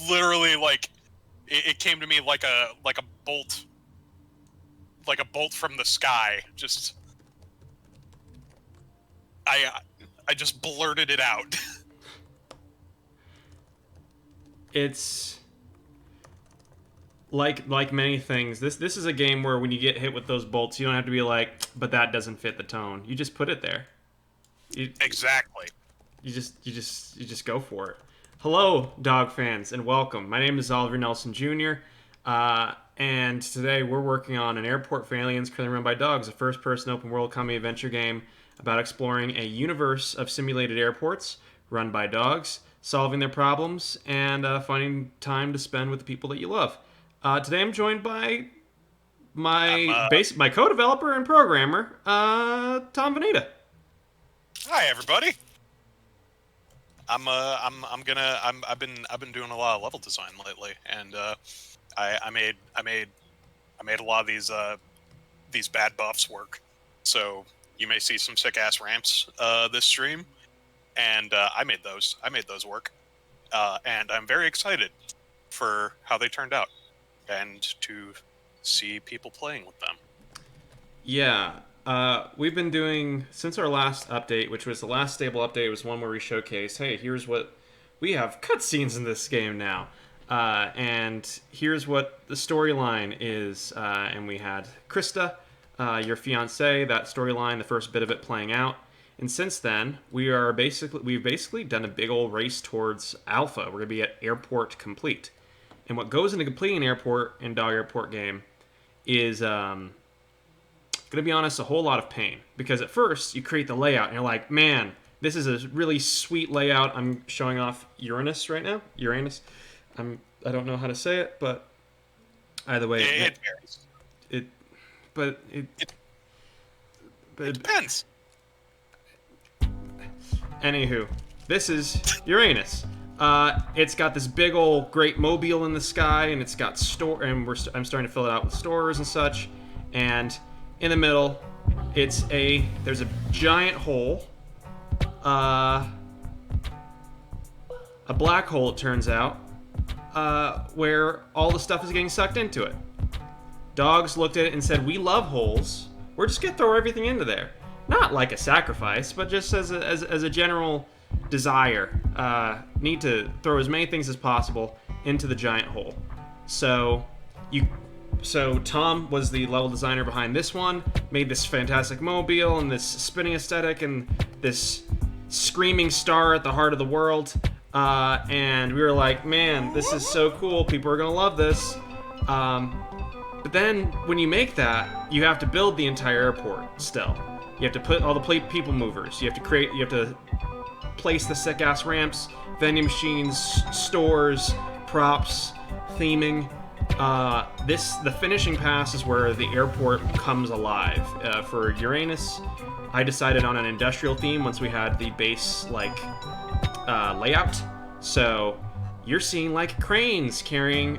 literally like it came to me like a bolt, like a bolt from the sky. Just I just blurted it out. It's like many things. This is a game where when you get hit with those bolts, you don't have to be like, but that doesn't fit the tone. You just put it there. You, Exactly. you just go for it. Hello, dog fans, and welcome. My name is Oliver Nelson Jr. And today we're working on an airport for aliens currently run by dogs, a first-person open-world comedy adventure game about exploring a universe of simulated airports run by dogs, solving their problems, and finding time to spend with the people that you love. Today I'm joined by I'm my co-developer and programmer, Tom Vinita. Hi everybody. I've been doing a lot of level design lately, and I made a lot of these bad buffs work. So you may see some sick ass ramps this stream, and I made those work, and I'm very excited for how they turned out, and to see people playing with them. Yeah, we've been doing since our last update, which was the last stable update. Was one where we showcase, hey, here's what we have cutscenes in this game now, and here's what the storyline is. And we had Krista, your fiance, that storyline, the first bit of it playing out. And since then, we've basically done a big old race towards alpha. We're gonna be at airport complete, and what goes into completing an airport in dog airport game is gonna be honest, a whole lot of pain. Because at first, you create the layout and you're like, man, this is a really sweet layout. I'm showing off Uranus right now. Uranus. I don't know how to say it, but either way, It varies. it but It depends. anywho, this is Uranus. It's got this big old great mobile in the sky, and it's got I'm starting to fill it out with stores and such. And in the middle, there's a giant hole, a black hole, it turns out, where all the stuff is getting sucked into it. Dogs looked at it and said, "We love holes. We're just gonna throw everything into there." Not like a sacrifice, but just as a general desire. Need to throw as many things as possible into the giant hole. So Tom was the level designer behind this one, made this fantastic mobile and this spinning aesthetic and this screaming star at the heart of the world. And we were like, man, this is so cool. People are gonna love this. But then when you make that, you have to build the entire airport still. You have to put all the people movers. You have to place the sick ass ramps, vending machines, stores, props, theming. The finishing pass is where the airport comes alive. For Uranus, I decided on an industrial theme once we had the base layout. So you're seeing like cranes carrying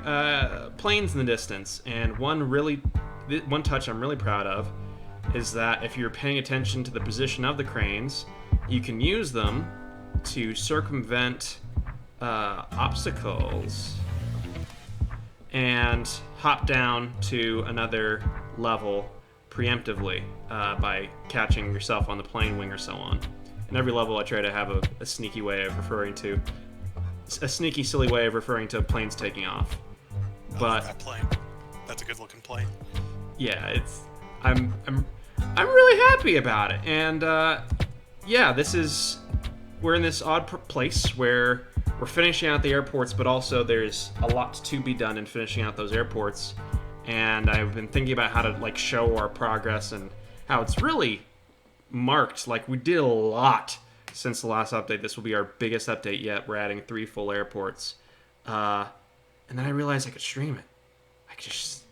planes in the distance. And one touch I'm really proud of is that if you're paying attention to the position of the cranes, you can use them to circumvent obstacles and hop down to another level preemptively by catching yourself on the plane wing or so on. In every level, I try to have a sneaky silly way of referring to planes taking off. But that plane, that's a good looking plane. Yeah, I'm really happy about it, and we're in this odd place where we're finishing out the airports, but also there's a lot to be done in finishing out those airports. And I've been thinking about how to show our progress and how it's really marked. Like, we did a lot since the last update. This will be our biggest update yet. We're adding 3 full airports. And then I realized I could stream it. I could just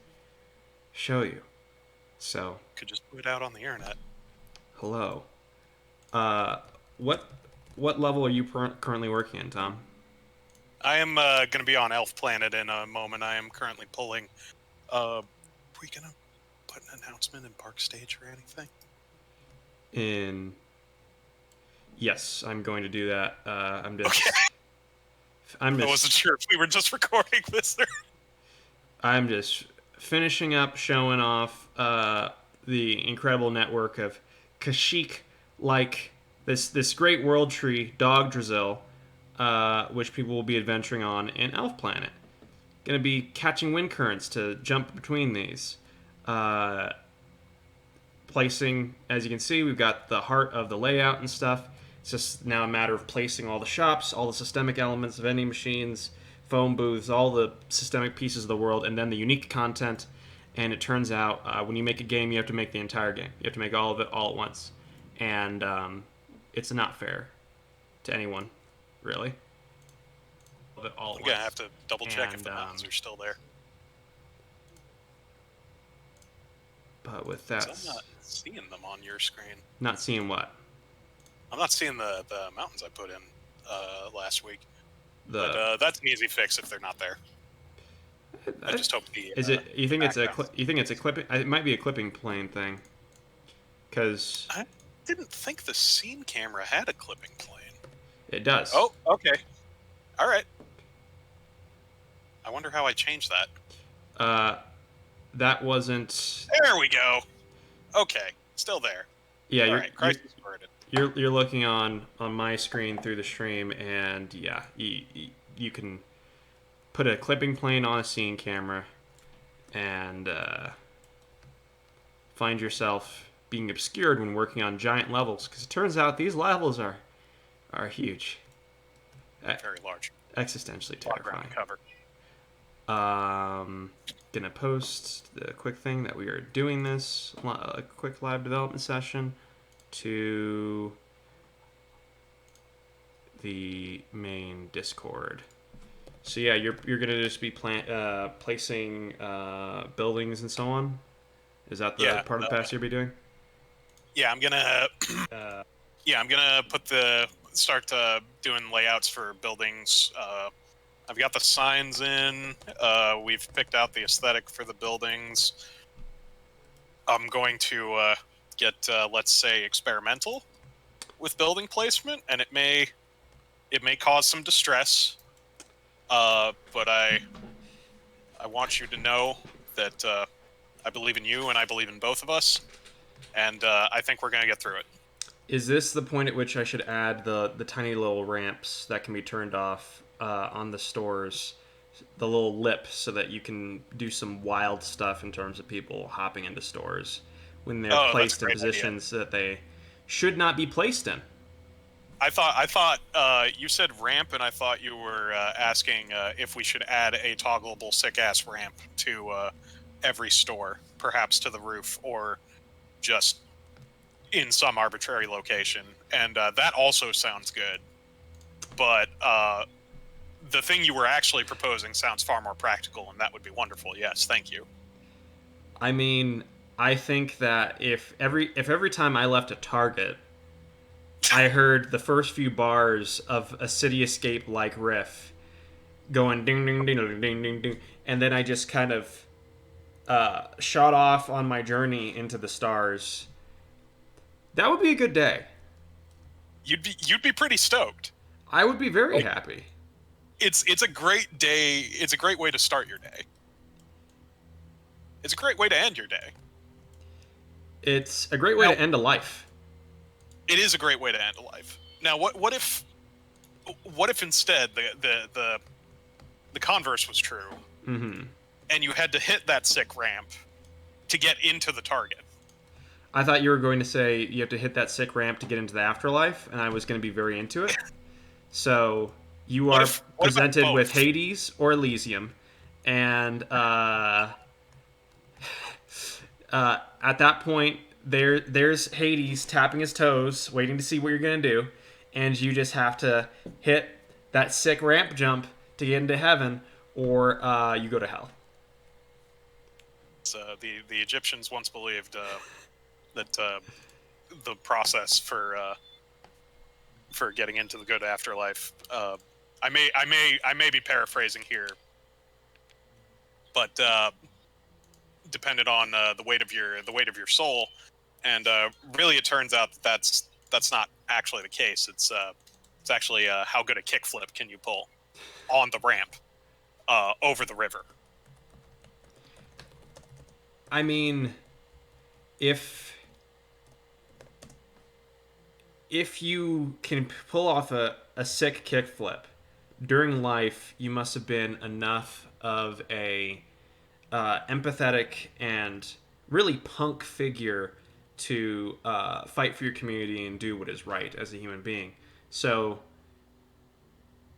show you. So Could just put it out on the internet. hello. What level are you currently working in, Tom? I am going to be on Elf Planet in a moment. I am currently pulling. Are we going to put an announcement in Park Stage or anything? Yes, I'm going to do that. I'm just I'm I wasn't just sure if we were just recording this. Or... I'm just finishing up showing off the incredible network of Kashyyyk, like this great world tree, Dog Drizzle, which people will be adventuring on in Elf Planet. Going to be catching wind currents to jump between these. Uh, Placing, as you can see, we've got the heart of the layout and stuff. It's just now a matter of placing all the shops, all the systemic elements, vending machines, phone booths, all the systemic pieces of the world, and then the unique content. And it turns out when you make a game, you have to make the entire game. You have to make all of it all at once. And it's not fair to anyone, really. All of it all at I'm gonna once. have to double check if And, the mountains are still there. But with 'Cause that, I'm not seeing them on your screen. not seeing what? I'm not seeing the mountains I put in last week. The But that's an easy fix if they're not there. I just hope the is it? You think it's a? background- You think it's a clipping? It might be a clipping plane thing. Because I didn't think the scene camera had a clipping plane. it does. Oh, okay. All right. I wonder how I changed that. That wasn't. There we go. Okay, still there. Yeah, All right, crisis averted. you're looking on my screen through the stream, and yeah, you can put a clipping plane on a scene camera, and find yourself being obscured when working on giant levels. Because it turns out these levels are huge, Very large. existentially A lot of ground terrifying. to cover. Gonna post the quick thing that we are doing this a quick live development session to the main Discord. So yeah, you're gonna just be placing buildings and so on. Is that the part of the pass you'll be doing? Yeah, I'm gonna. I'm gonna start doing layouts for buildings. I've got the signs in. We've picked out the aesthetic for the buildings. I'm going to get, let's say, experimental with building placement, and it may cause some distress. But I want you to know that I believe in you, and I believe in both of us, and I think we're gonna get through it. Is this the point at which I should add the tiny little ramps that can be turned off on the stores, the little lip, so that you can do some wild stuff in terms of people hopping into stores when they're placed in positions that they should not be placed in? I thought you said ramp, and I thought you were asking if we should add a toggleable sick-ass ramp to every store, perhaps to the roof, or just in some arbitrary location. And that also sounds good. But the thing you were actually proposing sounds far more practical, and that would be wonderful. Yes, thank you. I mean, I think that if every time I left a Target, I heard the first few bars of a Cityscape like riff going ding ding ding ding ding ding ding, and then I just kind of shot off on my journey into the stars, that would be a good day. You'd be pretty stoked. I would be very happy. It's a great day. It's a great way to start your day. It's a great way to end your day. It's a great way to end a life. It is a great way to end a life. Now, what if instead the converse was true, Mm-hmm. and you had to hit that sick ramp to get into the target? I thought you were going to say you have to hit that sick ramp to get into the afterlife, and I was going to be very into it. So you are presented with Hades or Elysium, and at that point, there's Hades tapping his toes, waiting to see what you're going to do, and you just have to hit that sick ramp jump to get into heaven, or you go to hell. So the Egyptians once believed that the process for getting into the good afterlife. I may be paraphrasing here, but depended on the weight of your soul, and really it turns out that's not actually the case. It's actually how good a kickflip can you pull. on the ramp over the river. I mean, if you can pull off a sick kickflip during life, you must have been enough of a empathetic and really punk figure to fight for your community and do what is right as a human being. So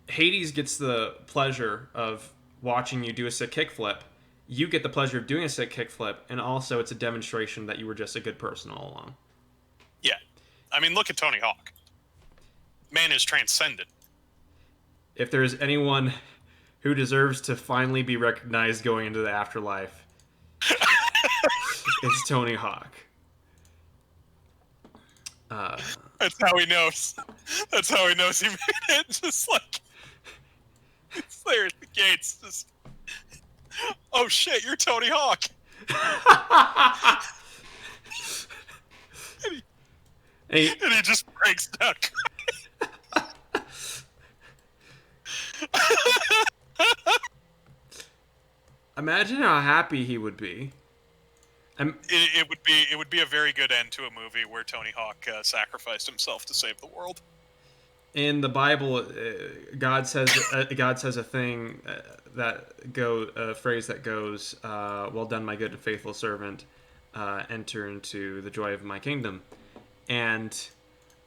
Hades gets the pleasure of watching you do a sick kickflip. You get the pleasure of doing a sick kickflip, and also it's a demonstration that you were just a good person all along. Yeah. I mean, look at Tony Hawk. Man is transcendent. If there's anyone who deserves to finally be recognized going into the afterlife, it's Tony Hawk. That's how he knows. That's how he knows he made it. Just like, it's there at the gates. Just, oh shit, you're Tony Hawk. And he just breaks down. Imagine how happy he would be. It would be a very good end to a movie where Tony Hawk sacrificed himself to save the world. In the Bible, God says a thing a phrase that goes, "Well done, my good and faithful servant. Enter into the joy of my kingdom." And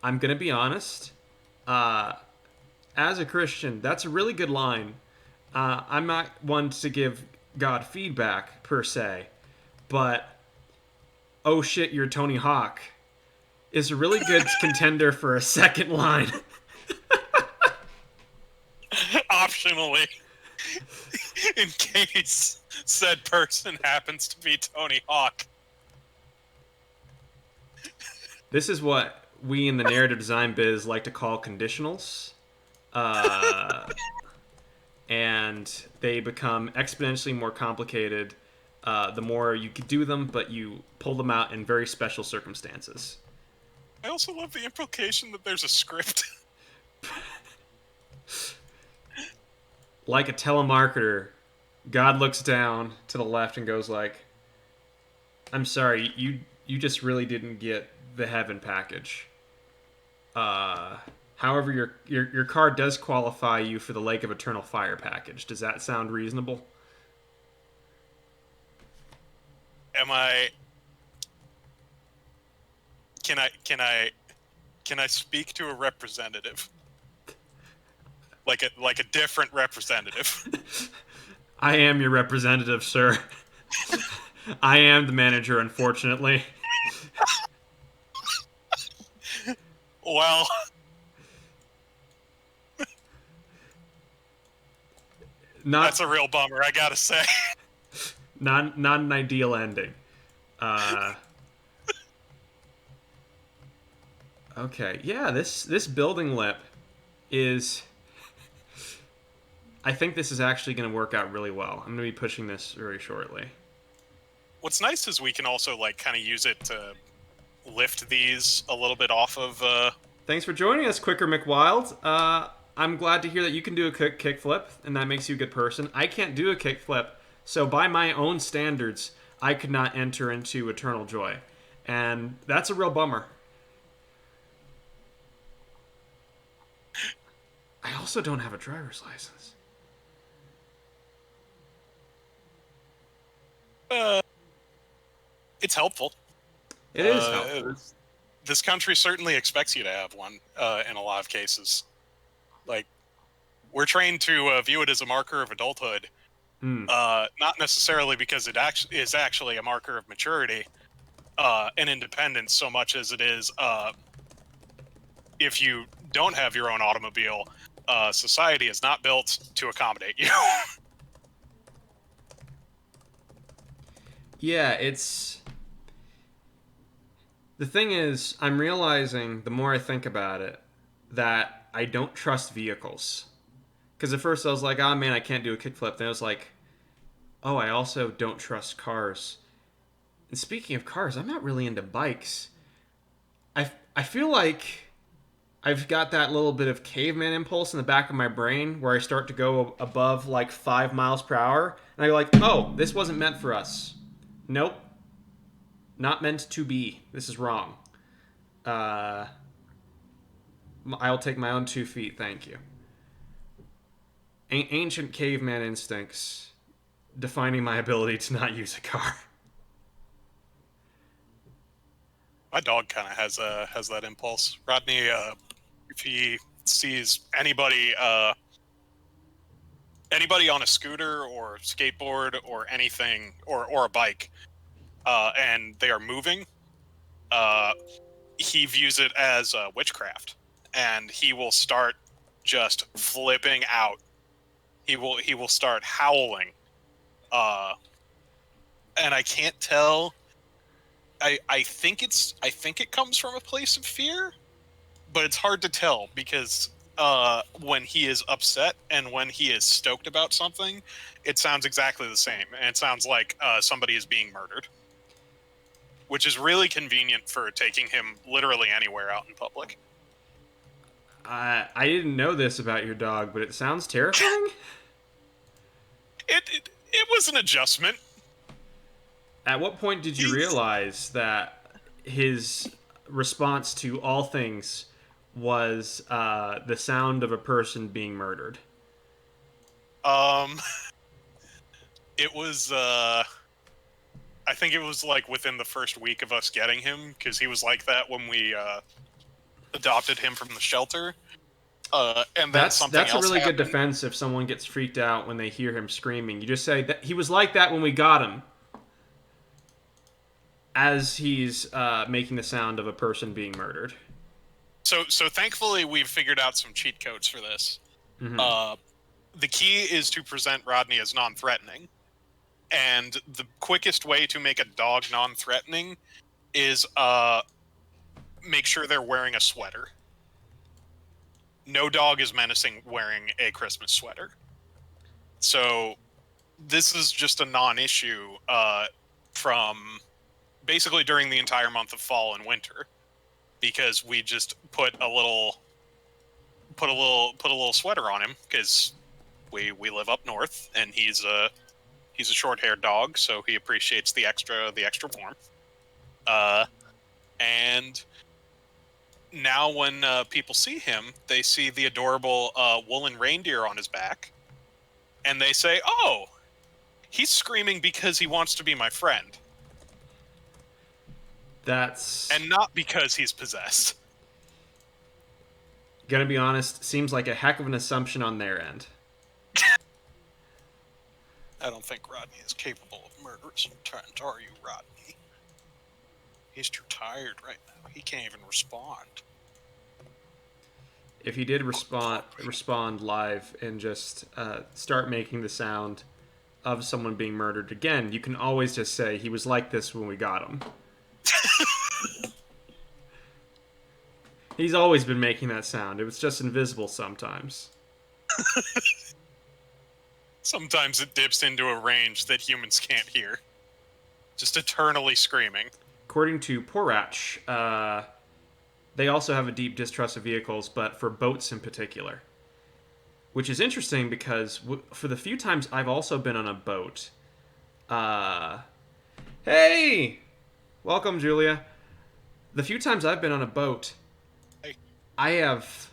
I'm gonna be honest. As a Christian, that's a really good line. I'm not one to give God feedback per se, but oh shit, you're Tony Hawk is a really good contender for a second line. Optionally, in case said person happens to be Tony Hawk. This is what we in the narrative design biz like to call conditionals. And they become exponentially more complicated the more you do them, but you pull them out in very special circumstances. I also love the implication that there's a script. Like a telemarketer, God looks down to the left and goes like, "I'm sorry, you just really didn't get the heaven package. However, your card does qualify you for the Lake of Eternal Fire package. Does that sound reasonable?" Am I? Can I speak to a representative? Like a different representative. I am your representative, sir. I am the manager, unfortunately. Well, that's a real bummer, I gotta say. Not an ideal ending. Okay, yeah, this building lip is. I think this is actually going to work out really well. I'm going to be pushing this very shortly. What's nice is we can also like kind of use it to lift these a little bit off of. Thanks for joining us, Quicker McWild. I'm glad to hear that you can do a kickflip, and that makes you a good person. I can't do a kickflip, so by my own standards, I could not enter into eternal joy, and that's a real bummer. I also don't have a driver's license. It's helpful. It is helpful. This country certainly expects you to have one in a lot of cases. Like, we're trained to view it as a marker of adulthood, not necessarily because it is actually a marker of maturity and independence, so much as it is if you don't have your own automobile, society is not built to accommodate you. Yeah, it's... The thing is, I'm realizing, the more I think about it, that I don't trust vehicles. Because at first I was like, oh man, I can't do a kickflip. Then I was like, oh, I also don't trust cars. And speaking of cars, I'm not really into bikes. I feel like I've got that little bit of caveman impulse in the back of my brain where I start to go above like 5 miles per hour, and I go like, "Oh, this wasn't meant for us. Nope, not meant to be. This is wrong. Uh, I'll take my own 2 feet, thank you." Ancient caveman instincts defining my ability to not use a car. My dog kind of has that impulse. Rodney, if he sees anybody on a scooter or skateboard or anything or a bike, and they are moving, uh, he views it as witchcraft, and he will start just flipping out. He will start howling, and I can't tell. I think it comes from a place of fear, but it's hard to tell because when he is upset and when he is stoked about something, it sounds exactly the same, and it sounds like somebody is being murdered, which is really convenient for taking him literally anywhere out in public. I didn't know this about your dog, but it sounds terrifying. It was an adjustment. At what point did you He's realize that his response to all things was the sound of a person being murdered? um, it was I think it was like within the first week of us getting him, because he was like that when we adopted him from the shelter. And then something That's a else really good happened. defense if someone gets freaked out when they hear him screaming. You just say that he was like that when we got him, as he's making the sound of a person being murdered. So thankfully we've figured out some cheat codes for this. Mm-hmm. The key is to present Rodney as non-threatening, and the quickest way to make a dog non-threatening is make sure they're wearing a sweater. No dog is menacing wearing a Christmas sweater. So this is just a non-issue from basically during the entire month of fall and winter, because we just put a little sweater on him, because we live up north and he's a short-haired dog, so he appreciates the extra warmth. And now when people see him, they see the adorable woolen reindeer on his back, and they say, "Oh, he's screaming because he wants to be my friend, That's and not because he's possessed." gonna be honest. Seems like a heck of an assumption on their end. I don't think Rodney is capable of murder sometimes, are you, Rodney? He's too tired right now. He can't even respond. If he did respond live and just start making the sound of someone being murdered again, you can always just say he was like this when we got him. He's always been making that sound. It was just invisible sometimes. Sometimes it dips into a range that humans can't hear. Just eternally screaming. According to Porach, they also have a deep distrust of vehicles, but for boats in particular. Which is interesting because for the few times I've also been on a boat, hey, welcome, Julia. The few times I've been on a boat, Hey. I have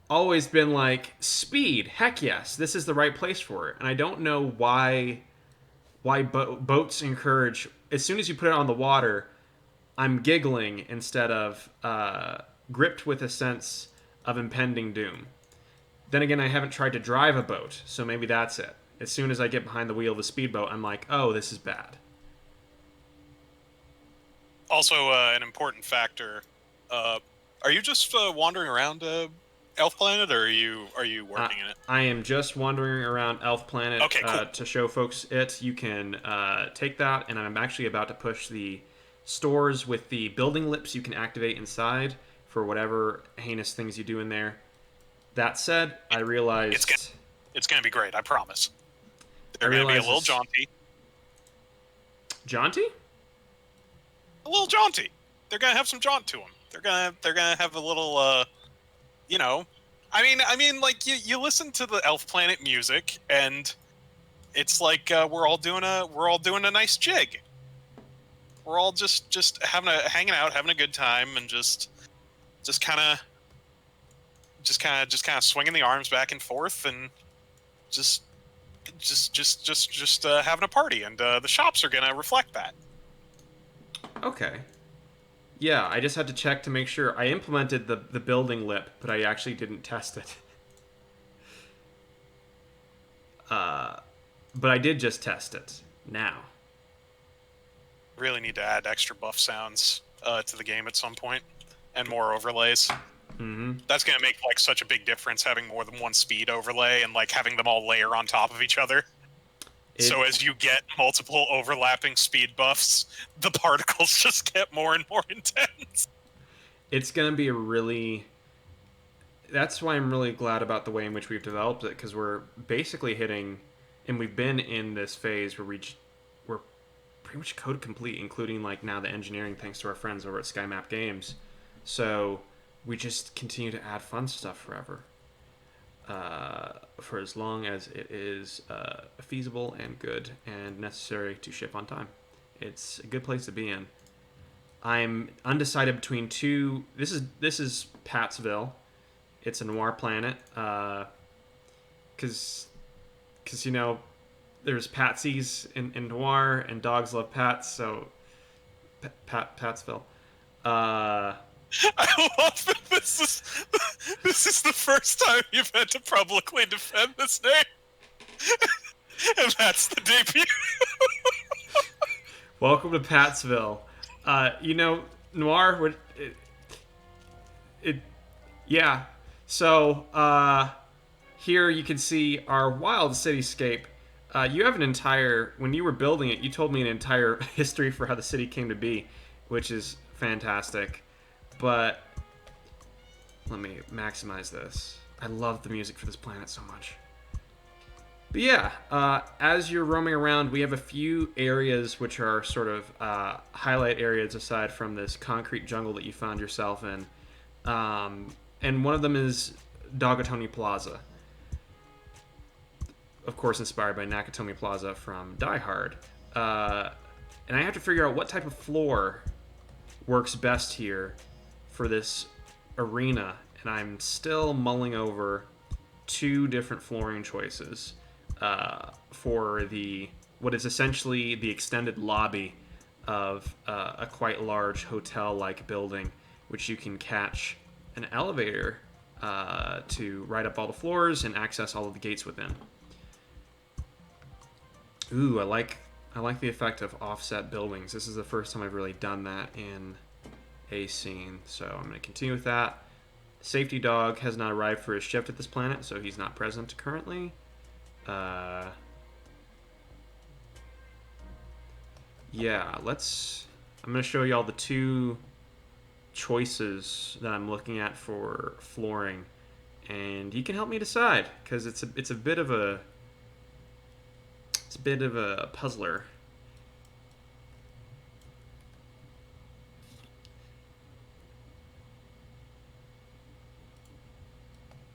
always been like, speed, heck yes, this is the right place for it. And I don't know why boats encourage, as soon as you put it on the water, I'm giggling instead of gripped with a sense of impending doom. Then again, I haven't tried to drive a boat, so maybe that's it. As soon as I get behind the wheel of a speedboat, I'm like, oh, this is bad. Also, an important factor. Are you just wandering around Elf Planet, or are you working in it? I am just wandering around Elf Planet. Okay, cool. To show folks it. You can take that, and I'm actually about to push the stores with the building lips you can activate inside for whatever heinous things you do in there. That said, I realized... It's gonna be great, I promise. They're gonna be a little jaunty. Jaunty? A little jaunty. They're gonna have some jaunt to them. They're gonna have a little you know, like you listen to the Elf Planet music, and it's like we're all doing a nice jig. We're all just hanging out, having a good time, and just kind of just kind of swinging the arms back and forth, and just having a party, and the shops are gonna reflect that. Okay. Yeah, I just had to check to make sure. I implemented the building lip, but I actually didn't test it. But I did just test it now. Really need to add extra buff sounds to the game at some point, and more overlays. Mm-hmm. That's gonna make like such a big difference, having more than one speed overlay and like having them all layer on top of each other. So as you get multiple overlapping speed buffs, the particles just get more and more intense. It's gonna be a really. That's why I'm really glad about the way in which we've developed it, because we're basically hitting, and we've been in this phase where we're pretty much code complete, including like now the engineering, thanks to our friends over at SkyMap Games. So we just continue to add fun stuff forever, for as long as it is feasible and good and necessary to ship on time. It's a good place to be in. I'm undecided between two. This is Patsville. It's a noir planet, because there's patsies in noir, and dogs love pats. So Patsville. I love that this is the first time you've had to publicly defend this name, and that's the debut. Welcome to Patsville. Noir would it yeah. So here you can see our wild cityscape. You have when you were building it, you told me an entire history for how the city came to be, which is fantastic. But let me maximize this. I love the music for this planet so much. But yeah, as you're roaming around, we have a few areas which are sort of highlight areas aside from this concrete jungle that you found yourself in. And one of them is Dogatoni Plaza. Of course, inspired by Nakatomi Plaza from Die Hard. And I have to figure out what type of floor works best here for this arena. And I'm still mulling over two different flooring choices for what is essentially the extended lobby of a quite large hotel-like building, which you can catch an elevator to ride up all the floors and access all of the gates within. Ooh, I like the effect of offset buildings. This is the first time I've really done that in a scene, so I'm going to continue with that. Safety dog has not arrived for his shift at this planet, so he's not present currently. Yeah, I'm going to show you all the two choices that I'm looking at for flooring, and you can help me decide, because it's a bit of a puzzler.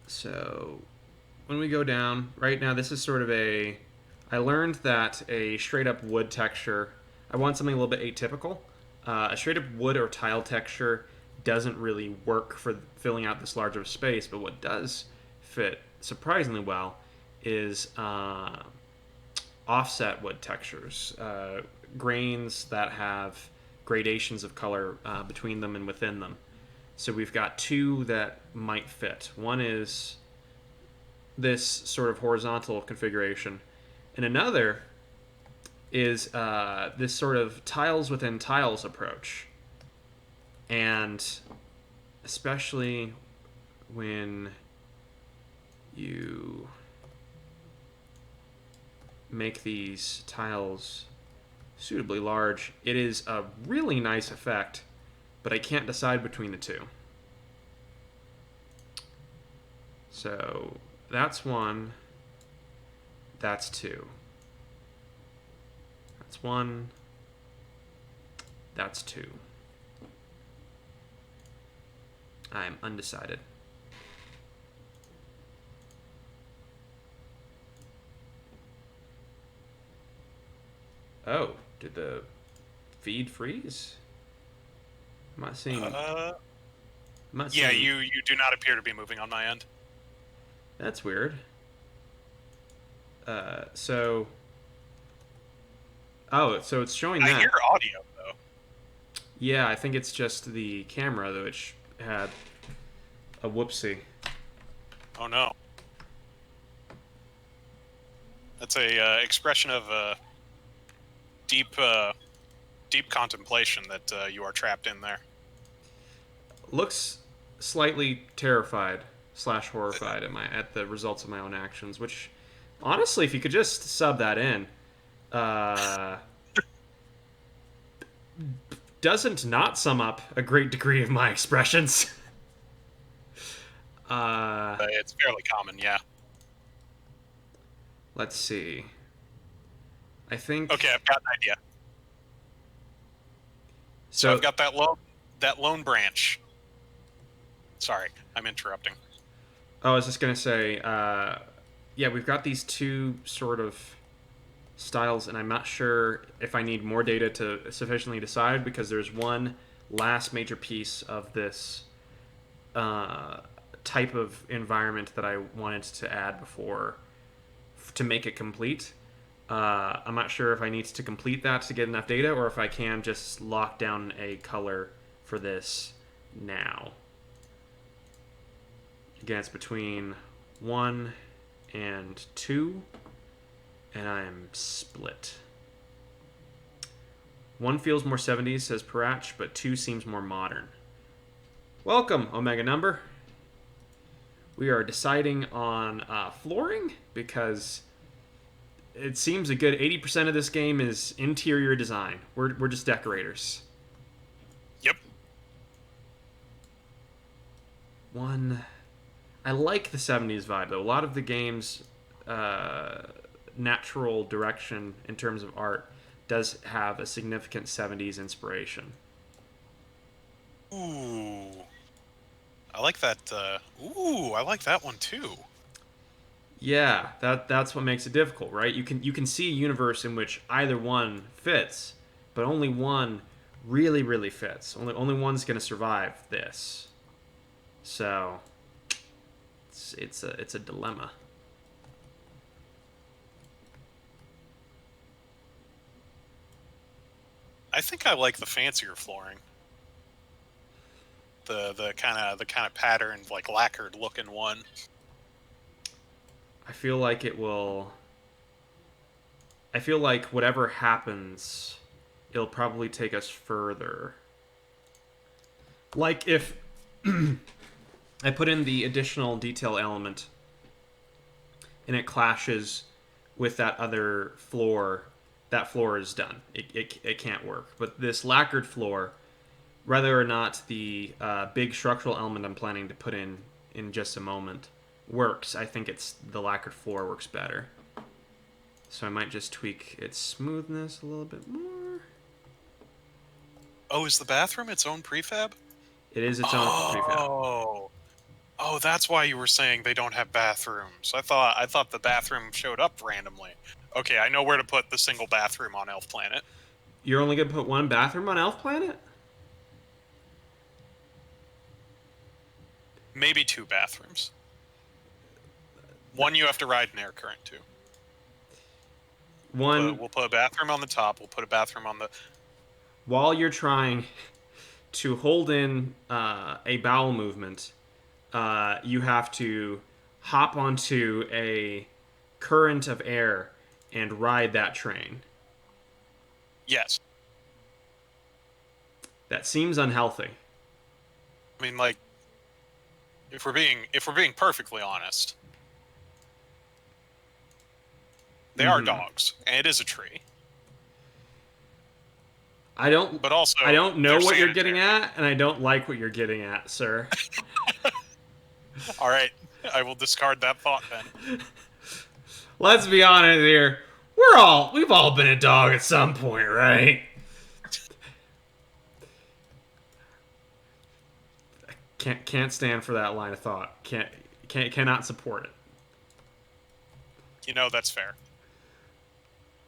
So when we go down right now, this is sort of I learned that a straight up wood texture, I want something a little bit atypical. A straight up wood or tile texture doesn't really work for filling out this large of a space, but what does fit surprisingly well is offset wood textures, grains that have gradations of color between them and within them. So we've got two that might fit. One is this sort of horizontal configuration, and another is this sort of tiles within tiles approach. And especially when you make these tiles suitably large, it is a really nice effect, but I can't decide between the two. So that's one, that's two. That's one, that's two. I'm undecided. Oh, did the feed freeze? I'm not seeing. Uh, I'm not yeah, seeing. you do not appear to be moving on my end. That's weird. So. Oh, so it's showing I hear that. audio though. Yeah, I think it's just the camera, which had a whoopsie. Oh no. That's a expression of deep deep contemplation that you are trapped in there. Looks slightly terrified slash horrified at the results of my own actions. Which, honestly, if you could just sub that in, uh, doesn't not sum up a great degree of my expressions. uh, It's fairly common, yeah. let's see. I Okay, think I've got an idea. So I've so. got that lone branch. Sorry, I'm interrupting. Oh, I was just gonna say, yeah, we've got these two sort of styles, and I'm not sure if I need more data to sufficiently decide because there's one last major piece of this uh, type of environment that I wanted to add before to make it complete. I'm not sure if I need to complete that to get enough data or if I can just lock down a color for this now. Again, it's between 1 and 2, and I am split. 1 feels more 70s, says Parach, but 2 seems more modern. Welcome, Omega Number. We are deciding on flooring because it seems a good 80% of this game is interior design. We're just decorators. Yep. I like the 70s vibe, though. A lot of the game's natural direction in terms of art does have a significant 70s inspiration. Ooh. I like that. Ooh, I like that one too. Yeah, that's what makes it difficult, right? You can see a universe in which either one fits, but only one really fits. Only one's going to survive this. So it's a dilemma. I think I like the fancier flooring. The kind of patterned, like lacquered looking one. I feel like it will. I feel like whatever happens, it'll probably take us further. Like if I put in the additional detail element and it clashes with that other floor, that floor is done. It can't work. But this lacquered floor, whether or not the big structural element I'm planning to put in just a moment works, I think it's the lacquered floor works better. So I might just tweak its smoothness a little bit more. Oh, is the bathroom its own prefab? It is its own prefab. Oh, that's why you were saying they don't have bathrooms. I thought the bathroom showed up randomly. Okay, I know where to put the single bathroom on Elf Planet. You're only gonna put one bathroom on Elf Planet? Maybe 2 bathrooms. One you have to ride an air current to. One We'll put a bathroom on the top. We'll put a bathroom on the. while you're trying to hold in a bowel movement, you have to hop onto a current of air and ride that train. Yes. That seems unhealthy. I mean, like, if we're being perfectly honest, they are dogs, and it is a tree. I don't. But also, I don't know they're what you're sanitary. getting at, and I don't like what you're getting at, sir. All right, I will discard that thought then. Let's be honest here. We've all been a dog at some point, right? Can't stand for that line of thought. Cannot support it. You know, that's fair.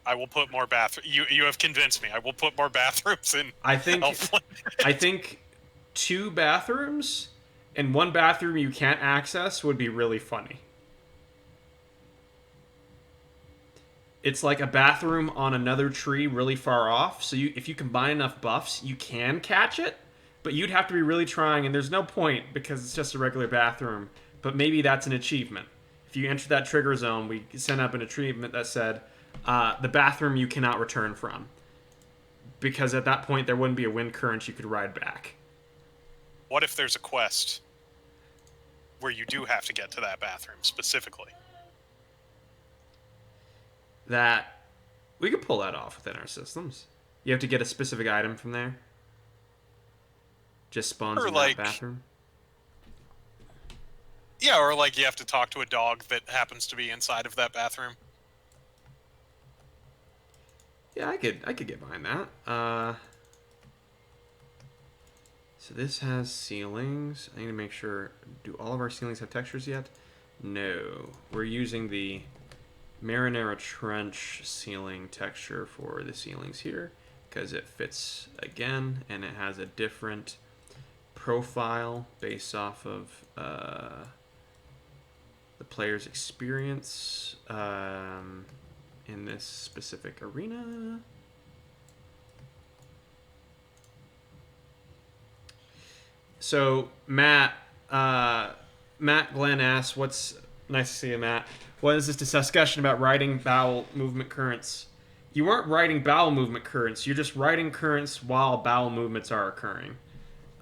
I will put more bathroom. You have convinced me. I will put more bathrooms in. I think Elfland. I think 2 bathrooms and 1 bathroom you can't access would be really funny. It's like a bathroom on another tree really far off. So if you combine enough buffs, you can catch it, but you'd have to be really trying, and there's no point because it's just a regular bathroom. But maybe that's an achievement. If you enter that trigger zone, we sent up an achievement that said the bathroom you cannot return from, because at that point there wouldn't be a wind current you could ride back. What if there's a quest where you do have to get to that bathroom specifically? That we could pull that off within our systems. You have to get a specific item from there. Just spawns Or in like, that bathroom. Yeah, or like you have to talk to a dog that happens to be inside of that bathroom. Yeah, I could get behind that. So this has ceilings. I need to make sure. Do all of our ceilings have textures yet? No. We're using the Marinara Trench ceiling texture for the ceilings here because it fits again, and it has a different profile based off of the player's experience in this specific arena. So Matt Glenn asks, "What's nice to see you, Matt? What is this discussion about riding bowel movement currents? You aren't riding bowel movement currents. You're just riding currents while bowel movements are occurring."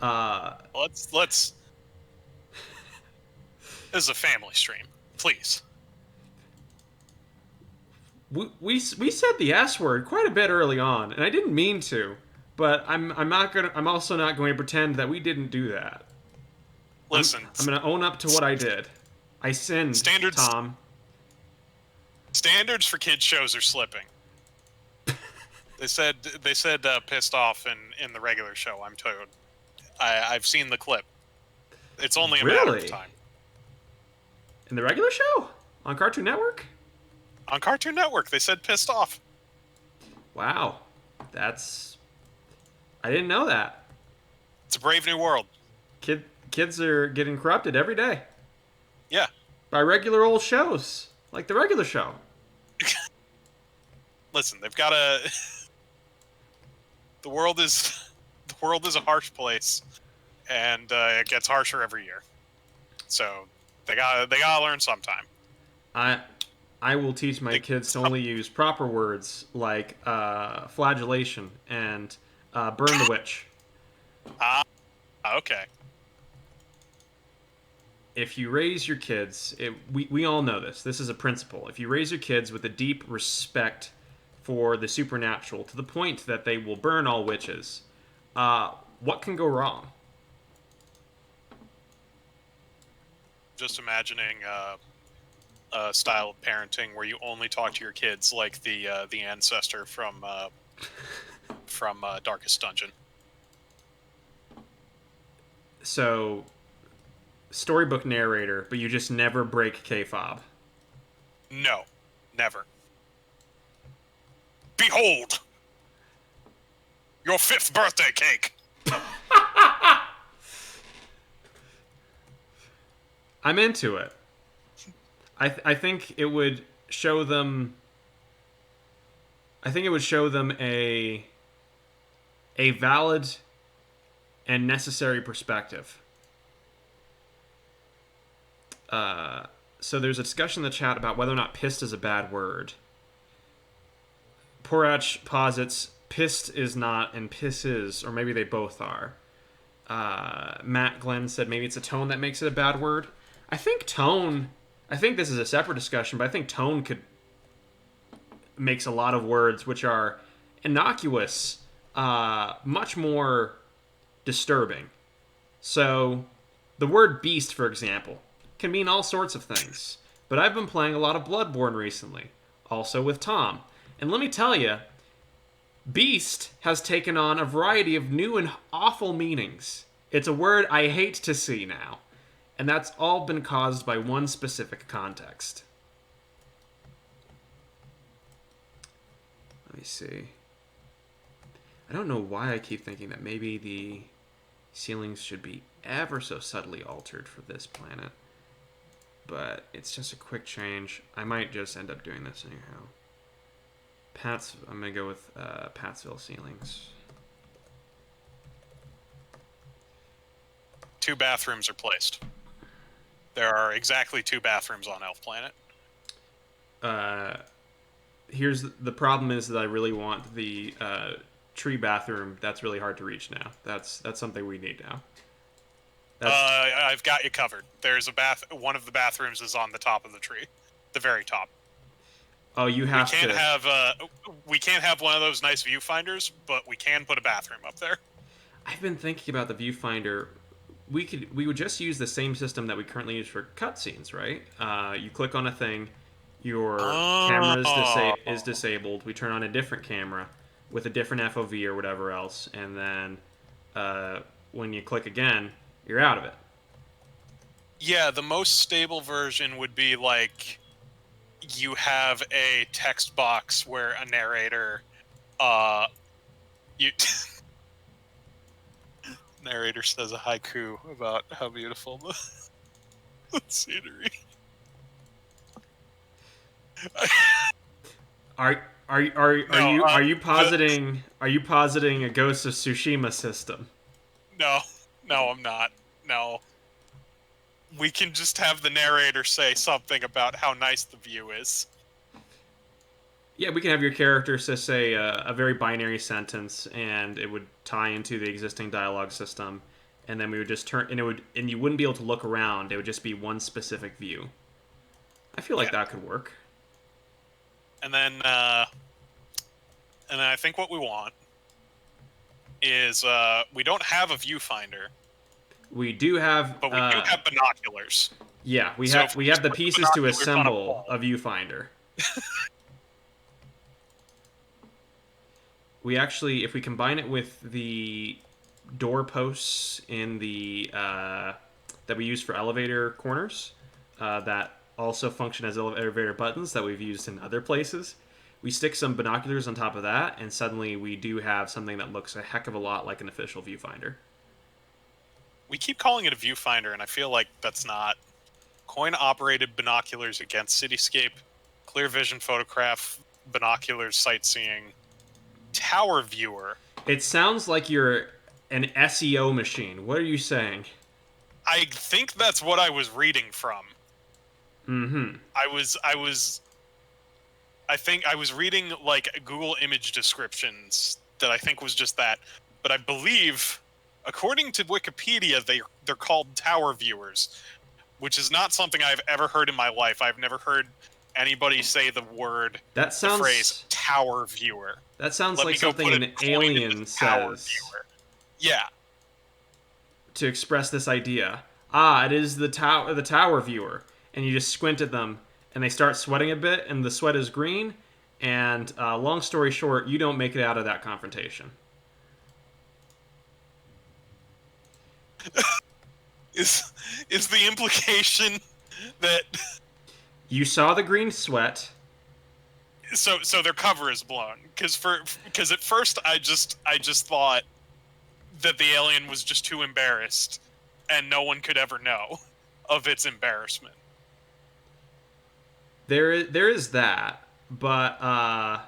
Let's. This is a family stream, please. We said the S word quite a bit early on, and I didn't mean to, but I'm also not going to pretend that we didn't do that. Listen, I'm going to own up to what I did. I sinned, Tom. Standards for kids shows are slipping. They said pissed off in the regular show. I'm told. I've seen the clip. It's only a matter of time. In the regular show on Cartoon Network? On Cartoon Network, they said pissed off. Wow, I didn't know that. It's a brave new world. Kids are getting corrupted every day. Yeah. By regular old shows like the regular show. Listen, they've got a. The world is a harsh place, and it gets harsher every year. So they gotta learn sometime. I will teach my kids to only use proper words like flagellation and burn the witch. Okay. If you raise your kids, we all know this. This is a principle. If you raise your kids with a deep respect for the supernatural to the point that they will burn all witches, what can go wrong? Just imagining a style of parenting where you only talk to your kids like the ancestor from Darkest Dungeon. So, storybook narrator, but you just never break kayfabe. No, never. Behold, your 5th birthday cake. I'm into it. I think it would show them. I think it would show them a valid and necessary perspective. So there's a discussion in the chat about whether or not pissed is a bad word. Porach posits pissed is not and piss is, or maybe they both are. Matt Glenn said maybe it's a tone that makes it a bad word. I think this is a separate discussion, but I think tone makes a lot of words which are innocuous much more disturbing. So the word beast, for example, can mean all sorts of things. But I've been playing a lot of Bloodborne recently, also with Tom. And let me tell you, beast has taken on a variety of new and awful meanings. It's a word I hate to see now. And that's all been caused by one specific context. see. I don't know why I keep thinking that maybe the ceilings should be ever so subtly altered for this planet. But it's just a quick change. I might just end up doing this anyhow. I'm going to go with Patsville ceilings. 2 bathrooms are placed. There are exactly 2 bathrooms on Elf Planet. Here's the problem is that I really want the tree bathroom. That's really hard to reach now. That's something we need now. I've got you covered. There's one of the bathrooms is on the top of the tree, the very top. Oh, you have to. We can't have one of those nice viewfinders, but we can put a bathroom up there. I've been thinking about the viewfinder. We would just use the same system that we currently use for cutscenes, right? You click on a thing, your camera is disabled. We turn on a different camera with a different FOV or whatever else, and then when you click again, you're out of it. Yeah, the most stable version would be like you have a text box where a narrator, narrator says a haiku about how beautiful the scenery. Are you positing a Ghost of Tsushima system? No, I'm not. No. We can just have the narrator say something about how nice the view is. Yeah, we can have your character say a very binary sentence, and it would tie into the existing dialogue system, and then we would just turn, and you wouldn't be able to look around. It would just be one specific view. I feel like that could work. And then I think what we want is we don't have a viewfinder. We do have, but we do have binoculars. Yeah, we have the pieces to assemble a viewfinder. We actually, if we combine it with the doorposts in the that we use for elevator corners, that also function as elevator buttons that we've used in other places, we stick some binoculars on top of that, and suddenly we do have something that looks a heck of a lot like an official viewfinder. We keep calling it a viewfinder, and I feel like that's not. Coin-operated binoculars against Cityscape, clear vision photograph, binoculars, sightseeing, tower viewer. It sounds like you're an SEO machine. What are you saying? I think that's what I was reading from. Mm-hmm. I think I was reading like Google image descriptions that I think was just that, but I believe, according to Wikipedia, they're called tower viewers, which is not something I've ever heard in my life. I've never heard anybody say the phrase tower viewer. That sounds like something an alien says. Yeah. To express this idea. It is the tower viewer. And you just squint at them, and they start sweating a bit, and the sweat is green, and long story short, you don't make it out of that confrontation. Is the implication that you saw the green sweat? So their cover is blown because at first I just thought that the alien was just too embarrassed and no one could ever know of its embarrassment. There is that, but I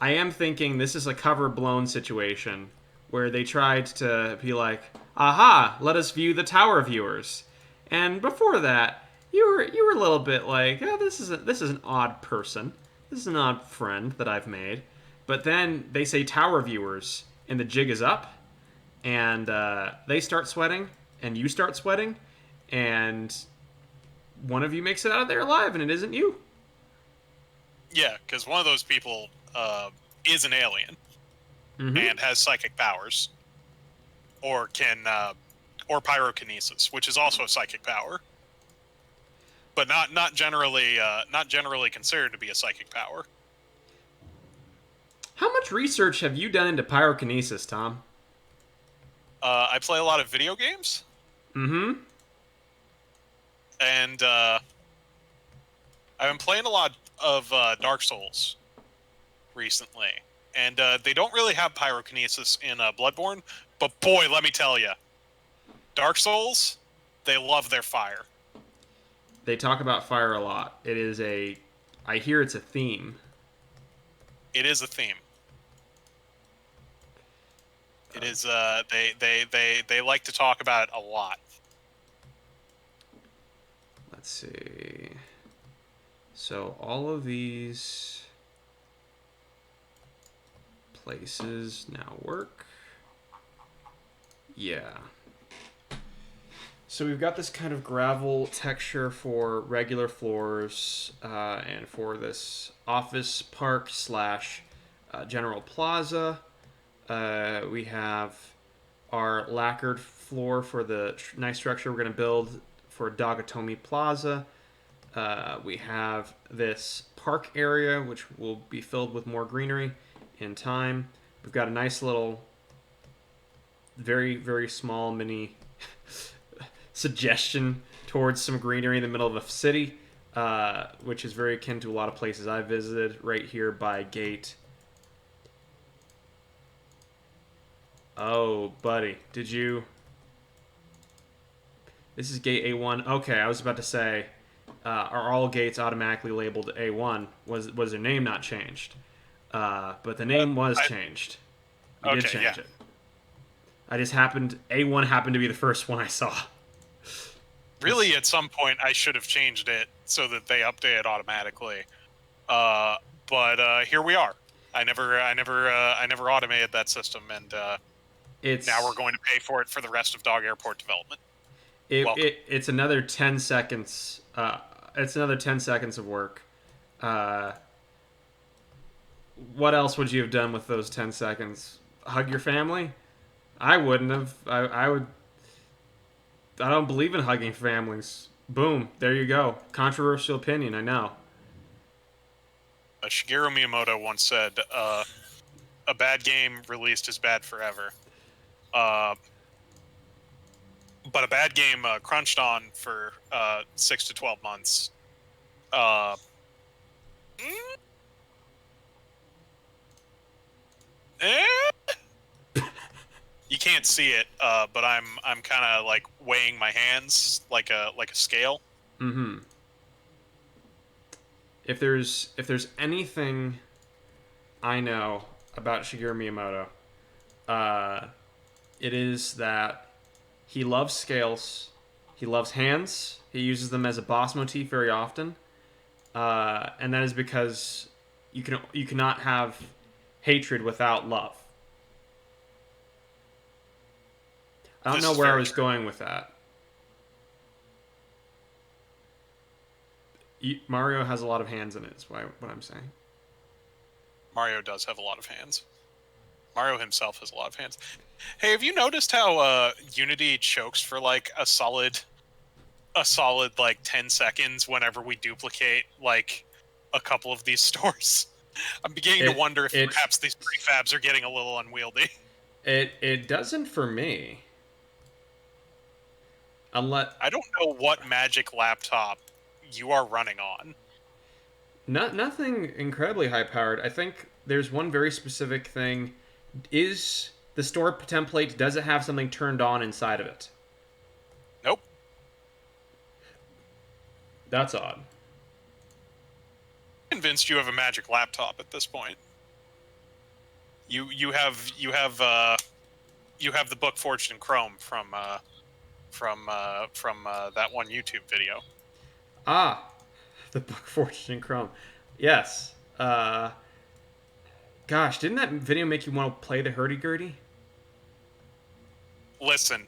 am thinking this is a cover blown situation where they tried to be like, aha, let us view the tower viewers. And before that, you were a little bit like, oh, this is an odd person. This is an odd friend that I've made. But then they say tower viewers, and the jig is up, and they start sweating, and you start sweating, and one of you makes it out of there alive, and it isn't you. Yeah, because one of those people is an alien and has psychic powers, or or pyrokinesis, which is also a psychic power, but not generally considered to be a psychic power. How much research have you done into pyrokinesis, Tom? I play a lot of video games. Mm-hmm. And I've been playing a lot of Dark Souls recently, and they don't really have pyrokinesis in Bloodborne, but boy, let me tell you, Dark Souls, they love their fire. They talk about fire a lot. It is a, I hear it's a theme. It is a theme. It is. They like to talk about it a lot. Let's see. So all of these places now work. Yeah. So we've got this kind of gravel texture for regular floors, and for this office park slash general plaza. We have our lacquered floor for the nice structure we're going to build for Dagatomi Plaza. We have this park area, which will be filled with more greenery in time. We've got a nice little, very, very small mini suggestion towards some greenery in the middle of a city, which is very akin to a lot of places I've visited right here by Gate. Oh, buddy, did you... This is gate A1. Okay, I was about to say, are all gates automatically labeled A1? Was their name not changed? But the name was changed. We did change it. I just happened... A1 happened to be the first one I saw. Really, at some point, I should have changed it so that they update it automatically. But here we are. I never automated that system, and now we're going to pay for it for the rest of Dog Airport development. It's another 10 seconds. It's another 10 seconds of work. What else would you have done with those 10 seconds? Hug your family? I wouldn't have. I would. I don't believe in hugging families. Boom. There you go. Controversial opinion, I know. Shigeru Miyamoto once said, a bad game released is bad forever. But a bad game crunched on for 6 to 12 months. You can't see it, but I'm kind of like weighing my hands like a scale. Mm-hmm. If there's anything I know about Shigeru Miyamoto, it is that he loves scales. He loves hands. He uses them as a boss motif very often, and that is because you cannot have hatred without love. I don't know where I was going with that. Mario has a lot of hands in it, is what I'm saying. Mario does have a lot of hands. Mario himself has a lot of hands. Hey, have you noticed how Unity chokes for like a solid like 10 seconds whenever we duplicate like a couple of these stores? I'm beginning to wonder if perhaps these prefabs are getting a little unwieldy. It doesn't for me. Unless I don't know what magic laptop you are running on. Nothing incredibly high powered. I think there's one very specific thing. Is the store template, does it have something turned on inside of it? Nope. That's odd. I'm convinced you have a magic laptop at this point. You have the book forged in Chrome from that one YouTube video. Ah, the book forged in Chrome. Yes. Gosh, didn't that video make you want to play the hurdy-gurdy? Listen,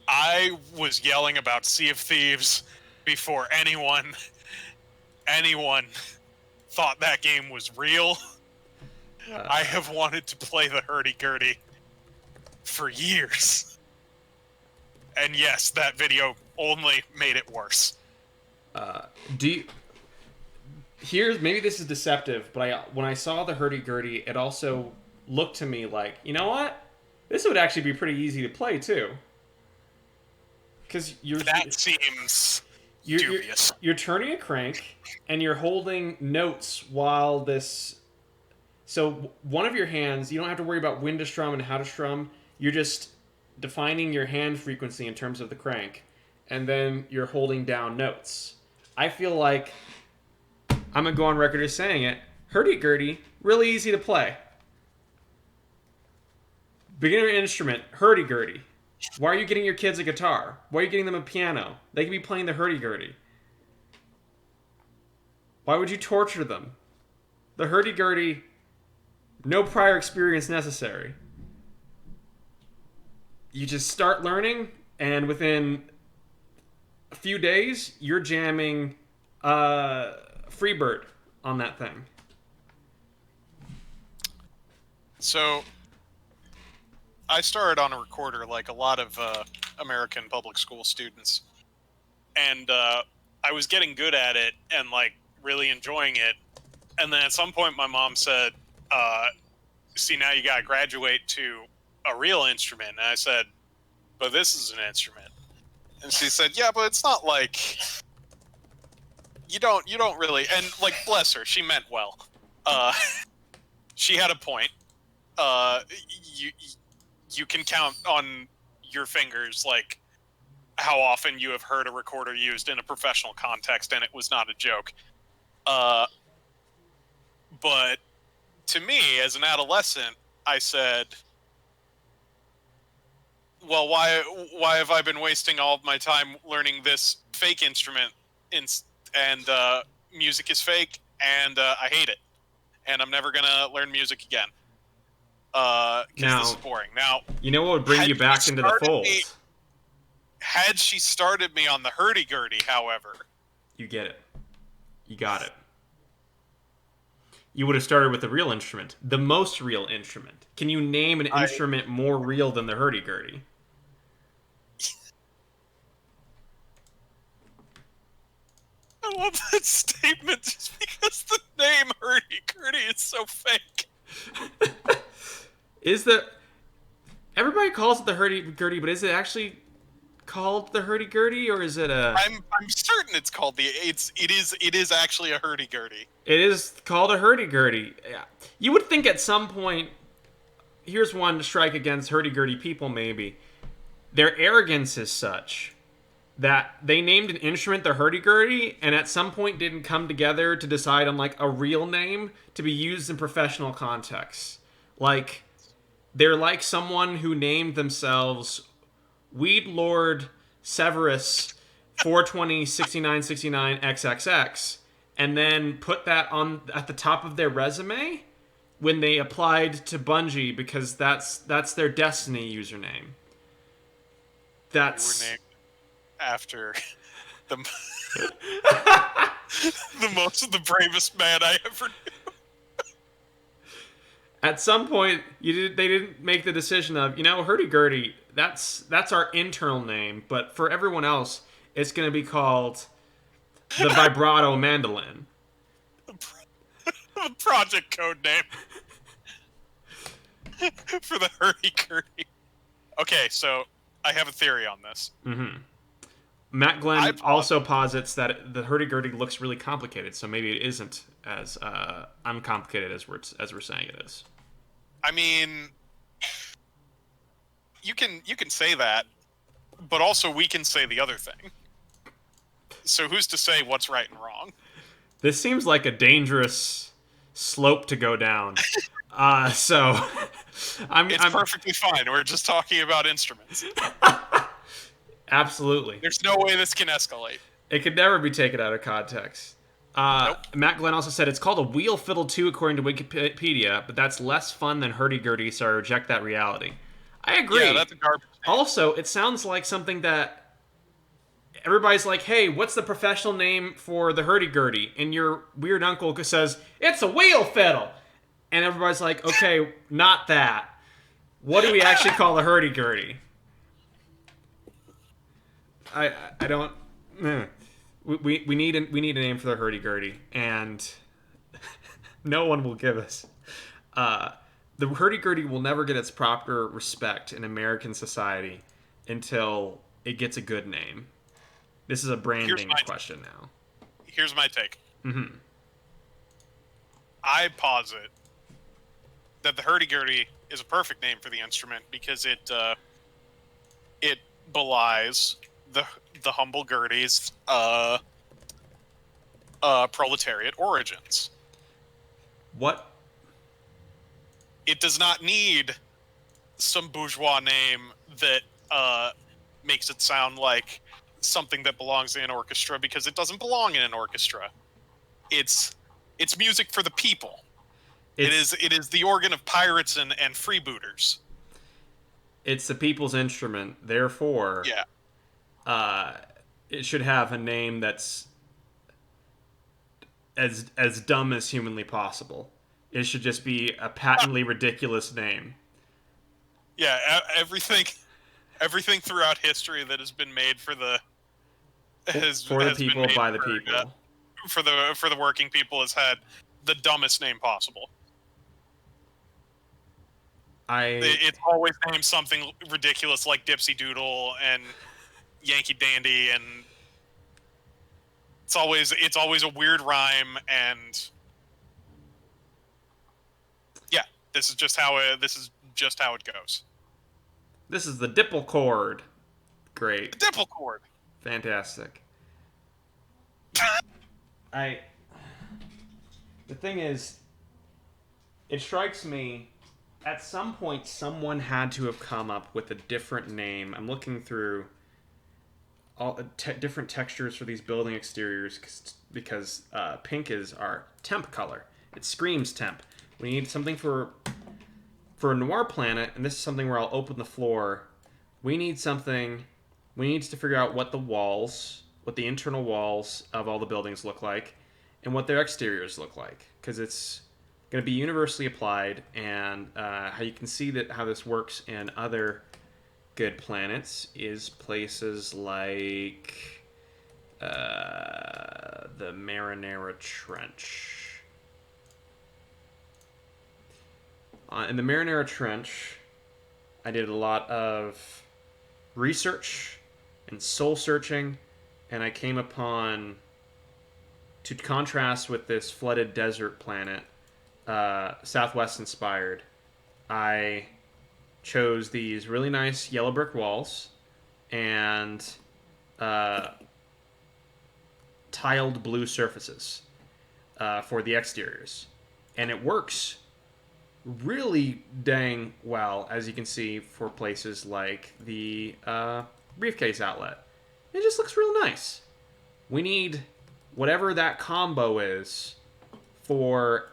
I was yelling about Sea of Thieves before anyone thought that game was real. I have wanted to play the hurdy-gurdy for years. And yes, that video only made it worse. Maybe this is deceptive, but when I saw the hurdy-gurdy, it also looked to me like, you know what? This would actually be pretty easy to play too. Because that seems dubious. You're turning a crank, and you're holding notes while this So one of your hands, you don't have to worry about when to strum and how to strum. You're just defining your hand frequency in terms of the crank, and then you're holding down notes. I feel like I'm gonna go on record as saying it. Hurdy-gurdy, really easy to play. Beginner instrument, hurdy-gurdy. Why are you getting your kids a guitar? Why are you getting them a piano? They can be playing the hurdy-gurdy. Why would you torture them? The hurdy-gurdy, no prior experience necessary. You just start learning, and within a few days, you're jamming Freebird on that thing. So, I started on a recorder like a lot of American public school students, and I was getting good at it and like really enjoying it. And then at some point, my mom said, "See, now you gotta graduate to a real instrument." And I said, "But this is an instrument." And she said, "Yeah, but it's not like you don't really." And like, bless her, she meant well. She had a point. You can count on your fingers like how often you have heard a recorder used in a professional context, and it was not a joke. But to me, as an adolescent, I said, well, why have I been wasting all of my time learning this fake instrument? And music is fake, and I hate it, and I'm never gonna learn music again because this is boring. Now, you know what would bring you back into the fold? Had she started me on the hurdy-gurdy, however, you get it. You got it. You would have started with the real instrument, the most real instrument. Can you name an instrument more real than the hurdy-gurdy? I love that statement just because the name hurdy-gurdy is so fake. Everybody calls it the hurdy-gurdy, but is it actually called the hurdy-gurdy, or is it a... I'm certain it's called it is actually a hurdy-gurdy. It is called a hurdy-gurdy. Yeah. You would think at some point, here's one to strike against hurdy-gurdy people maybe, their arrogance is such that they named an instrument the hurdy-gurdy and at some point didn't come together to decide on like a real name to be used in professional contexts. Like, they're like someone who named themselves Weed Lord Severus 4206969 XXX and then put that on at the top of their resume when they applied to Bungie because that's their Destiny username. That's... They were named after the the bravest man I ever knew. At some point, they didn't make the decision of, hurdy-gurdy, that's our internal name, but for everyone else, it's going to be called the vibrato mandolin. The project code name for the hurdy-gurdy. Okay, so I have a theory on this. Mm-hmm. Matt Glenn also posits that the hurdy-gurdy looks really complicated, so maybe it isn't as uncomplicated as we're saying it is. I mean, you can say that, but also we can say the other thing. So who's to say what's right and wrong? This seems like a dangerous slope to go down. It's perfectly fine. We're just talking about instruments. Absolutely. There's no way this can escalate. It could never be taken out of context. Nope. Matt Glenn also said it's called a wheel fiddle 2 according to Wikipedia, but that's less fun than hurdy-gurdy, so I reject that reality. I agree. Yeah, that's a garbage name. Also, it sounds like something that everybody's like, hey, what's the professional name for the hurdy-gurdy? And your weird uncle says, it's a wheel fiddle. And everybody's like, okay, not that. What do we actually call a hurdy-gurdy? I don't... We need a name for the hurdy-gurdy, and no one will give us. The hurdy-gurdy will never get its proper respect in American society until it gets a good name. This is a branding question now. Here's my take. Mm-hmm. I posit that the hurdy-gurdy is a perfect name for the instrument because it belies the humble Gertie's proletariat origins. What? It does not need some bourgeois name that makes it sound like something that belongs in an orchestra, because it doesn't belong in an orchestra. It's music for the people. It is the organ of pirates and freebooters. It's the people's instrument. Therefore, Yeah. it should have a name that's as dumb as humanly possible. It should just be a patently ridiculous name. Yeah, everything throughout history that has been made for the For the people, by the people. For the working people has had the dumbest name possible. It's always named something ridiculous like Dipsy Doodle and Yankee Dandy, and it's always a weird rhyme, and yeah, this is just how it goes. This is the dipple chord. Great. The dipple chord. Fantastic. The thing is, it strikes me, at some point someone had to have come up with a different name. I'm looking through all different textures for these building exteriors because pink is our temp color. It screams temp. We need something for a noir planet, and this is something where I'll open the floor. We need to figure out what the internal walls of all the buildings look like, and what their exteriors look like, because it's going to be universally applied, and how you can see how this works in other good planets is places like the Marinara Trench. In the Marinara Trench, I did a lot of research and soul searching, and I came upon, to contrast with this flooded desert planet, Southwest inspired, I chose these really nice yellow brick walls and tiled blue surfaces for the exteriors. And it works really dang well, as you can see, for places like the briefcase outlet. It just looks real nice. We need whatever that combo is for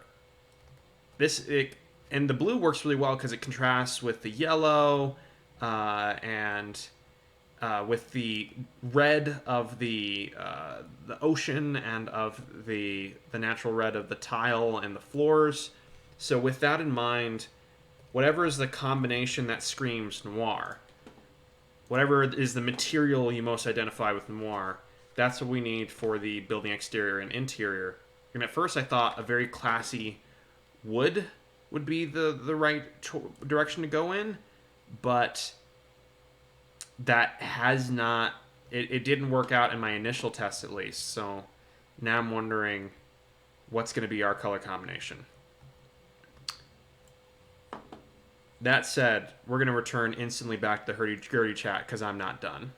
this. And the blue works really well because it contrasts with the yellow and with the red of the ocean and of the natural red of the tile and the floors. So with that in mind, whatever is the combination that screams noir, whatever is the material you most identify with noir, that's what we need for the building exterior and interior. And at first I thought a very classy wood would be the right direction to go in, but that has not, it didn't work out in my initial test at least. So now I'm wondering what's going to be our color combination. That said, we're going to return instantly back to the hurdy-gurdy chat because I'm not done.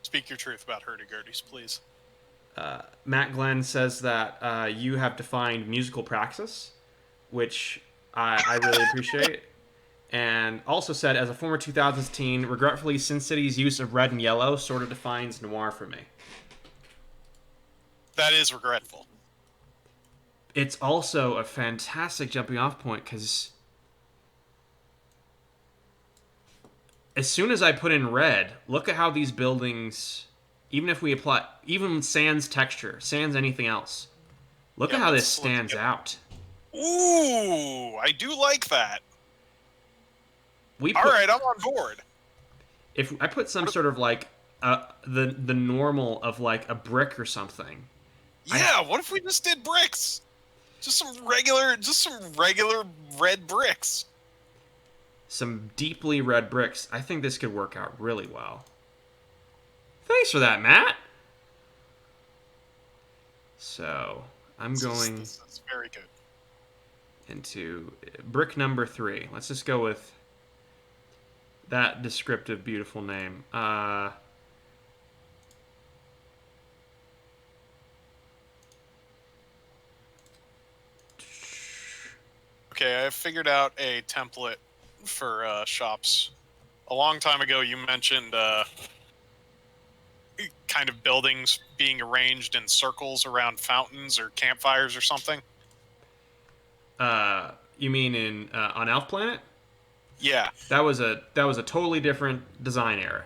Speak your truth about hurdy-gurdies, please. Matt Glenn says that you have defined musical praxis, which I really appreciate. And also said, as a former 2000s teen, regretfully, Sin City's use of red and yellow sort of defines noir for me. That is regretful. It's also a fantastic jumping off point because as soon as I put in red, look at how these buildings, even if we apply, even sans texture, sans anything else, look at how this stands out. Ooh, I do like that. All right, I'm on board. If I put some sort of like the normal of like a brick or something. Yeah, what if we just did bricks? Just some regular red bricks. Some deeply red bricks. I think this could work out really well. Thanks for that, Matt. So, I'm going... This is very good. into brick number 3. Let's just go with that descriptive, beautiful name. Okay, I figured out a template for shops. A long time ago, you mentioned kind of buildings being arranged in circles around fountains or campfires or something. You mean in on Elf Planet? Yeah. That was a totally different design era.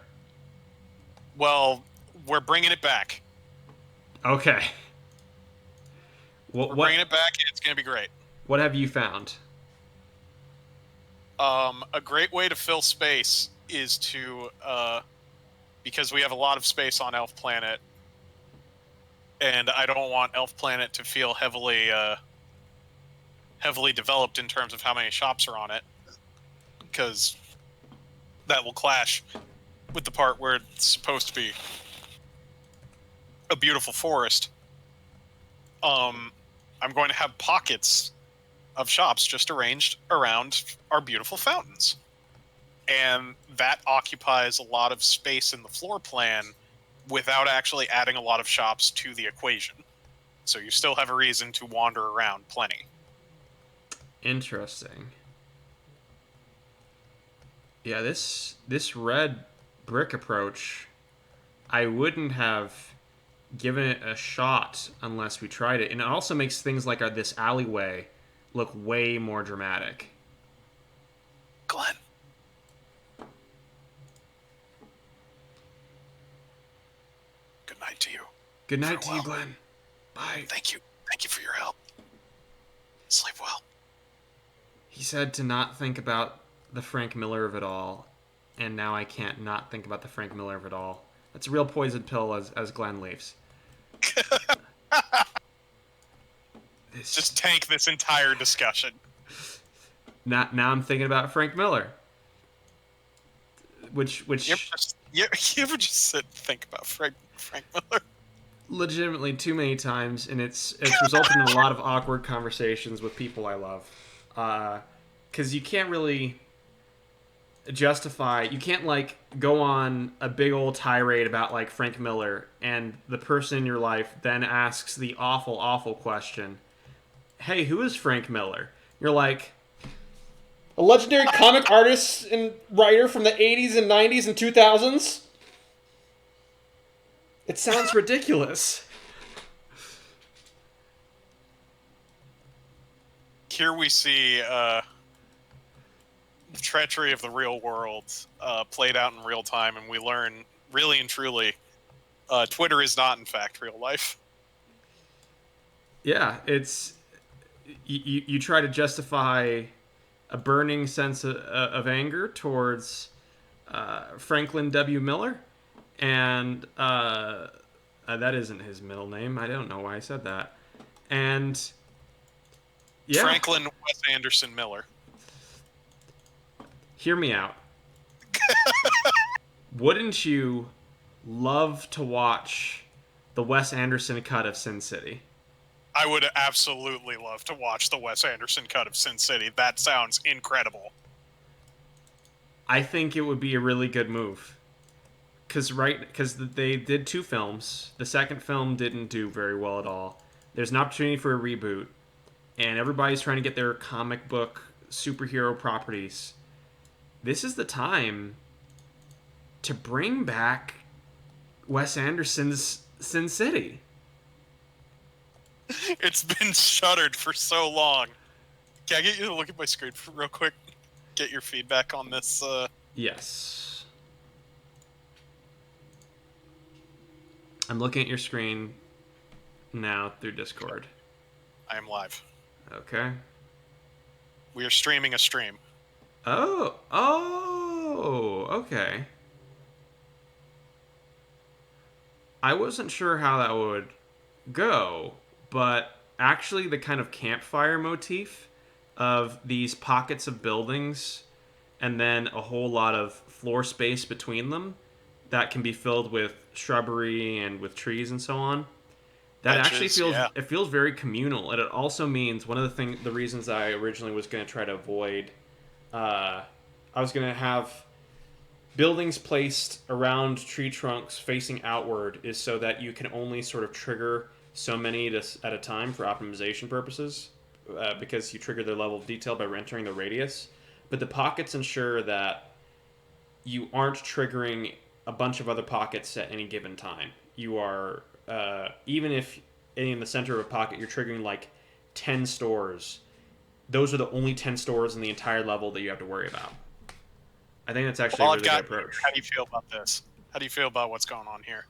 Well, we're bringing it back. Okay. We're bringing it back, and it's going to be great. What have you found? A great way to fill space is to because we have a lot of space on Elf Planet, and I don't want Elf Planet to feel heavily developed in terms of how many shops are on it, because that will clash with the part where it's supposed to be a beautiful forest. I'm going to have pockets of shops just arranged around our beautiful fountains. And that occupies a lot of space in the floor plan without actually adding a lot of shops to the equation. So you still have a reason to wander around plenty. Interesting. Yeah, this red brick approach, I wouldn't have given it a shot unless we tried it. And it also makes things like this alleyway look way more dramatic. Glenn. Good night to you. Good night to you, Glenn. Bye. Thank you. Thank you for your help. Sleep well. He said to not think about the Frank Miller of it all, and now I can't not think about the Frank Miller of it all. That's a real poison pill as Glenn leaves. Just tank this entire discussion. Now I'm thinking about Frank Miller. Which you ever just sit and think about Frank Miller? Legitimately too many times, and it's resulted in a lot of awkward conversations with people I love. Because you can't really justify, you can't like go on a big old tirade about like Frank Miller, and the person in your life then asks the awful question, hey, who is Frank Miller? You're like, a legendary comic artist and writer from the 80s and 90s and 2000s? It sounds ridiculous. Here we see the treachery of the real world played out in real time, and we learn, really and truly, Twitter is not, in fact, real life. Yeah, it's... You try to justify a burning sense of anger towards Franklin W. Miller, and that isn't his middle name. I don't know why I said that. And yeah, Franklin Wes Anderson Miller. Hear me out. Wouldn't you love to watch the Wes Anderson cut of Sin City? I would absolutely love to watch the Wes Anderson cut of Sin City. That sounds incredible. I think it would be a really good move. Because they did 2 films. The second film didn't do very well at all. There's an opportunity for a reboot. And everybody's trying to get their comic book superhero properties. This is the time to bring back Wes Anderson's Sin City. It's been shuttered for so long. Can I get you to look at my screen real quick? Get your feedback on this? Yes. I'm looking at your screen now through Discord. I am live. Okay. We are streaming a stream. Oh, okay. I wasn't sure how that would go, but actually the kind of campfire motif of these pockets of buildings and then a whole lot of floor space between them that can be filled with shrubbery and with trees and so on, That actually benches. feels Yeah. it feels very communal, and it also means one of the reasons I originally was going to try to avoid, I was going to have buildings placed around tree trunks facing outward is so that you can only sort of trigger so many at a time for optimization purposes, because you trigger their level of detail by entering the radius. But the pockets ensure that you aren't triggering a bunch of other pockets at any given time. You are, even if in the center of a pocket you're triggering like 10 stores, those are the only 10 stores in the entire level that you have to worry about. I think that's actually Well, a I've really good got. approach. How do you feel about this? How do you feel about what's going on here?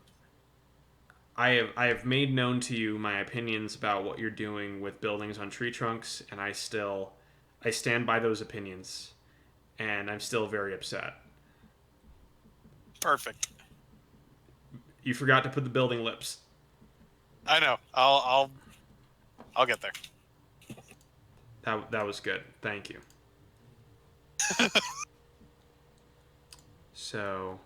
I have made known to you my opinions about what you're doing with buildings on tree trunks, and I stand by those opinions, and I'm still very upset. Perfect. You forgot to put the building lips. I know. I'll get there. That was good. Thank you. So,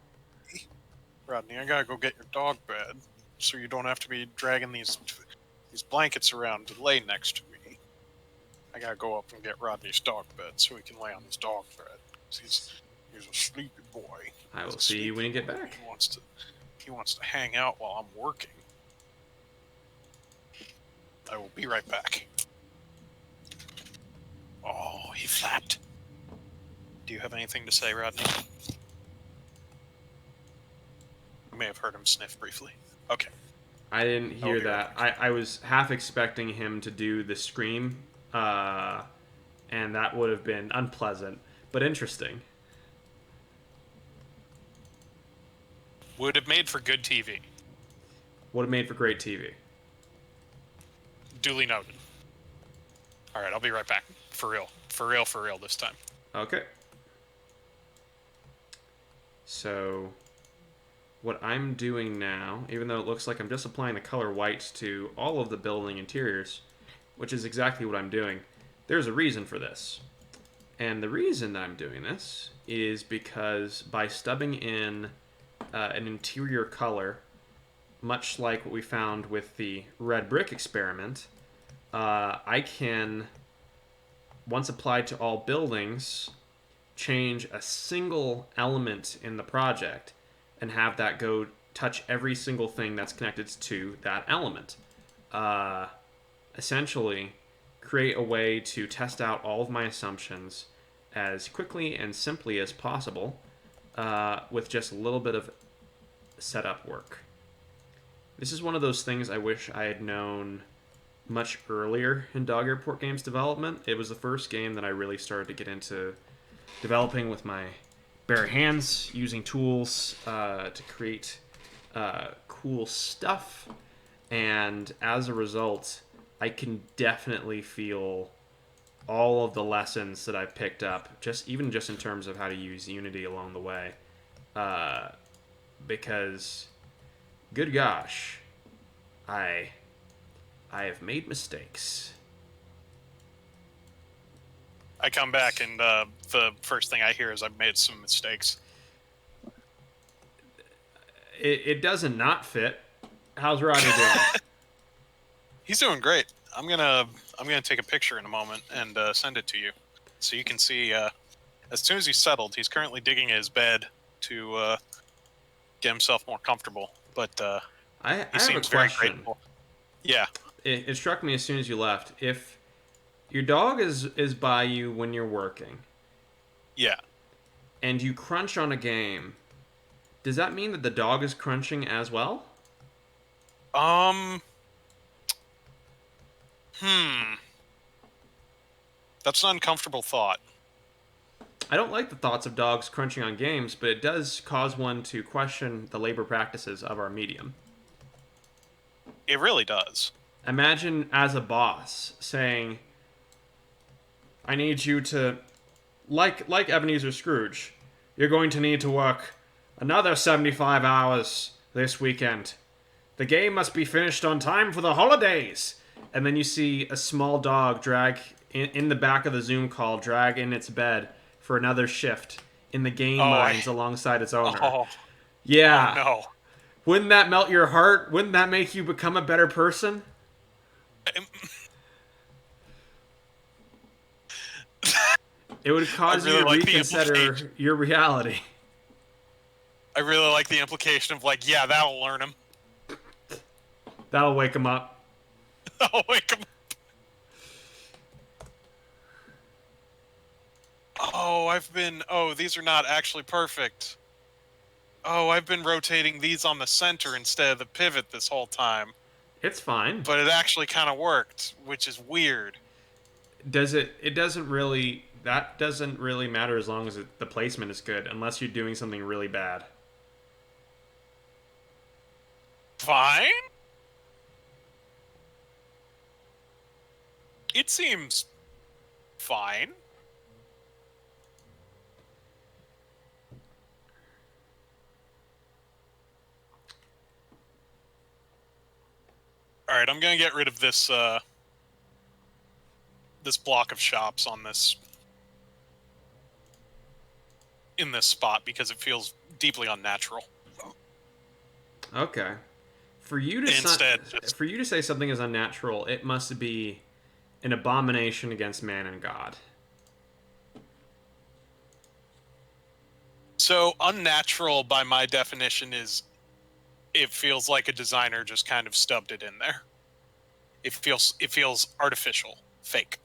Rodney, I gotta go get your dog bed, so you don't have to be dragging these blankets around to lay next to me. I gotta go up and get Rodney's dog bed so he can lay on his dog bed. He's a sleepy boy. I will see you when you get back. He wants to hang out while I'm working. I will be right back. Oh, he flapped. Do you have anything to say, Rodney? You may have heard him sniff briefly. Okay. I didn't hear that. Right. I was half expecting him to do the scream, and that would have been unpleasant, but interesting. Would have made for good TV. Would have made for great TV. Duly noted. All right, I'll be right back. For real. For real, for real this time. Okay. So, what I'm doing now, even though it looks like I'm just applying the color white to all of the building interiors, which is exactly what I'm doing, there's a reason for this. And the reason that I'm doing this is because by stubbing in an interior color, much like what we found with the red brick experiment, I can, once applied to all buildings, change a single element in the project and have that go touch every single thing that's connected to that element. Essentially, create a way to test out all of my assumptions as quickly and simply as possible, with just a little bit of setup work. This is one of those things I wish I had known much earlier in Dog Airport Games development. It was the first game that I really started to get into developing with my bare hands, using tools to create cool stuff. And as a result, I can definitely feel all of the lessons that I've picked up, even just in terms of how to use Unity along the way. Because, good gosh, I have made mistakes. I come back and the first thing I hear is I've made some mistakes. It doesn't not fit. How's Rodney doing? He's doing great. I'm gonna take a picture in a moment and send it to you, so you can see. As soon as he's settled, he's currently digging his bed to get himself more comfortable. But he seems very grateful. Yeah. It struck me as soon as you left. If your dog is by you when you're working, yeah, and you crunch on a game, does that mean that the dog is crunching as well? That's an uncomfortable thought. I don't like the thoughts of dogs crunching on games, but it does cause one to question the labor practices of our medium. It really does. Imagine as a boss saying, I need you to, like Ebenezer Scrooge, you're going to need to work another 75 hours this weekend. The game must be finished on time for the holidays. And then you see a small dog drag in the back of the Zoom call, drag in its bed for another shift in the game mines alongside its owner. Oh, yeah. oh, no. Wouldn't that melt your heart? Wouldn't that make you become a better person? It would I cause you really to like the implication. reconsider your reality. I really like the implication of like, yeah, that'll learn him. That'll wake him up. That'll wake him. Oh, these are not actually perfect. Oh, I've been rotating these on the center instead of the pivot this whole time. It's fine. But it actually kind of worked, which is weird. Does it? It doesn't really. That doesn't really matter as long as the placement is good, unless you're doing something really bad. Fine? It seems fine. Alright, I'm gonna get rid of this, this block of shops on this... in this spot, because it feels deeply unnatural. Okay. For you to Instead, for you to say something is unnatural, it must be an abomination against man and God. So, unnatural, by my definition, is... it feels like a designer just kind of stubbed it in there. It feels artificial, fake.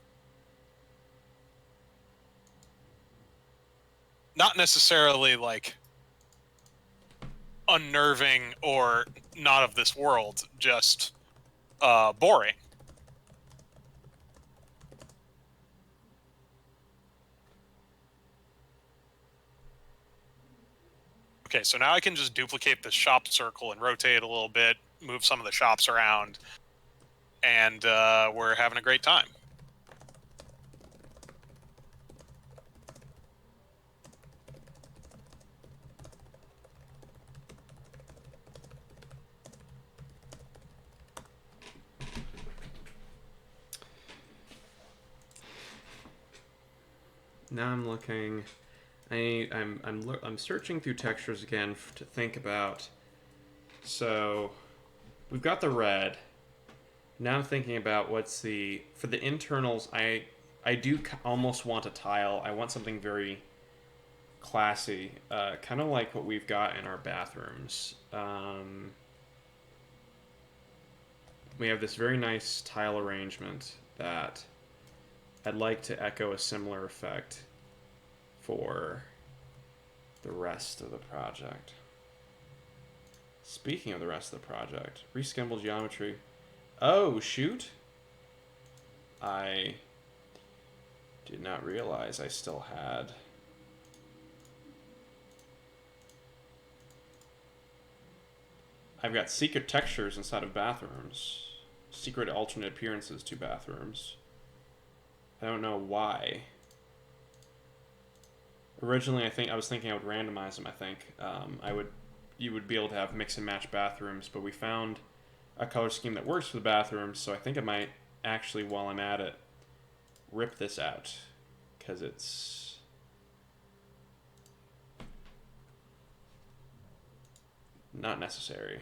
Not necessarily like unnerving or not of this world, just boring. Okay, so now I can just duplicate the shop circle and rotate it a little bit, move some of the shops around, and we're having a great time. Now I'm looking. I'm searching through textures again to think about. So we've got the red. Now I'm thinking about what's the for the internals. I do almost want a tile. I want something very classy, kind of like what we've got in our bathrooms. We have this very nice tile arrangement that I'd like to echo a similar effect for the rest of the project. Speaking of the rest of the project, reskimmable geometry. Oh, shoot. I did not realize I still had... I've got secret textures inside of bathrooms. Secret alternate appearances to bathrooms. I don't know why. Originally, I was thinking I would randomize them. I think you would be able to have mix and match bathrooms, but we found a color scheme that works for the bathrooms. So I think I might actually, while I'm at it, rip this out because it's not necessary.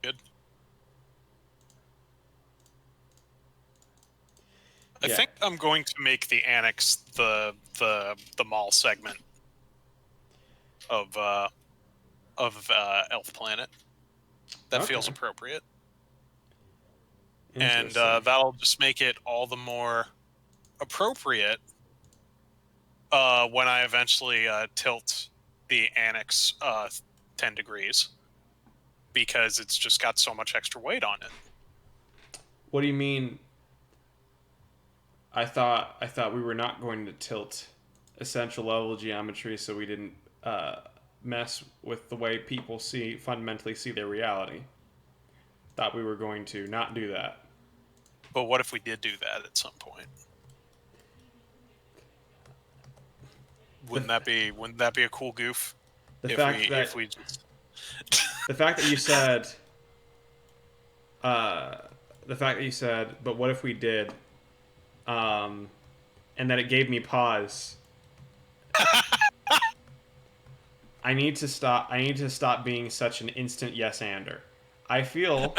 Good. I think I'm going to make the annex the mall segment of Elf Planet. That feels appropriate, and that'll just make it all the more appropriate when I eventually tilt the annex 10 degrees, because it's just got so much extra weight on it. What do you mean? I thought we were not going to tilt essential level geometry, so we didn't mess with the way people fundamentally see their reality. Thought we were going to not do that. But what if we did do that at some point? Wouldn't that be a cool goof? The fact that you said, but what if we did? And that it gave me pause. I need to stop. I need to stop being such an instant yes-ander. I feel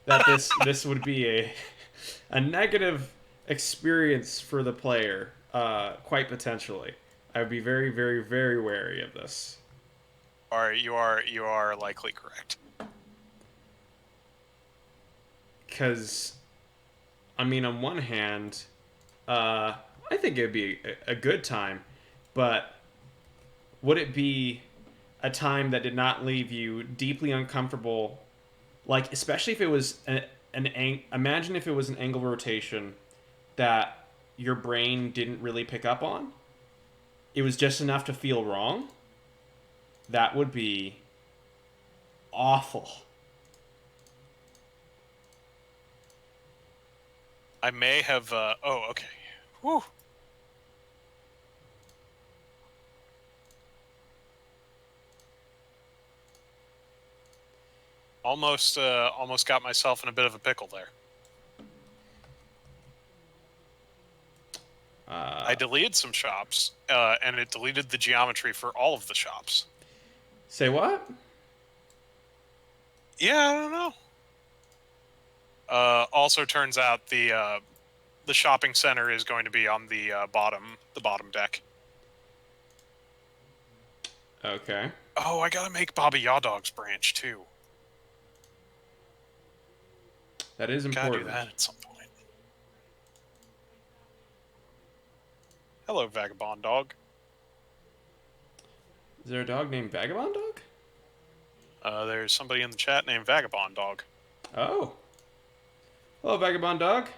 that this would be a negative experience for the player, quite potentially. I would be very, very, very wary of this. Or you are likely correct. Because, I mean, on one hand, uh, I think it would be a good time, but would it be a time that did not leave you deeply uncomfortable? Like, especially if it was imagine if it was an angle rotation that your brain didn't really pick up on. It was just enough to feel wrong. That would be awful. I may have. Oh, okay. Whew. Almost got myself in a bit of a pickle there. I deleted some shops, and it deleted the geometry for all of the shops. Say what? Yeah, I don't know. Also, turns out the shopping center is going to be on the bottom deck. Okay. Oh, I gotta make Baba Yawdog's branch too. That is Gotta do important. that at some point. Hello, vagabond dog. Is there a dog named Vagabond Dog? There's somebody in the chat named Vagabond Dog. Oh. Hello, Vagabond Dog.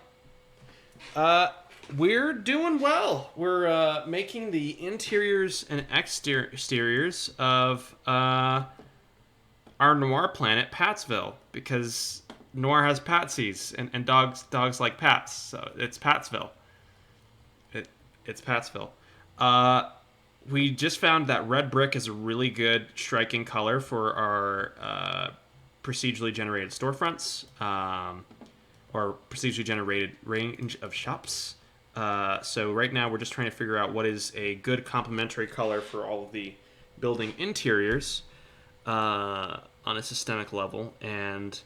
Uh, we're doing well. We're making the interiors and exteriors of our noir planet, Patsville, because noir has patsies and dogs like pats, so it's Patsville. It's Patsville. Uh, we just found that red brick is a really good striking color for our procedurally generated storefronts. Or procedurally generated range of shops. So right now we're just trying to figure out what is a good complementary color for all of the building interiors on a systemic level, and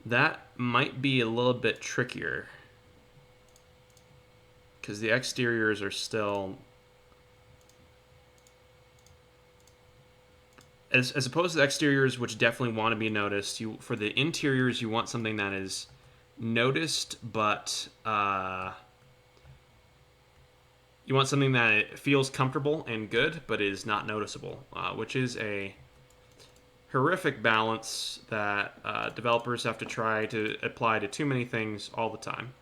that might be a little bit trickier because the exteriors are still, as opposed to the exteriors, which definitely want to be noticed. You, for the interiors, you want something that is noticed, but you want something that feels comfortable and good, but is not noticeable, which is a horrific balance that developers have to try to apply to too many things all the time.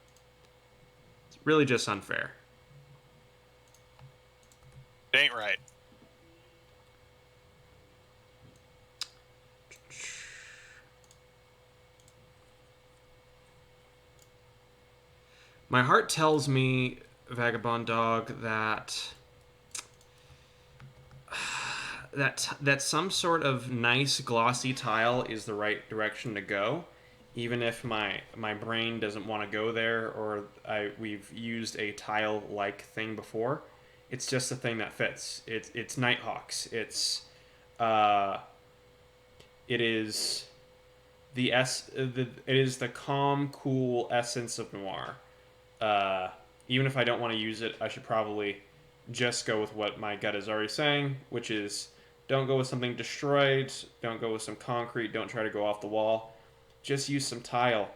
It's really just unfair. It ain't right. My heart tells me, Vagabond Dog, that some sort of nice glossy tile is the right direction to go, even if my brain doesn't want to go there, or we've used a tile like thing before. It's just the thing that fits. It's Nighthawks. Uh, it is it is the calm, cool essence of noir. Even if I don't want to use it, I should probably just go with what my gut is already saying, which is don't go with something destroyed, don't go with some concrete, don't try to go off the wall. Just use some tile.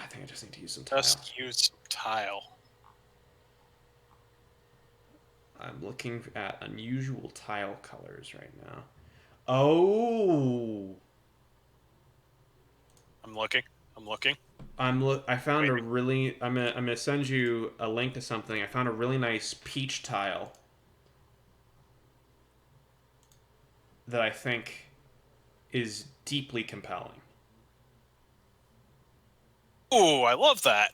I think I just need to use some tile. Just use some tile. I'm looking at unusual tile colors right now. Oh, I'm looking. I'm looking. I found a Wait. really. I'm gonna send you a link to something. I found a really nice peach tile that I think is deeply compelling. Ooh, I love that.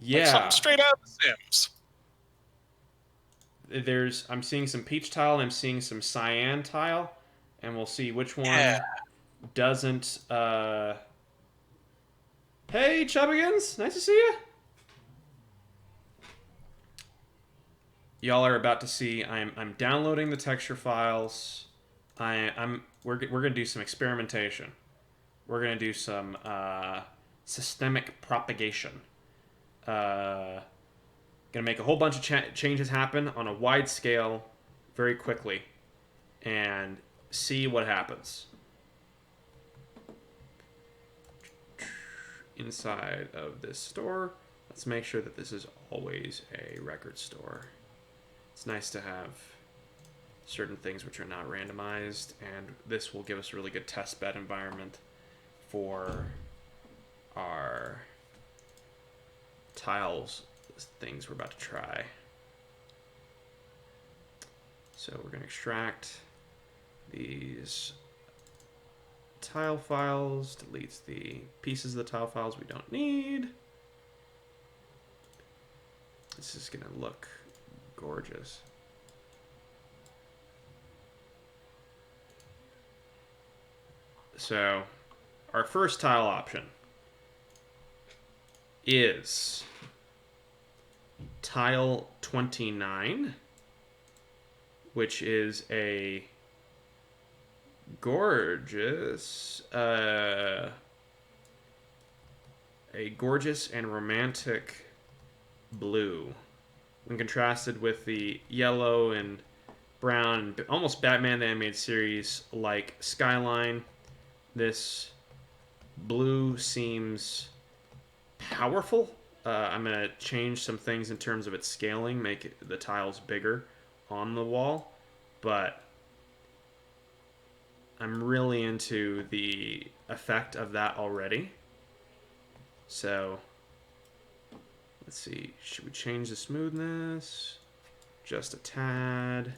Like something Yeah, straight out of The Sims. I'm seeing some peach tile and I'm seeing some cyan tile, and we'll see which Yeah. one doesn't. Hey, Chubbigans, nice to see you. y'all are about to see. I'm downloading the texture files. We're gonna do some experimentation. We're gonna do some systemic propagation. Gonna make a whole bunch of changes happen on a wide scale, very quickly, and see what happens. Inside of this store, let's make sure that this is always a record store. It's nice to have certain things which are not randomized, and this will give us a really good test bed environment for our tiles things we're about to try. So we're going to extract these tile files, deletes the pieces of the tile files we don't need. This is going to look gorgeous. So our first tile option is tile 29, which is a gorgeous and romantic blue when contrasted with the yellow and brown, almost Batman the Animated Series like skyline. This blue seems powerful. I'm going to change some things in terms of its scaling, make the tiles bigger on the wall, but I'm really into the effect of that already. So let's see, should we change the smoothness? Just a tad.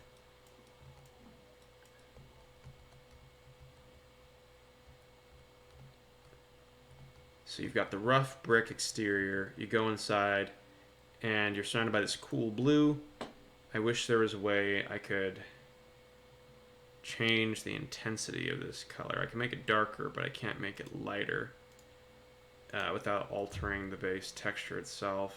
So you've got the rough brick exterior, you go inside, and you're surrounded by this cool blue. I wish there was a way I could change the intensity of this color. I can make it darker, but I can't make it lighter without altering the base texture itself.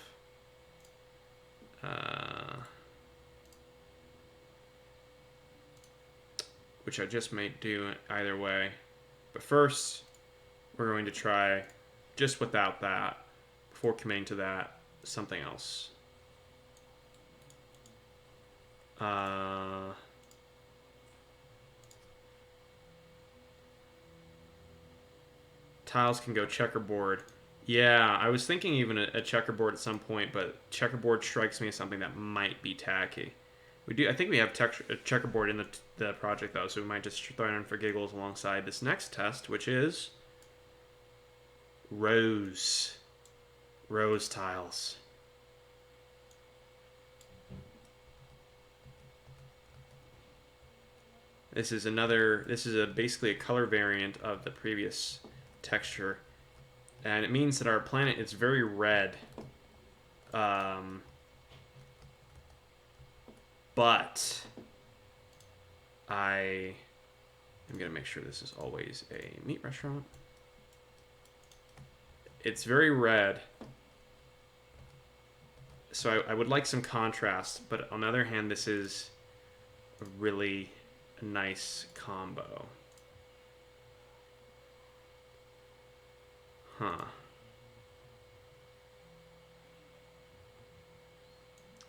Which I just may do either way. But first, we're going to try just without that, before committing to that, something else. Tiles can go checkerboard. Yeah, I was thinking even a checkerboard at some point, but checkerboard strikes me as something that might be tacky. We do. I think we have a checkerboard in the project though, so we might just throw it in for giggles alongside this next test, which is rose tiles. This is basically a color variant of the previous texture, and it means that our planet is very red. But I am gonna make sure this is always a meat restaurant. It's very red, so I would like some contrast, but on the other hand, this is a really nice combo. Huh.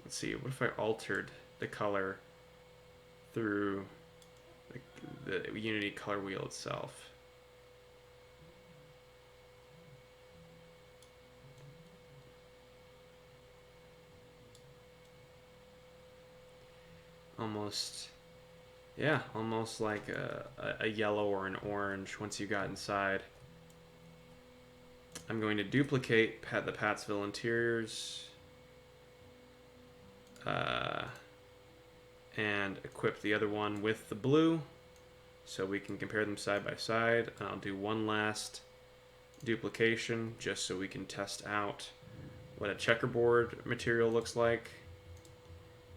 Let's see, what if I altered the color through the Unity color wheel itself? Almost like a yellow or an orange once you got inside. I'm going to duplicate the Patsville interiors and equip the other one with the blue so we can compare them side by side. I'll do one last duplication just so we can test out what a checkerboard material looks like,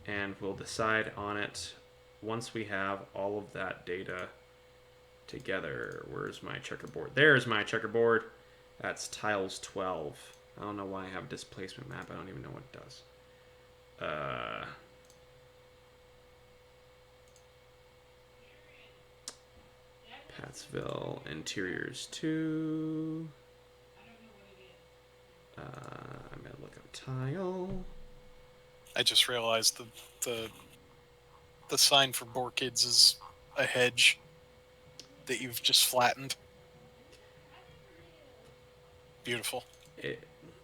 and we'll decide on it once we have all of that data together. Where's my checkerboard? There's my checkerboard. That's tiles 12. I don't know why I have a displacement map. I don't even know what it does. Patsville Interiors 2. I'm gonna look up tile. I just realized the the sign for Boar Kids is a hedge that you've just flattened. Beautiful.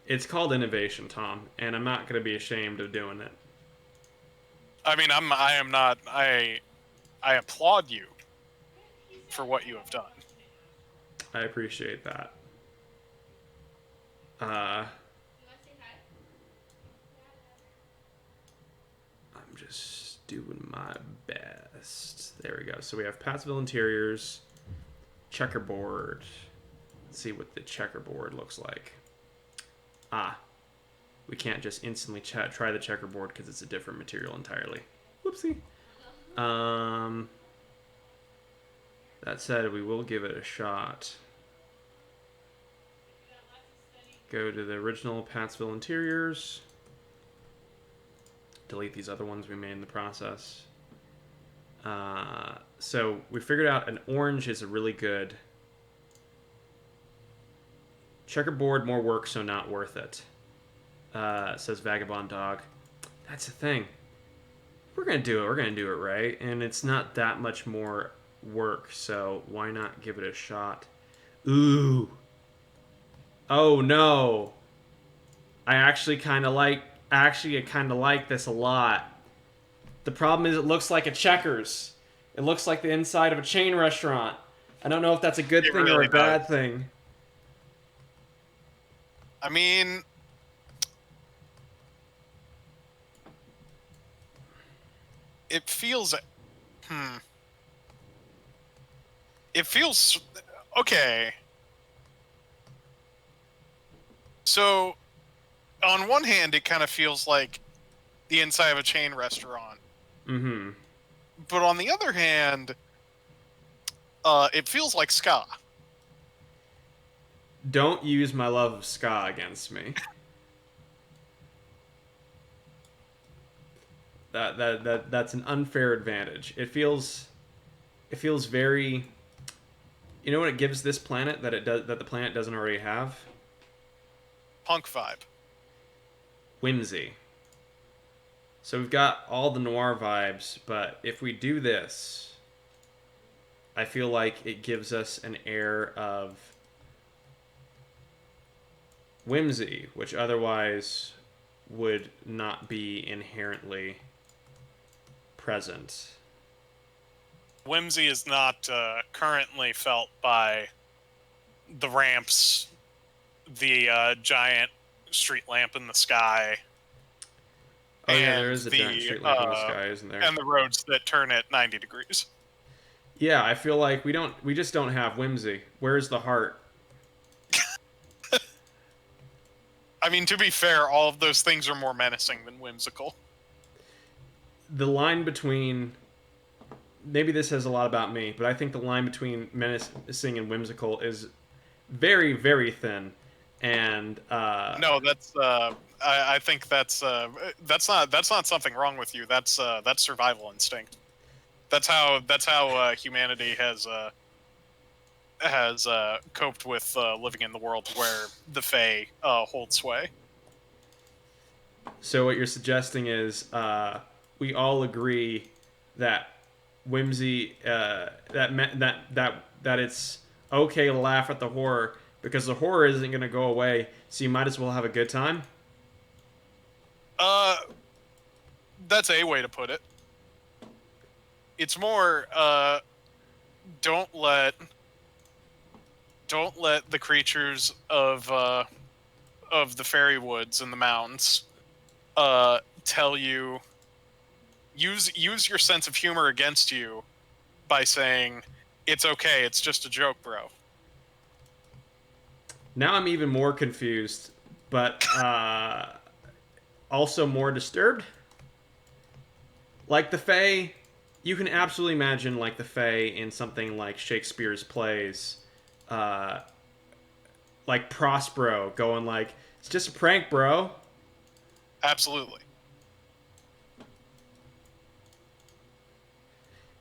It's called innovation, Tom, and I'm not gonna be ashamed of doing it. I mean, I am not. I applaud you for what you have done. I appreciate that. I'm just doing my best. There we go. So we have Patsville Interiors, checkerboard. Let's see what the checkerboard looks like. We can't just instantly try the checkerboard because it's a different material entirely. Whoopsie. That said, we will give it a shot. Go to the original Patsville Interiors. Delete these other ones we made in the process. So we figured out an orange is a really good checkerboard. More work, so not worth it. Says Vagabond Dog. That's the thing. We're gonna do it. We're gonna do it right, and it's not that much more work. So why not give it a shot? Ooh. Oh no. I actually kind of like. Actually, I kind of like this a lot. The problem is, it looks like a Checkers. It looks like the inside of a chain restaurant. I don't know if that's a good thing or a bad thing. I mean, it feels. It feels okay. So, on one hand, it kind of feels like the inside of a chain restaurant. Mm-hmm. But on the other hand, it feels like ska. Don't use my love of ska against me. That's an unfair advantage. It feels very. You know what it gives this planet that the planet doesn't already have? Punk vibe. Whimsy. So we've got all the noir vibes, but if we do this, I feel like it gives us an air of whimsy, which otherwise would not be inherently present. Whimsy is not currently felt by the ramps, the giant street lamp in the sky. Oh yeah, there is a giant street lamp in the sky, isn't there? And the roads that turn at 90 degrees. Yeah, I feel like we just don't have whimsy. Where's the heart? I mean, to be fair, all of those things are more menacing than whimsical. The line between, maybe this says a lot about me, but I think the line between menacing and whimsical is very, very thin. And no, that's I think that's not something wrong with you. That's survival instinct. That's how humanity has coped with living in the world where the Fae hold sway. So what you're suggesting is we all agree that whimsy that it's okay to laugh at the horror because the horror isn't going to go away, so you might as well have a good time. That's a way to put it. It's more don't let the creatures of the fairy woods and the mountains tell you, use your sense of humor against you by saying it's okay, it's just a joke, bro. Now I'm even more confused, but also more disturbed. Like the Fae, you can absolutely imagine like the Fae in something like Shakespeare's plays, like Prospero going like, "It's just a prank, bro." Absolutely.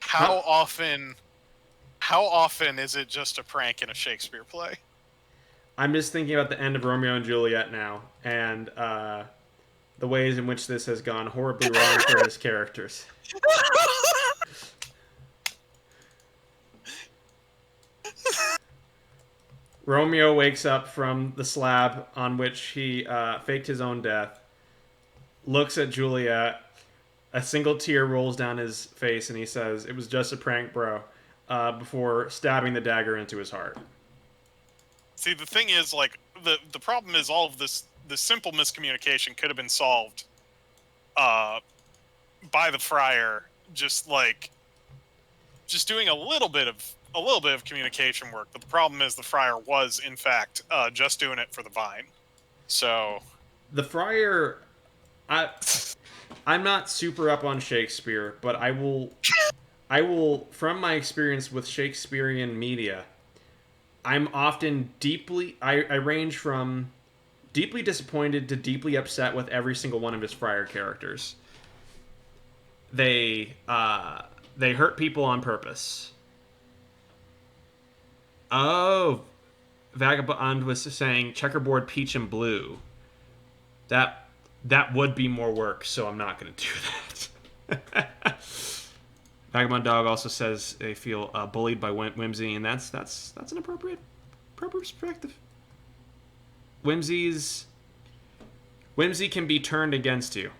How how often is it just a prank in a Shakespeare play? I'm just thinking about the end of Romeo and Juliet now, and the ways in which this has gone horribly wrong for his characters. Romeo wakes up from the slab on which he faked his own death, looks at Juliet, a single tear rolls down his face, and he says, "It was just a prank, bro," before stabbing the dagger into his heart. See, the thing is, like, the problem is all of this simple miscommunication could have been solved by the friar just doing a little bit of communication work. But the problem is the friar was in fact just doing it for the vine. So The friar, I'm not super up on Shakespeare, but I will, from my experience with Shakespearean media, I'm often I range from deeply disappointed to deeply upset with every single one of his friar characters. They hurt people on purpose. Oh, Vagabond was saying checkerboard peach and blue. That would be more work, so I'm not going to do that. Vagabond Dog also says they feel bullied by Whimsy, and that's an appropriate perspective. Whimsy can be turned against you,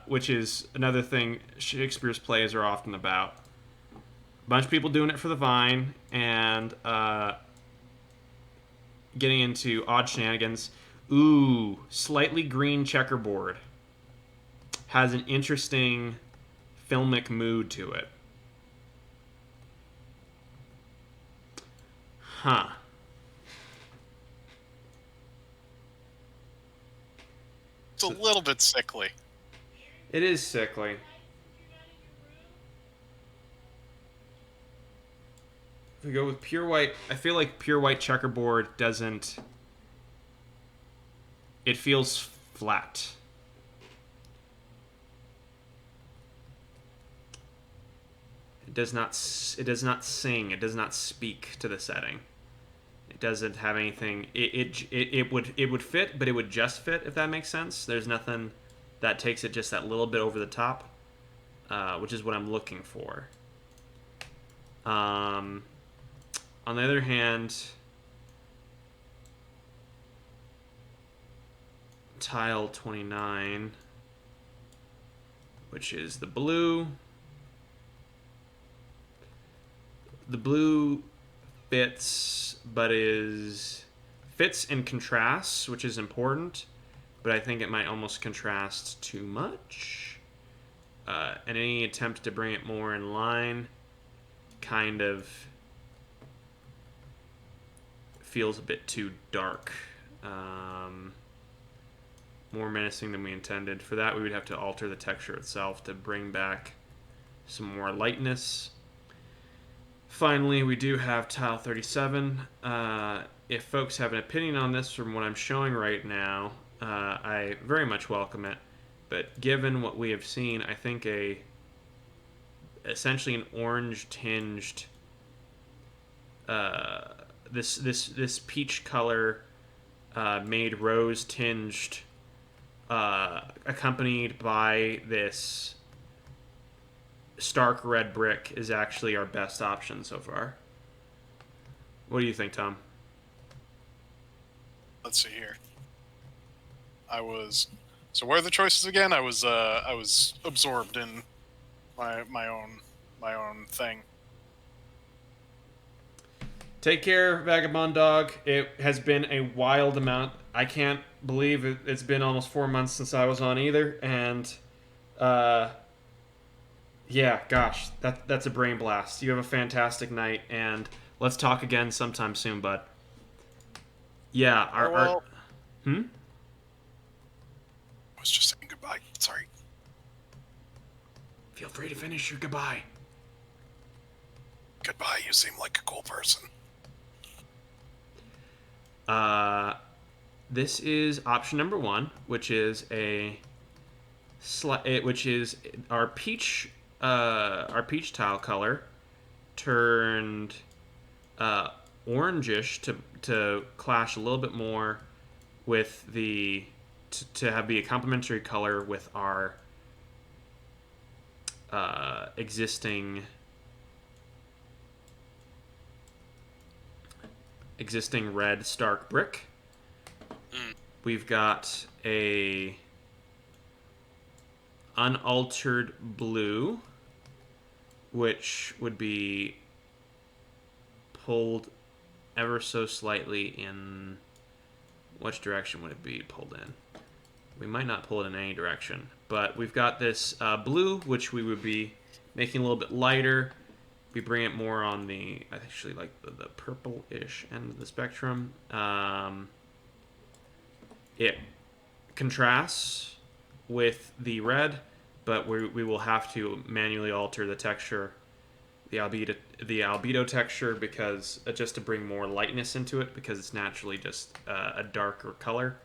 which is another thing Shakespeare's plays are often about. A bunch of people doing it for the vine and getting into odd shenanigans. Ooh, slightly green checkerboard has an interesting filmic mood to it. Huh. it's a little bit sickly. It is sickly. If we go with pure white, I feel like pure white checkerboard doesn't. It feels flat. It does not. It does not sing. It does not speak to the setting. It doesn't have anything. It would fit, but it would just fit if that makes sense. There's nothing that takes it just that little bit over the top, which is what I'm looking for. On the other hand, tile 29, which is the blue. The blue fits, but fits and contrasts, which is important, but I think it might almost contrast too much. And any attempt to bring it more in line kind of feels a bit too dark. More menacing than we intended. For that, we would have to alter the texture itself to bring back some more lightness. Finally, we do have tile 37. If folks have an opinion on this from what I'm showing right now, I very much welcome it. But given what we have seen, I think essentially an orange tinged this peach color made rose tinged accompanied by this stark red brick is actually our best option so far. What do you think, Tom? Let's see here. So where are the choices again? I was absorbed in my own thing. Take care, Vagabond Dog. It has been a wild amount. I can't believe it's been almost 4 months since I was on either, and yeah, gosh, that's a brain blast. You have a fantastic night, and let's talk again sometime soon, bud. Yeah, our I was just saying goodbye. Sorry. Feel free to finish your goodbye. Goodbye. You seem like a cool person. This is option number 1, which is which is our peach tile color turned orangish to clash a little bit more with the to have be a complementary color with our existing red stark brick. Mm. We've got a unaltered blue, which would be pulled ever so slightly in... Which direction would it be pulled in? We might not pull it in any direction, but we've got this blue, which we would be making a little bit lighter. We bring it more on the, I actually like the purple-ish end of the spectrum. It contrasts with the red, but we will have to manually alter the texture, the albedo texture, because just to bring more lightness into it, because it's naturally just a darker color.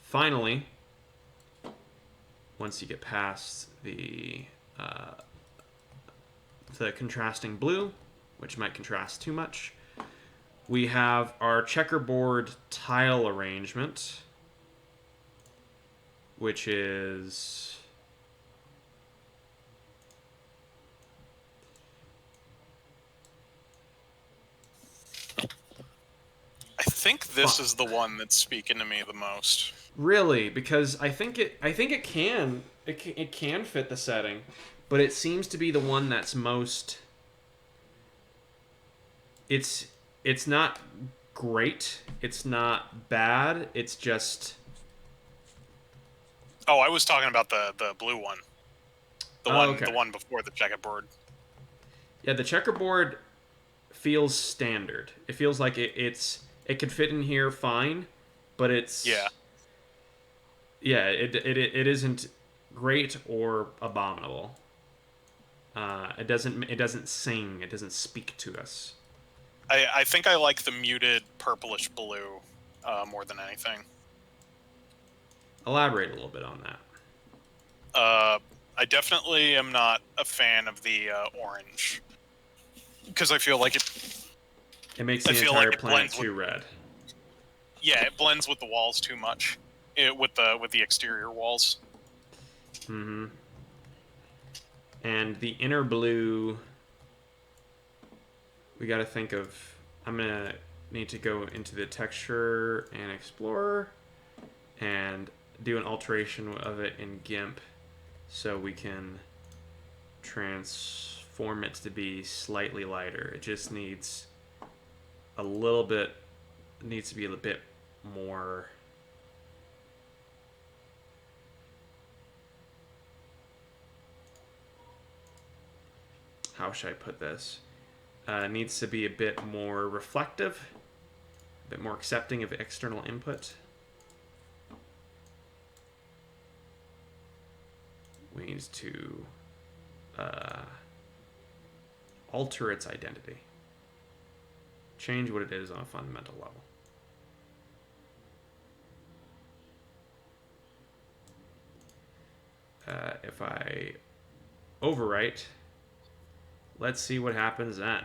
Finally, once you get past the contrasting blue, which might contrast too much, we have our checkerboard tile arrangement, which is I think this is the one that's speaking to me the most. really, because I think it can fit the setting, but it seems to be the one that's most... It's not great. It's not bad. It's just... Oh, I was talking about the blue one. Okay. The one before the checkerboard. Yeah, the checkerboard feels standard. It feels like it could fit in here fine, but it's... Yeah. Yeah, it isn't great or abominable. It doesn't sing. It doesn't speak to us. I think I like the muted purplish blue more than anything. Elaborate a little bit on that. I definitely am not a fan of the orange, because I feel like it makes the entire planet too red. Yeah, it blends with the walls too much, with the exterior walls. Mm-hmm. And the inner blue, we got to think of... I'm gonna need to go into the texture and explorer and do an alteration of it in GIMP, so we can transform it to be slightly lighter. It just needs a little bit... It needs to be a bit more... How should I put this? Needs to be a bit more reflective, a bit more accepting of external input. We need to alter its identity. Change what it is on a fundamental level. If I overwrite, let's see what happens then.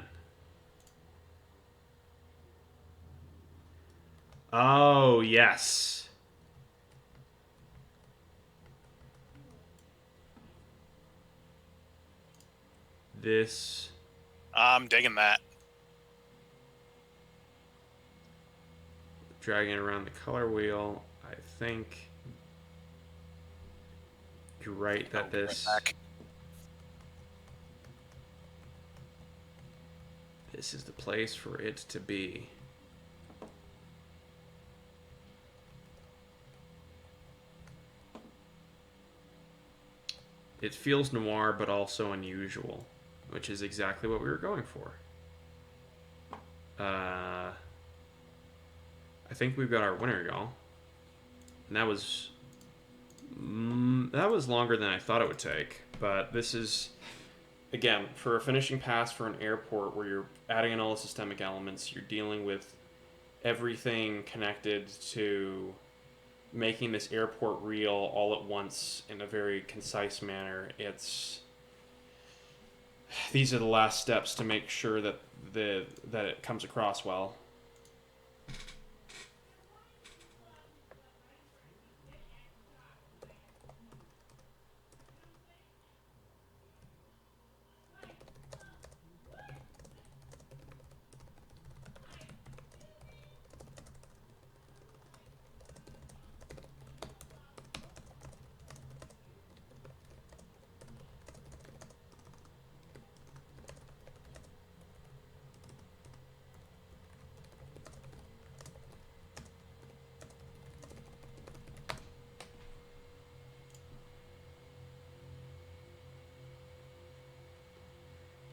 Oh, yes. This... I'm digging that. Dragging it around the color wheel, I think you're right that this... This is the place for it to be. It feels noir, but also unusual, which is exactly what we were going for. I think we've got our winner, y'all. And that was longer than I thought it would take, but this is... Again, for a finishing pass for an airport where you're adding in all the systemic elements, you're dealing with everything connected to making this airport real all at once in a very concise manner. It's these are the last steps to make sure that that it comes across well.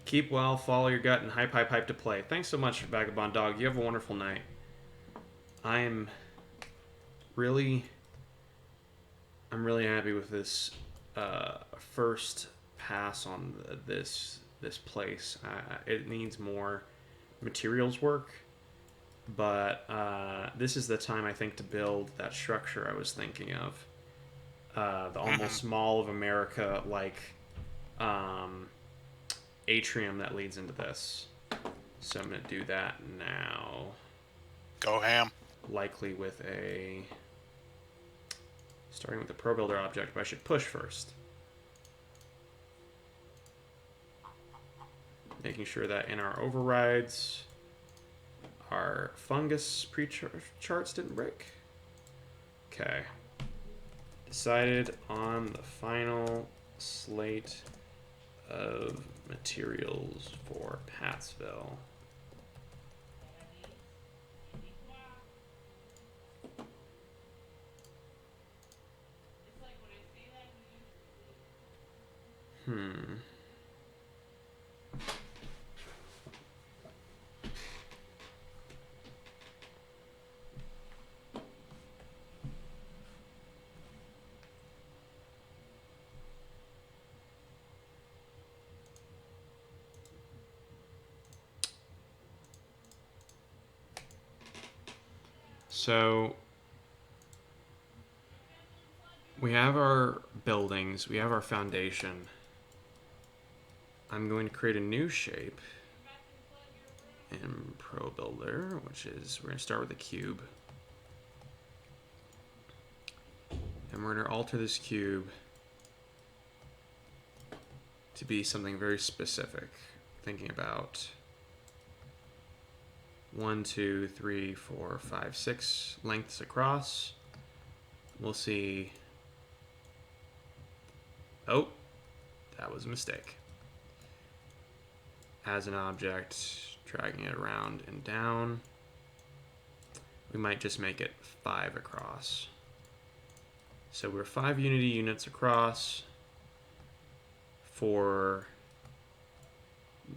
Keep well, follow your gut, and hype, hype, hype to play. Thanks so much, Vagabond Dog. You have a wonderful night. I'm really, I'm really happy with this first pass on this place. It needs more materials work, but this is the time I think to build that structure I was thinking of. The almost Mall of America like um, atrium that leads into this. So I'm going to do that now. Go ham. Likely with a... starting with the Pro Builder object, but I should push first. Making sure that in our overrides, our fungus pre-charts didn't break. Okay. Decided on the final slate of materials for Patsville. So we have our buildings, we have our foundation. I'm going to create a new shape in Pro Builder, which is, we're going to start with a cube. And we're going to alter this cube to be something very specific. Thinking about 1, 2, 3, 4, 5, 6 lengths across. We'll see. Oh, that was a mistake. As an object, dragging it around and down. We might just make it 5 across. So we're 5 Unity units across for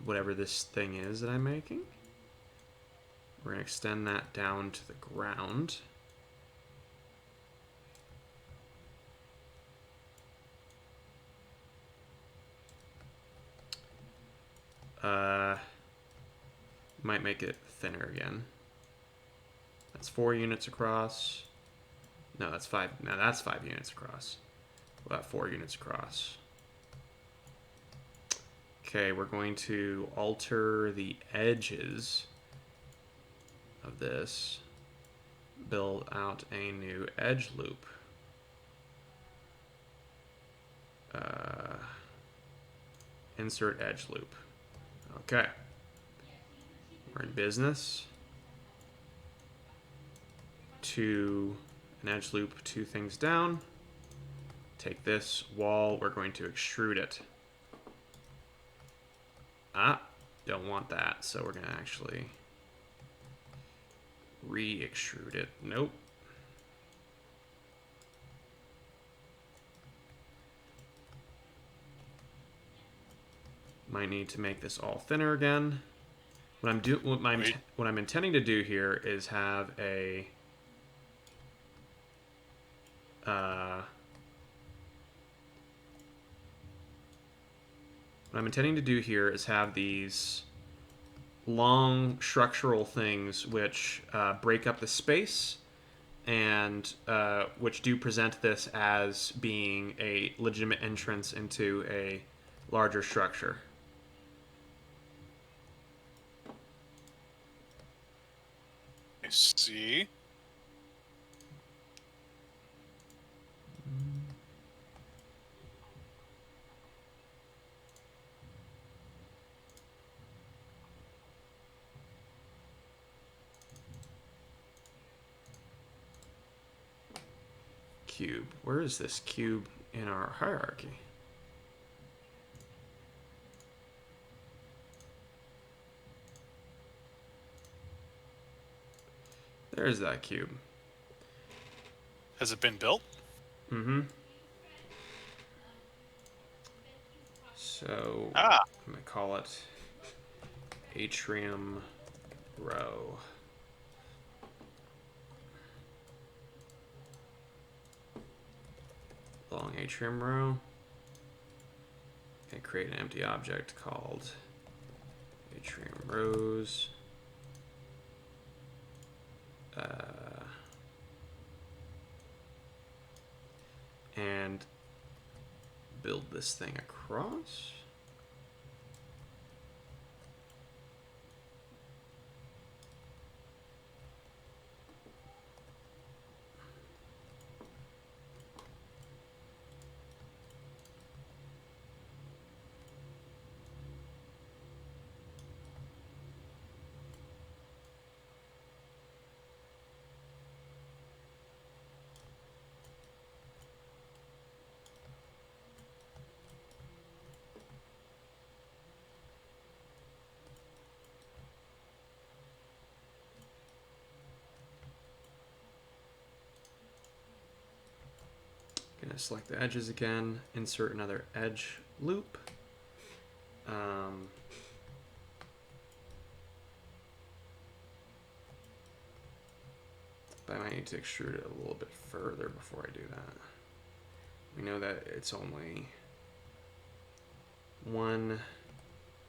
whatever this thing is that I'm making. We're going to extend that down to the ground. Might make it thinner again. That's 4 units across. No, that's 5. No, that's 5 units across. About 4 units across. Okay, we're going to alter the edges of this. Build out a new edge loop. Insert edge loop. Okay. We're in business. To an edge loop, 2 things down. Take this wall, we're going to extrude it. Don't want that, so we're going to actually re-extrude it. Nope. Might need to make this all thinner again. What I'm intending to do here is have a what I'm intending to do here is have these long structural things which break up the space and which do present this as being a legitimate entrance into a larger structure. see. Cube. Where is this cube in our hierarchy? There's that cube. Has it been built? Mm-hmm. So Ah, I'm gonna call it atrium row. Long atrium row. And create an empty object called atrium rows. And build this thing across. Gonna select the edges again, insert another edge loop. But I might need to extrude it a little bit further before I do that. We know that it's only one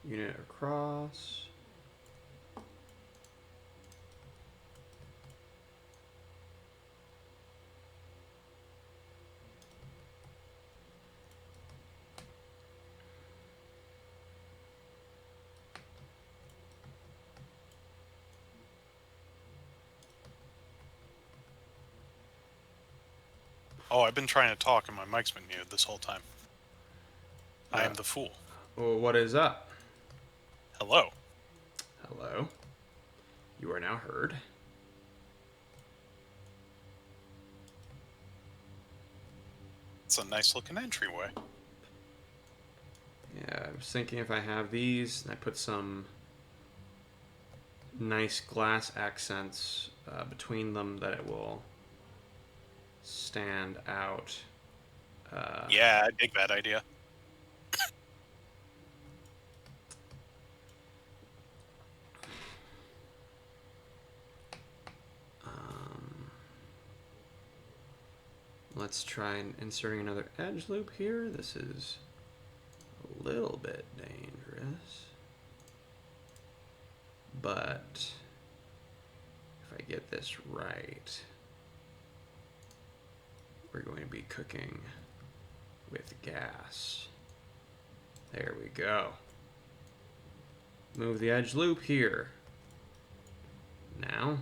unit across. oh, I've been trying to talk and my mic's been muted this whole time. I am the fool. Well, what is up? Hello. Hello. You are now heard. It's a nice looking entryway. Yeah, I was thinking if I have these and I put some nice glass accents between them that it will stand out. Yeah, I dig that idea. Let's try inserting another edge loop here. This is a little bit dangerous. But if I get this right, we're going to be cooking with gas. There we go. Move the edge loop here. Now,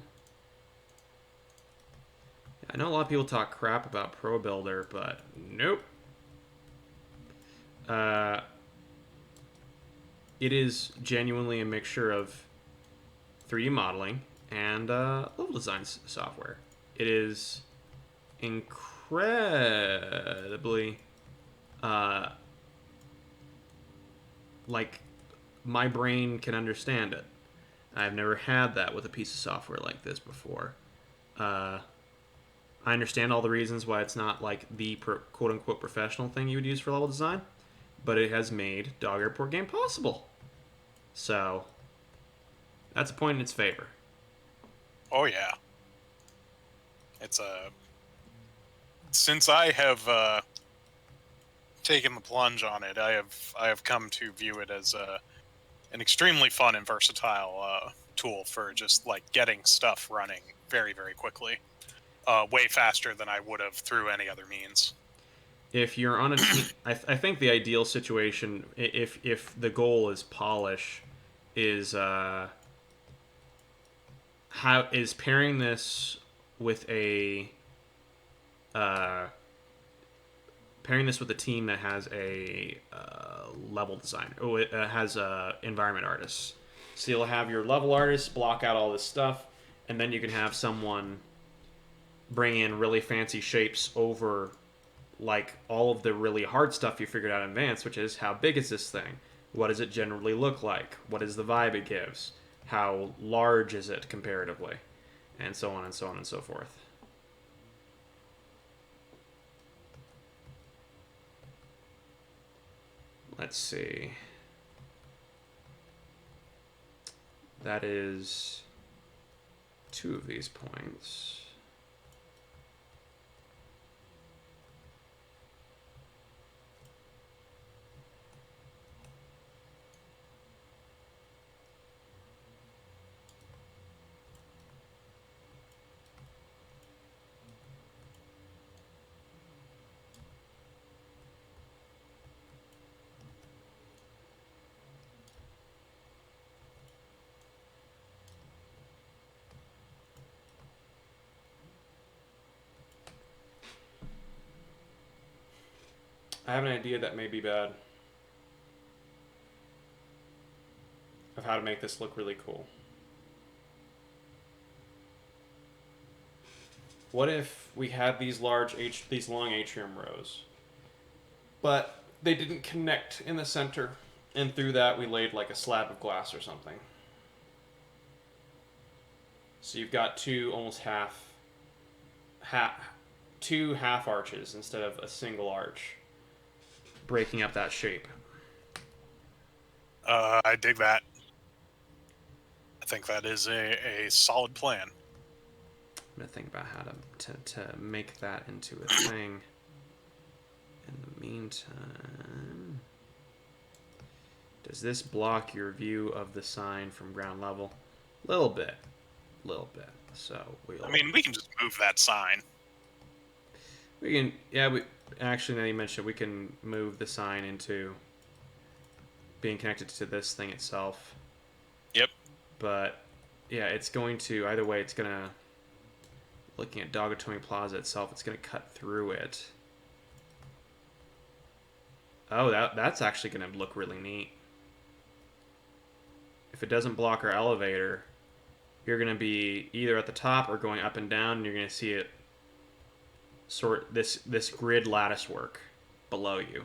I know a lot of people talk crap about Pro Builder, but nope. It is genuinely a mixture of 3D modeling and level design software. It is incredibly like my brain can understand it. I've never had that with a piece of software like this before. I understand all the reasons why it's not like the quote-unquote professional thing you would use for level design, but it has made Dog Airport game possible. So, that's a point in its favor. Oh yeah. It's since I have taken the plunge on it, I have come to view it as an extremely fun and versatile tool for just like getting stuff running very, very quickly. Way faster than I would have through any other means. If you're on a team, I think the ideal situation, if the goal is polish, is how is pairing this with a uh, pairing this with a team that has a level designer. Oh, it has environment artists. So you'll have your level artists block out all this stuff, and then you can have someone bring in really fancy shapes over like all of the really hard stuff you figured out in advance, which is how big is this thing? What does it generally look like? What is the vibe it gives? How large is it comparatively? And so on and so on and so forth. Let's see. That is 2 of these points. I have an idea that may be bad of how to make this look really cool. What if we had these these long atrium rows, but they didn't connect in the center, and through that we laid like a slab of glass or something. So you've got two two half arches instead of a single arch, breaking up that shape. I dig that. I think that is a solid plan. I'm gonna think about how to make that into a thing. In the meantime, does this block your view of the sign from ground level? Little bit. So we'll. I mean, we can just move that sign. We can. Yeah. We actually, now you mentioned, we can move the sign into being connected to this thing itself. Yep. But yeah, it's going to either way. It's gonna. Looking at Dogatomi Plaza itself, it's gonna cut through it. Oh, that's actually gonna look really neat. If it doesn't block our elevator, you're going to be either at the top or going up and down, and you're going to see it sort this grid lattice work below you.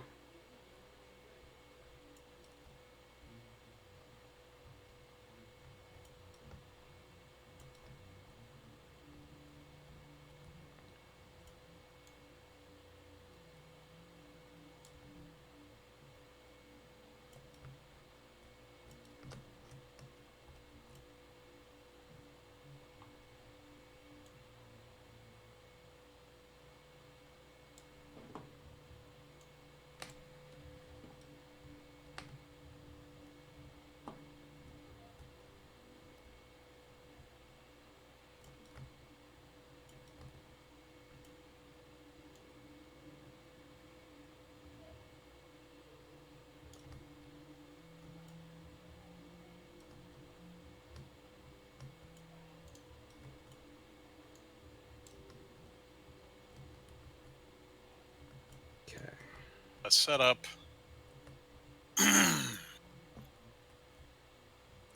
Let's set up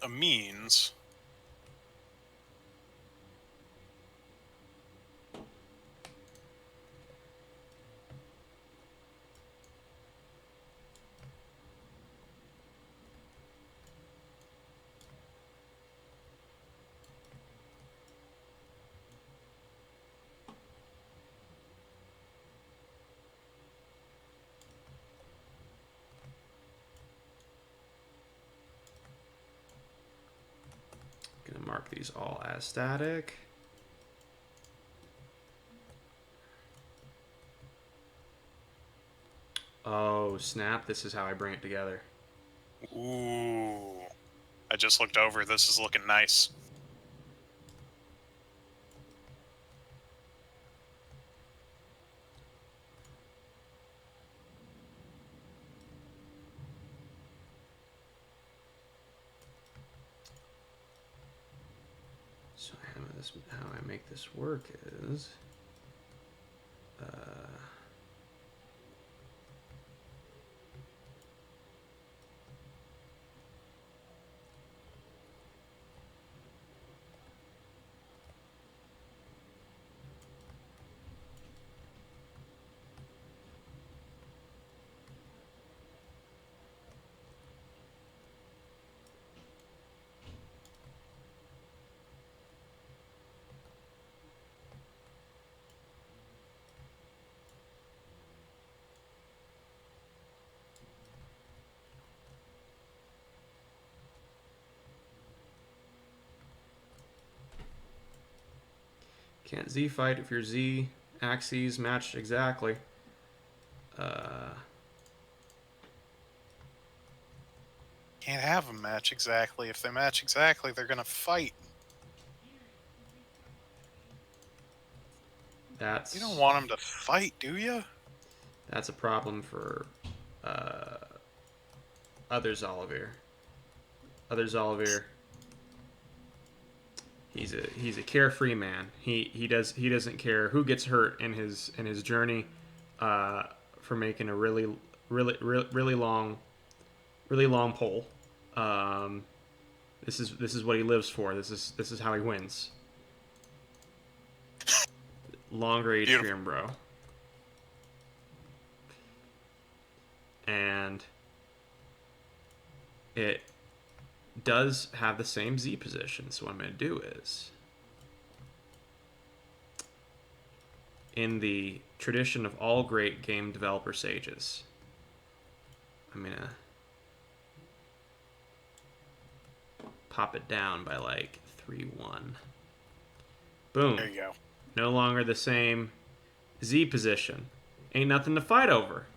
a means Gonna mark these all as static. Oh, snap. This is how I bring it together. Ooh. I just looked over. This is looking nice. So how I make this work is, uh, can't Z fight if your Z axes matched exactly. Can't have them match exactly. If they match exactly, they're gonna fight. That's You don't want them to fight, do you? that's a problem for uh, others Oliver. Others Oliver. He's a carefree man. He doesn't care who gets hurt in his journey for making a really long pole. Um, this is what he lives for. This is how he wins. Longer atrium, bro. And it does have the same Z position. So what I'm going to do is, in the tradition of all great game developer sages, I'm going to pop it down by like 3-1. Boom. There you go. No longer the same Z position. Ain't nothing to fight over.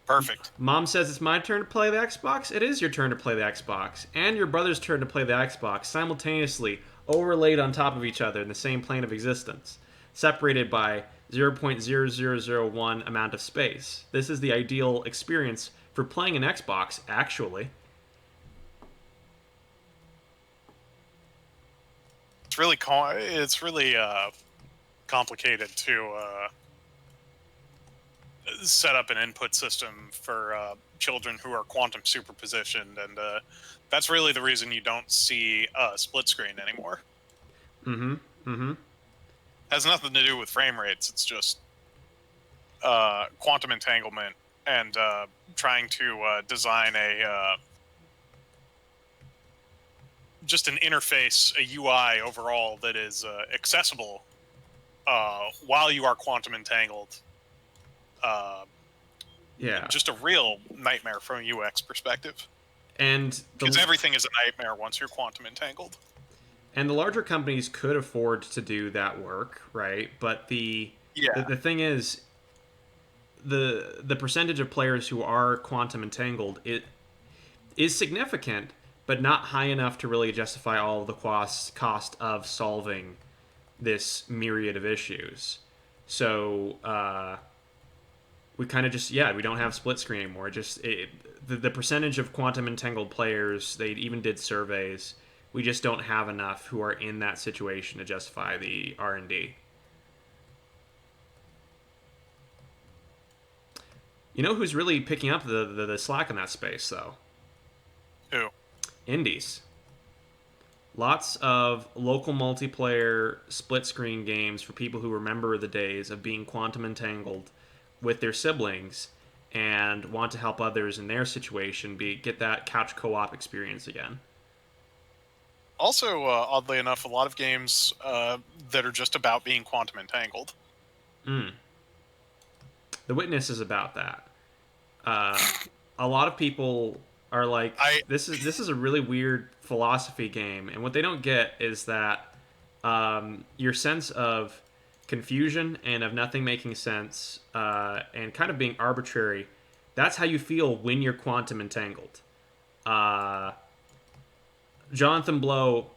Perfect. Mom says it's my turn to play the Xbox. It is your turn to play the Xbox. And your brother's turn to play the Xbox simultaneously, overlaid on top of each other in the same plane of existence, separated by 0.0001 amount of space. This is the ideal experience for playing an Xbox, actually. It's really complicated to set up an input system for children who are quantum superpositioned, and that's really the reason you don't see split screen anymore. Has nothing to do with frame rates. It's just quantum entanglement and trying to design a just an interface, a UI overall that is accessible while you are quantum entangled. Yeah. Just a real nightmare from a UX perspective. And because everything is a nightmare once you're quantum entangled. And the larger companies could afford to do that work, right? But the thing is, the percentage of players who are quantum entangled, it is significant, but not high enough to really justify all of the cost of solving this myriad of issues. So we kind of just we don't have split screen anymore. The percentage of quantum entangled players, they even did surveys. We just don't have enough who are in that situation to justify the R&D. You know who's really picking up the slack in that space, though? Who? Indies. Lots of local multiplayer split screen games for people who remember the days of being quantum entangled with their siblings and want to help others in their situation get that couch co-op experience again. Also, oddly enough, a lot of games that are just about being quantum entangled. The Witness is about that. A lot of people are like, this is a really weird philosophy game, and what they don't get is that your sense of confusion and of nothing making sense and kind of being arbitrary, that's how you feel when you're quantum entangled. Jonathan Blow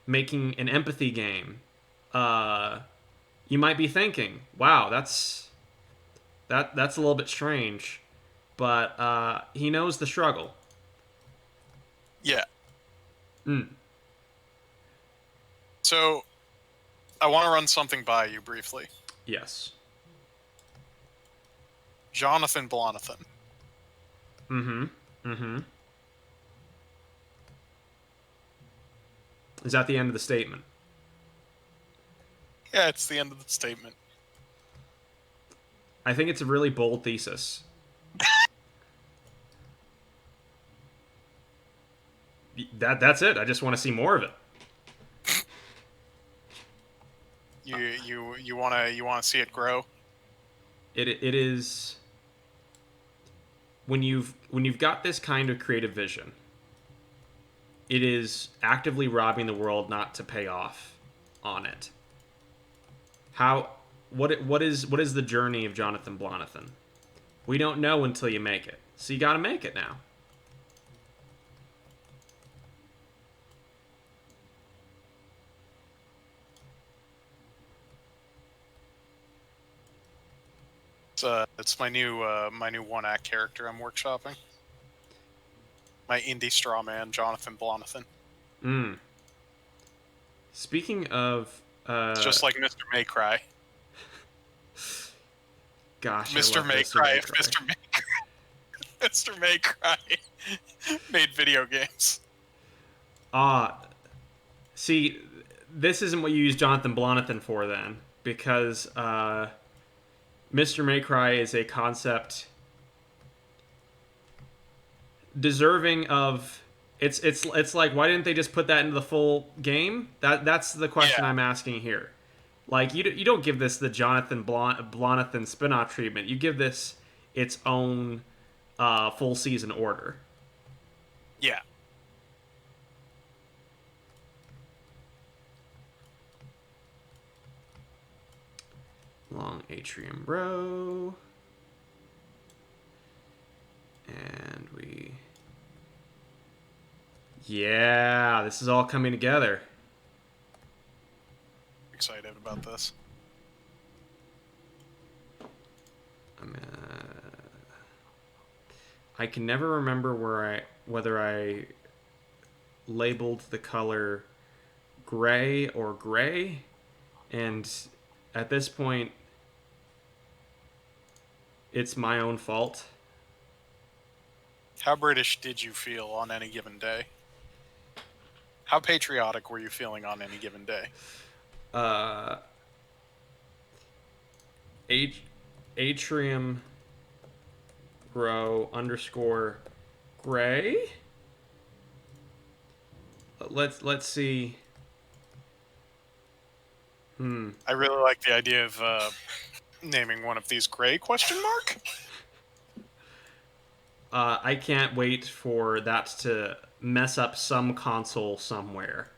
making an empathy game, you might be thinking, wow, that's a little bit strange, but he knows the struggle. Yeah. So I want to run something by you briefly. Yes. Jonathan Blonathan. Mm-hmm. Mm-hmm. Is that the end of the statement? Yeah, it's the end of the statement. I think it's a really bold thesis. That's it. I just want to see more of it. You wanna see it grow? It is when you've got this kind of creative vision, it is actively robbing the world not to pay off on it. How what is the journey of Jonathan Blonathan? We don't know until you make it. So you got to make it now. It's my new one act character I'm workshopping. My indie straw man, Jonathan Blonathan. Mm. Speaking of, It's just like Mr. Maycry. gosh, I Mr. love Mr. Maycry if Maycry. Mr. Maycry made video games. See, this isn't what you use Jonathan Blonathan for then, because Mr. Maycry is a concept deserving of it's like, why didn't they just put that into the full game? That's the question Yeah. I'm asking here. Like, you don't give this the Jonathan Blonathan spin-off treatment. You give this its own full season order. Yeah. Long atrium row. And we... Yeah, this is all coming together. Excited about this. I can never remember whether I labeled the color gray or gray, and at this point, it's my own fault. How British did you feel on any given day? How patriotic were you feeling on any given day? Atrium row underscore gray. Let's see. I really like the idea of naming one of these gray question mark. I can't wait for that to mess up some console somewhere.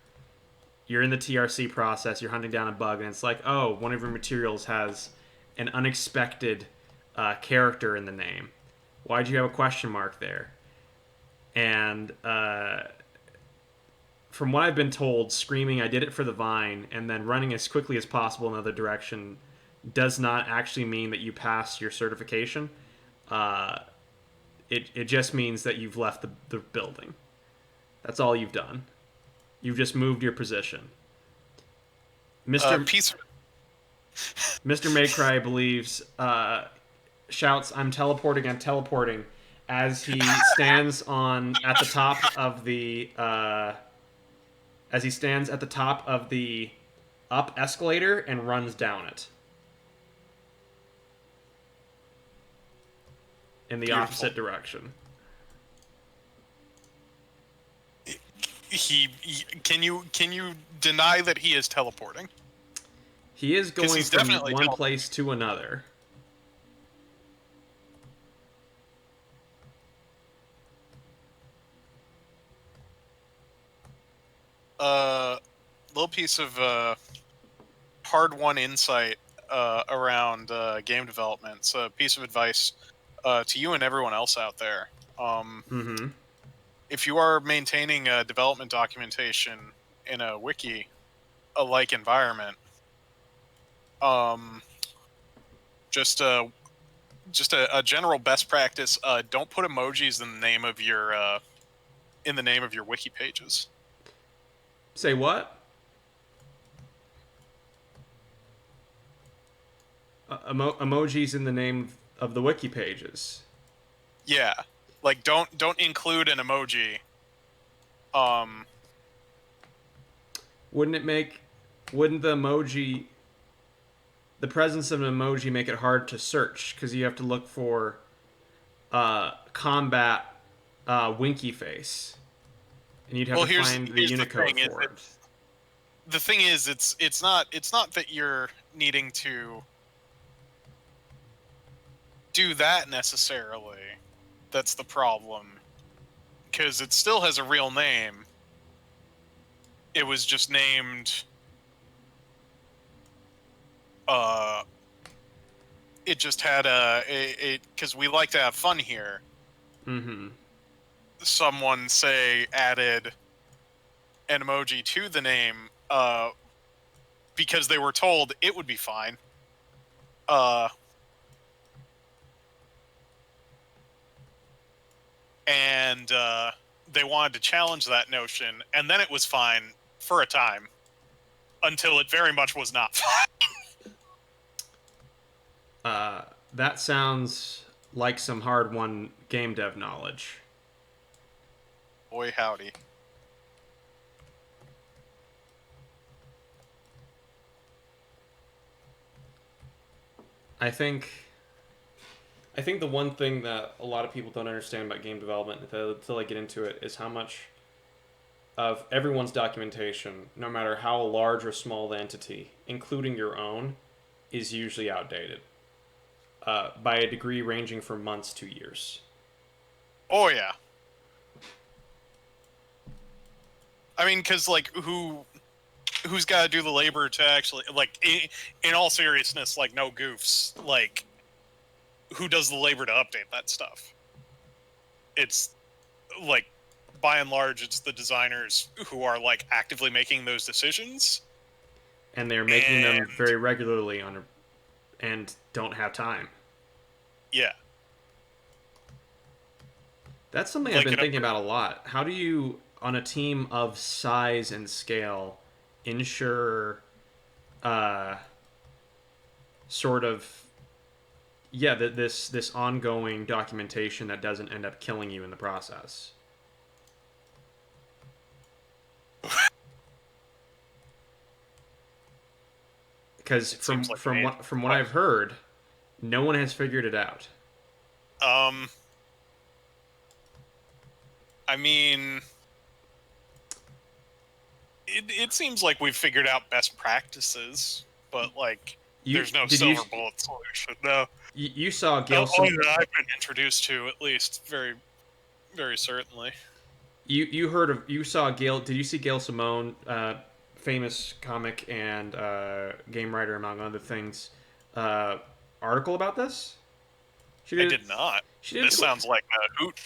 You're in the TRC process, you're hunting down a bug, and it's like, oh, one of your materials has an unexpected character in the name. Why'd you have a question mark there? And from what I've been told, screaming, I did it for the vine, and then running as quickly as possible in the other direction does not actually mean that you pass your certification. It just means that you've left the building. That's all you've done. You've just moved your position. Mr. Mr. Maycry believes, shouts, I'm teleporting, as he stands at the top of the up escalator and runs down it in the Beautiful. opposite direction. Can you deny that he is teleporting? He is going he's from definitely one teleporting. place to another. Little piece of hard-won insight around game development. It's a piece of advice to you and everyone else out there. If you are maintaining development documentation in a wiki-like environment, just a general best practice: don't put emojis in the name of your wiki pages. Say what? emojis in the name of the wiki pages. Yeah, like don't include an emoji. Um, Wouldn't it make? Wouldn't the presence of an emoji make it hard to search because you have to look for combat winky face, and you'd have well, to find the here's the Unicode thing: is for it. the thing is, it's not that you're needing to do that necessarily. That's the problem, because it still has a real name. It was just named. Uh, it just had because we like to have fun here. Mm-hmm. Someone say added an emoji to the name because they were told it would be fine. And they wanted to challenge that notion, and then it was fine for a time until it very much was not fine. That sounds like some hard-won game dev knowledge. Boy, howdy. I think the one thing that a lot of people don't understand about game development until they get into it is how much of everyone's documentation, no matter how large or small the entity, including your own, is usually outdated by a degree ranging from months to years. Oh yeah. I mean, because like who's got to do the labor to actually like in all seriousness, like no goofs, like who does the labor to update that stuff? It's like by and large, it's the designers who are like actively making those decisions, And they're making and them very regularly and don't have time. yeah, That's something I've like been thinking about a lot. How do you, on a team of size and scale, ensure uh, sort of this ongoing documentation that doesn't end up killing you in the process? Because like from what I've heard, no one has figured it out. um, I mean, it seems like we've figured out best practices, but like there's no silver bullet solution. No, you saw Gail. Only that I've been introduced to, at least, very, very certainly. You saw Gail? Did you see Gail Simone, famous comic and game writer among other things, article about this? I did not. This sounds like a hoot.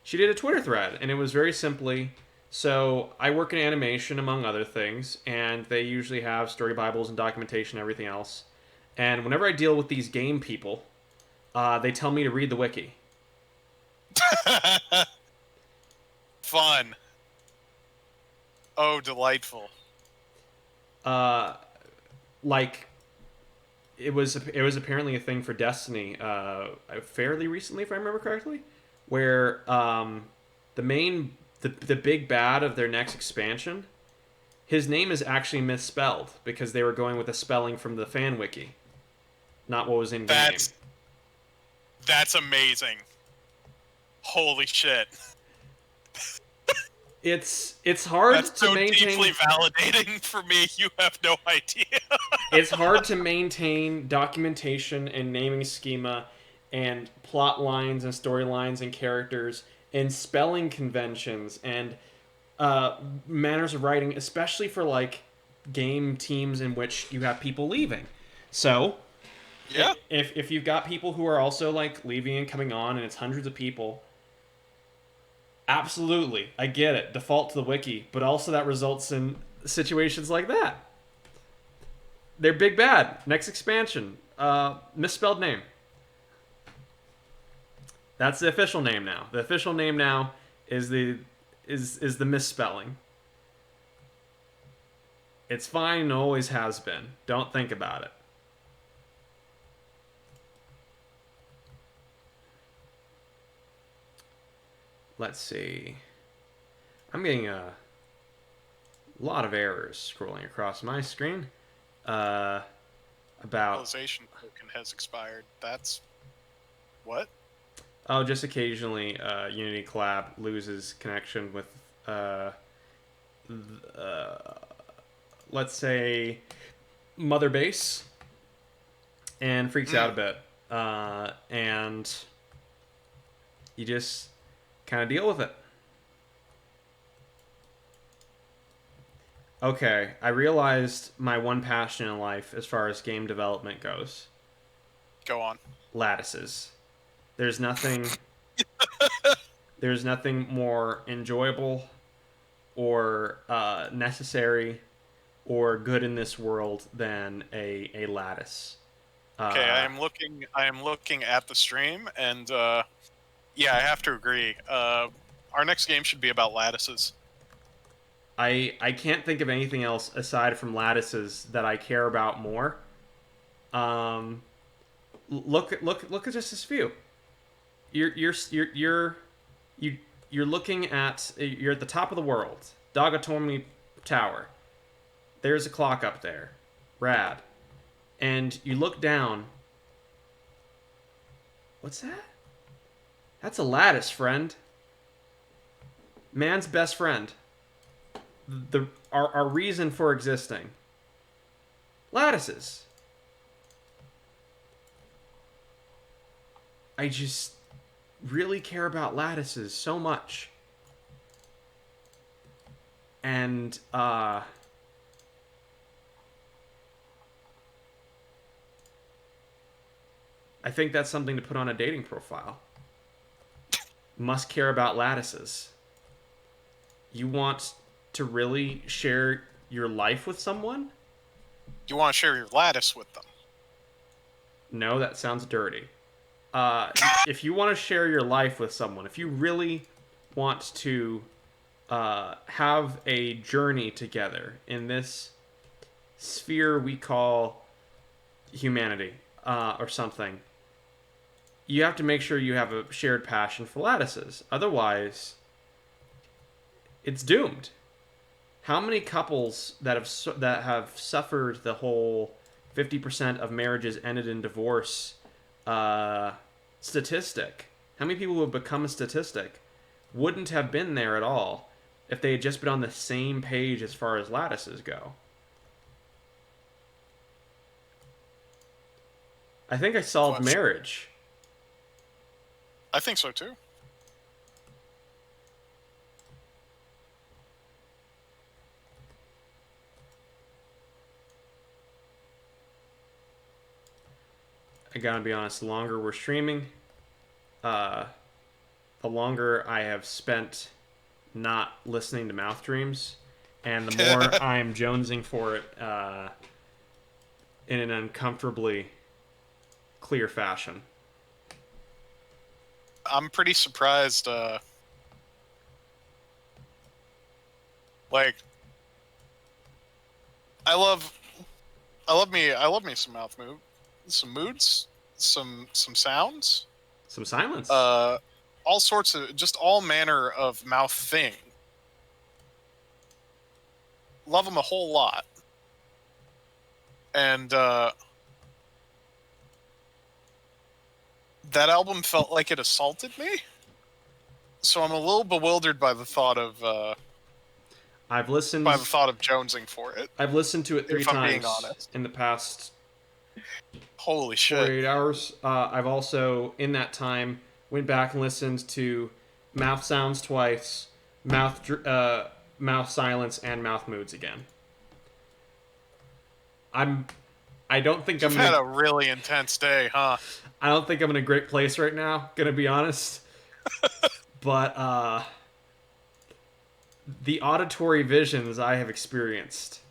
She did a Twitter thread, and it was very simply. So I work in animation, among other things, and they usually have story bibles and documentation and everything else. And whenever I deal with these game people, they tell me to read the wiki. Fun. Oh, delightful. Like it was apparently a thing for Destiny fairly recently, if I remember correctly, where the big bad of their next expansion, his name is actually misspelled because they were going with a spelling from the fan wiki, not what was in game. That's amazing. Holy shit. It's hard That's to maintain. That's so deeply validating for me. You have no idea. It's hard to maintain documentation and naming schema and plot lines and storylines and characters and spelling conventions and manners of writing, especially for like game teams in which you have people leaving. So, yeah, if you've got people who are also like leaving and coming on, and it's hundreds of people, absolutely, I get it. Default to the wiki, but also that results in situations like that. They're big bad. Next expansion, misspelled name. That's the official name now. The official name now is the misspelling. It's fine and always has been. Don't think about it. let's see. I'm getting a lot of errors scrolling across my screen. About Civilization token has expired. That's what? oh, just occasionally Unity Collab loses connection with uh, let's say mother base and freaks out a bit. And you just kind of deal with it. Okay, I realized my one passion in life as far as game development goes. Go on. Lattices. There's nothing there's nothing more enjoyable or necessary or good in this world than a lattice. Okay, Uh, I am looking at the stream, and yeah, I have to agree. Our next game should be about lattices. I can't think of anything else aside from lattices that I care about more. Um, look at just this view. You're you you're looking at you're at the top of the world, Dagatomi Tower. There's a clock up there, rad. And you look down. What's that? That's a lattice, friend. Man's best friend. Our reason for existing. Lattices. I just really care about lattices so much. And I think that's something to put on a dating profile. Must care about lattices. You want to really share your life with someone? You want to share your lattice with them? No, that sounds dirty. If you want to share your life with someone, if you really want to have a journey together in this sphere we call humanity or something, you have to make sure you have a shared passion for lattices. Otherwise, it's doomed. How many couples that have suffered the whole 50% of marriages ended in divorce statistic? How many people who have become a statistic wouldn't have been there at all if they had just been on the same page as far as lattices go? I think I solved marriage. I think so too. I gotta be honest, the longer we're streaming, the longer I have spent not listening to Mouth Dreams, and the more I'm jonesing for it in an uncomfortably clear fashion. I'm pretty surprised. Like, I love me some mouth move, some moods, some sounds, some silence. All sorts of just all manner of mouth thing. Love them a whole lot, and that album felt like it assaulted me. So I'm a little bewildered by the thought of I've listened by the thought of jonesing for it. I've listened to it 3 if I'm times being honest. in the past Holy shit. 48 hours. I've also, in that time, went back and listened to Mouth Sounds twice, Mouth Silence, and Mouth Moods again. I don't think You've had a really intense day, huh? I don't think I'm in a great place right now, gonna be honest. But the auditory visions I have experienced,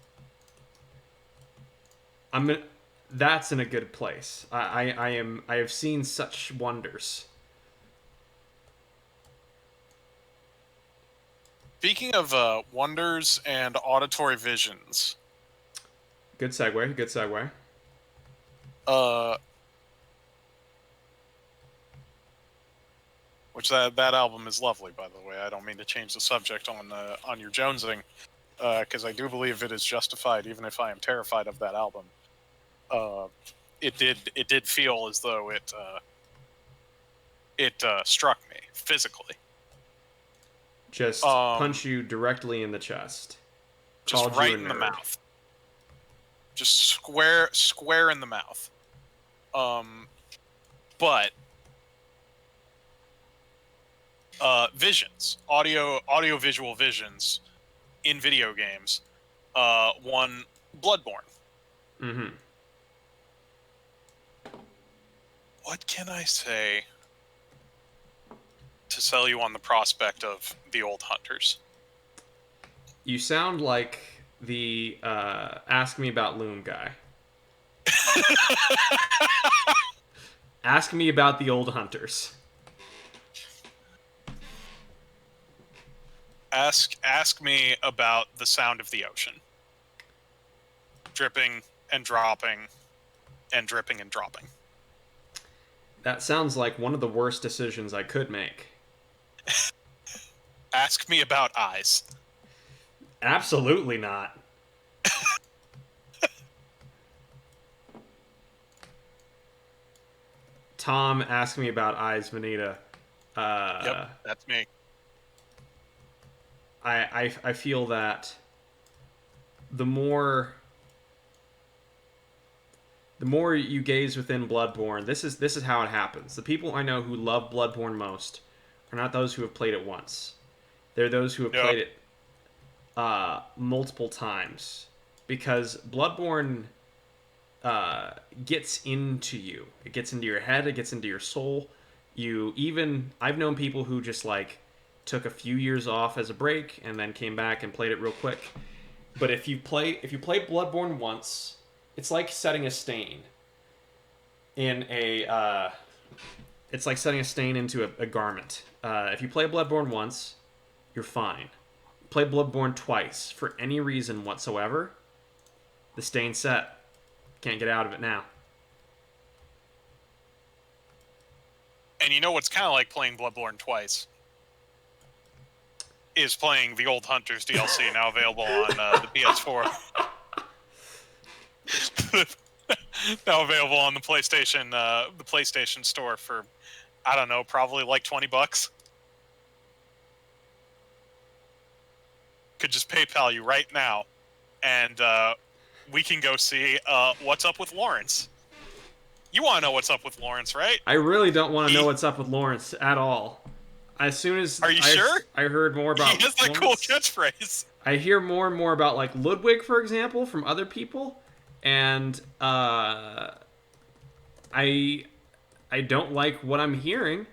that's in a good place. I have seen such wonders. Speaking of wonders and auditory visions. Good segue, good segue. Which that album is lovely, by the way. I don't mean to change the subject on your jonesing, because I do believe it is justified, even if I am terrified of that album. It did feel as though it struck me physically. Just punch you directly in the chest. Just right in the mouth. Just square in the mouth. But visions, audio visual visions in video games, won Bloodborne. Mm-hmm. What can I say to sell you on the prospect of the old hunters? You sound like the Ask Me About Loom guy. Ask me about the old hunters. Ask me about the sound of the ocean. Dripping and dropping and dripping and dropping. That sounds like one of the worst decisions I could make. Ask me about eyes. Absolutely not. Tom asked me about Eyes Vinita. Yep, that's me. I feel that the more you gaze within Bloodborne, this is how it happens. The people I know who love Bloodborne most are not those who have played it once. They're those who have played it multiple times, because Bloodborne gets into you. It gets into your head. It gets into your soul. I've known people who just like took a few years off as a break and then came back and played it real quick. But if you play Bloodborne once, it's like setting a stain in a. It's like setting a stain into a garment. If you play Bloodborne once, you're fine. Play Bloodborne twice for any reason whatsoever, the stain's set. Can't get out of it now. And you know what's kind of like playing Bloodborne twice? Is playing the Old Hunters DLC, now available on the PS4. Now available on the PlayStation Store for, I don't know, probably like $20. Could just PayPal you right now, and we can go see what's up with Lawrence. You want to know what's up with Lawrence, right? I really don't want to know what's up with Lawrence at all. As soon as Are you sure? I heard more about he has that Lawrence, cool catchphrase. I hear more and more about like Ludwig, for example, from other people, and I don't like what I'm hearing.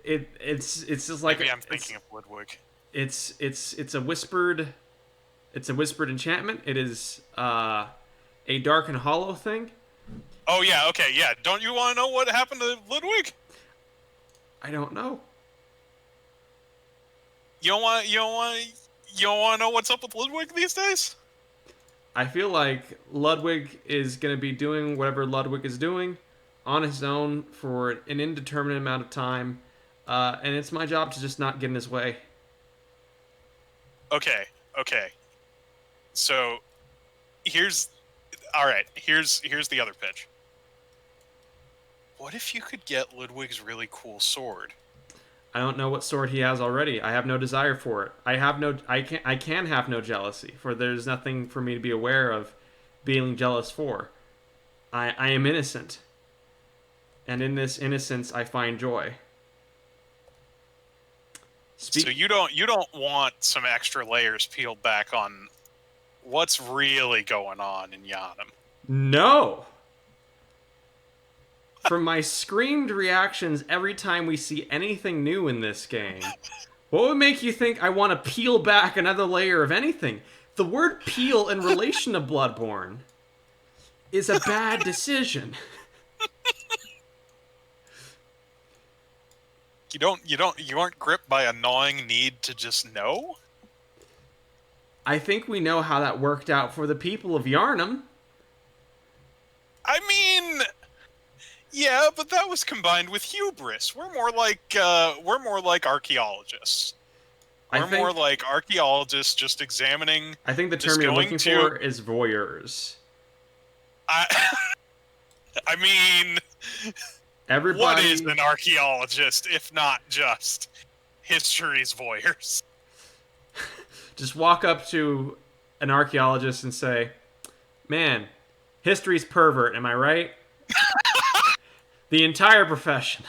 It's just like maybe I'm thinking of Ludwig. It's a whispered enchantment. It is a dark and hollow thing. Oh yeah, okay, yeah. Don't you want to know what happened to Ludwig? I don't know. You don't want to know what's up with Ludwig these days? I feel like Ludwig is going to be doing whatever Ludwig is doing on his own for an indeterminate amount of time, and it's my job to just not get in his way. Okay. So, here's the other pitch. What if you could get Ludwig's really cool sword? I don't know what sword he has already. I have no desire for it. I can have no jealousy, for there's nothing for me to be aware of being jealous for. I am innocent. And in this innocence I find joy. So you don't want some extra layers peeled back on what's really going on in Yharnam? No. From my screamed reactions every time we see anything new in this game, what would make you think I want to peel back another layer of anything? The word peel in relation to Bloodborne is a bad decision. You aren't gripped by a gnawing need to just know? I think we know how that worked out for the people of Yharnam. I mean, Yeah, but that was combined with hubris. We're more like archaeologists. I We're more think like archaeologists just examining, I think the term just you're going looking to. for is voyeurs. I, I mean, what is Everybody an archaeologist if not just history's voyeurs? just walk up to an archaeologist and say, "Man, history's pervert, am I right?" The entire profession.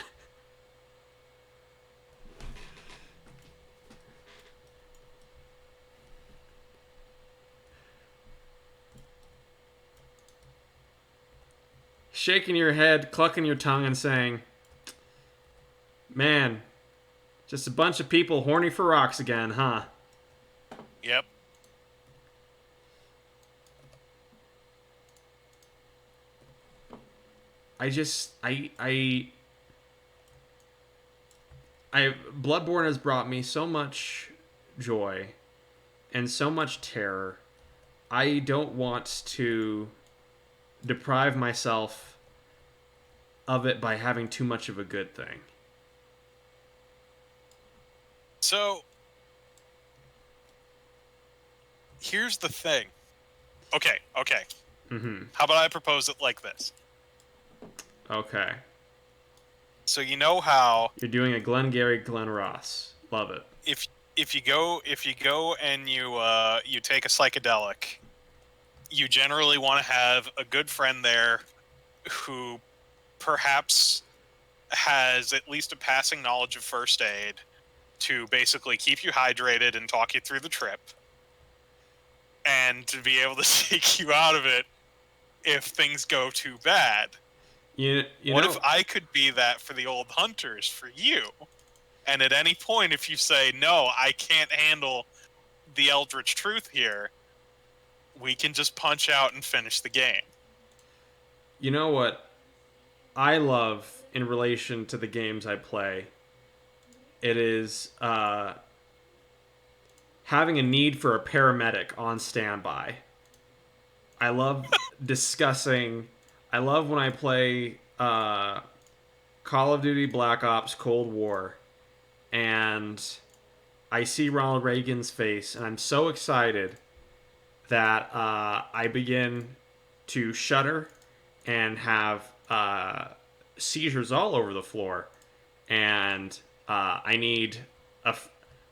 Shaking your head, clucking your tongue, and saying, "Man, just a bunch of people horny for rocks again, huh?" Yep. I just I Bloodborne has brought me so much joy and so much terror. I don't want to deprive myself of it by having too much of a good thing. So here's the thing. Okay. Mm-hmm. How about I propose it like this? Okay. So you know how You're doing a Glengarry Glen Ross. Love it. if you go and you take a psychedelic, you generally want to have a good friend there who perhaps has at least a passing knowledge of first aid to basically keep you hydrated and talk you through the trip and to be able to take you out of it if things go too bad. You What know, if I could be that for the old hunters for you? And at any point, if you say, no, I can't handle the Eldritch Truth here, we can just punch out and finish the game. you know what I love in relation to the games I play? It is having a need for a paramedic on standby. I love discussing. I love when I play Call of Duty Black Ops Cold War and I see Ronald Reagan's face, and I'm so excited that I begin to shudder and have seizures all over the floor. And I need a,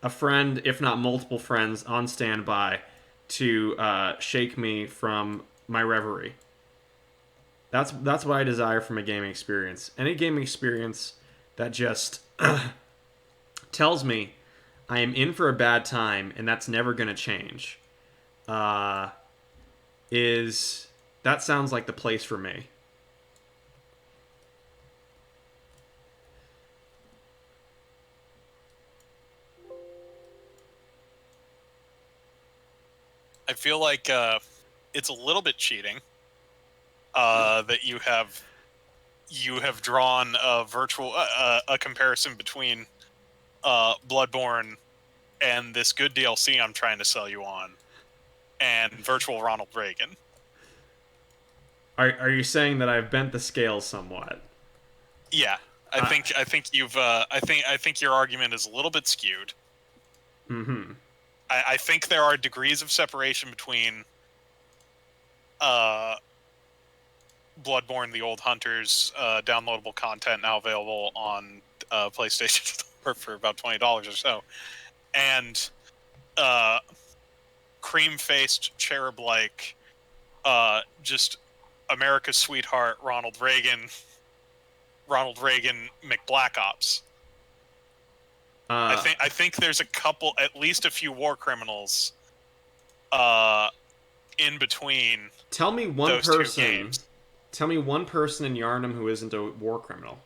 a friend, if not multiple friends, on standby to shake me from my reverie. That's what I desire from a gaming experience. Any gaming experience that just tells me I am in for a bad time and that's never going to change. Uh, is that sounds like the place for me. I feel like it's a little bit cheating that you have drawn a virtual a comparison between Bloodborne and this good DLC I'm trying to sell you on, and virtual Ronald Reagan. Are you saying that I've bent the scales somewhat? Yeah, Uh, I think you've I think your argument is a little bit skewed. mm-hmm. I think there are degrees of separation between uh, Bloodborne: The Old Hunters downloadable content now available on PlayStation Store for about $20 or so, and uh, cream-faced cherub-like just America's sweetheart Ronald Reagan McBlack Ops. I think there's a couple, at least a few war criminals in between Tell me one those two person. games. Tell me one person in Yarnum who isn't a war criminal.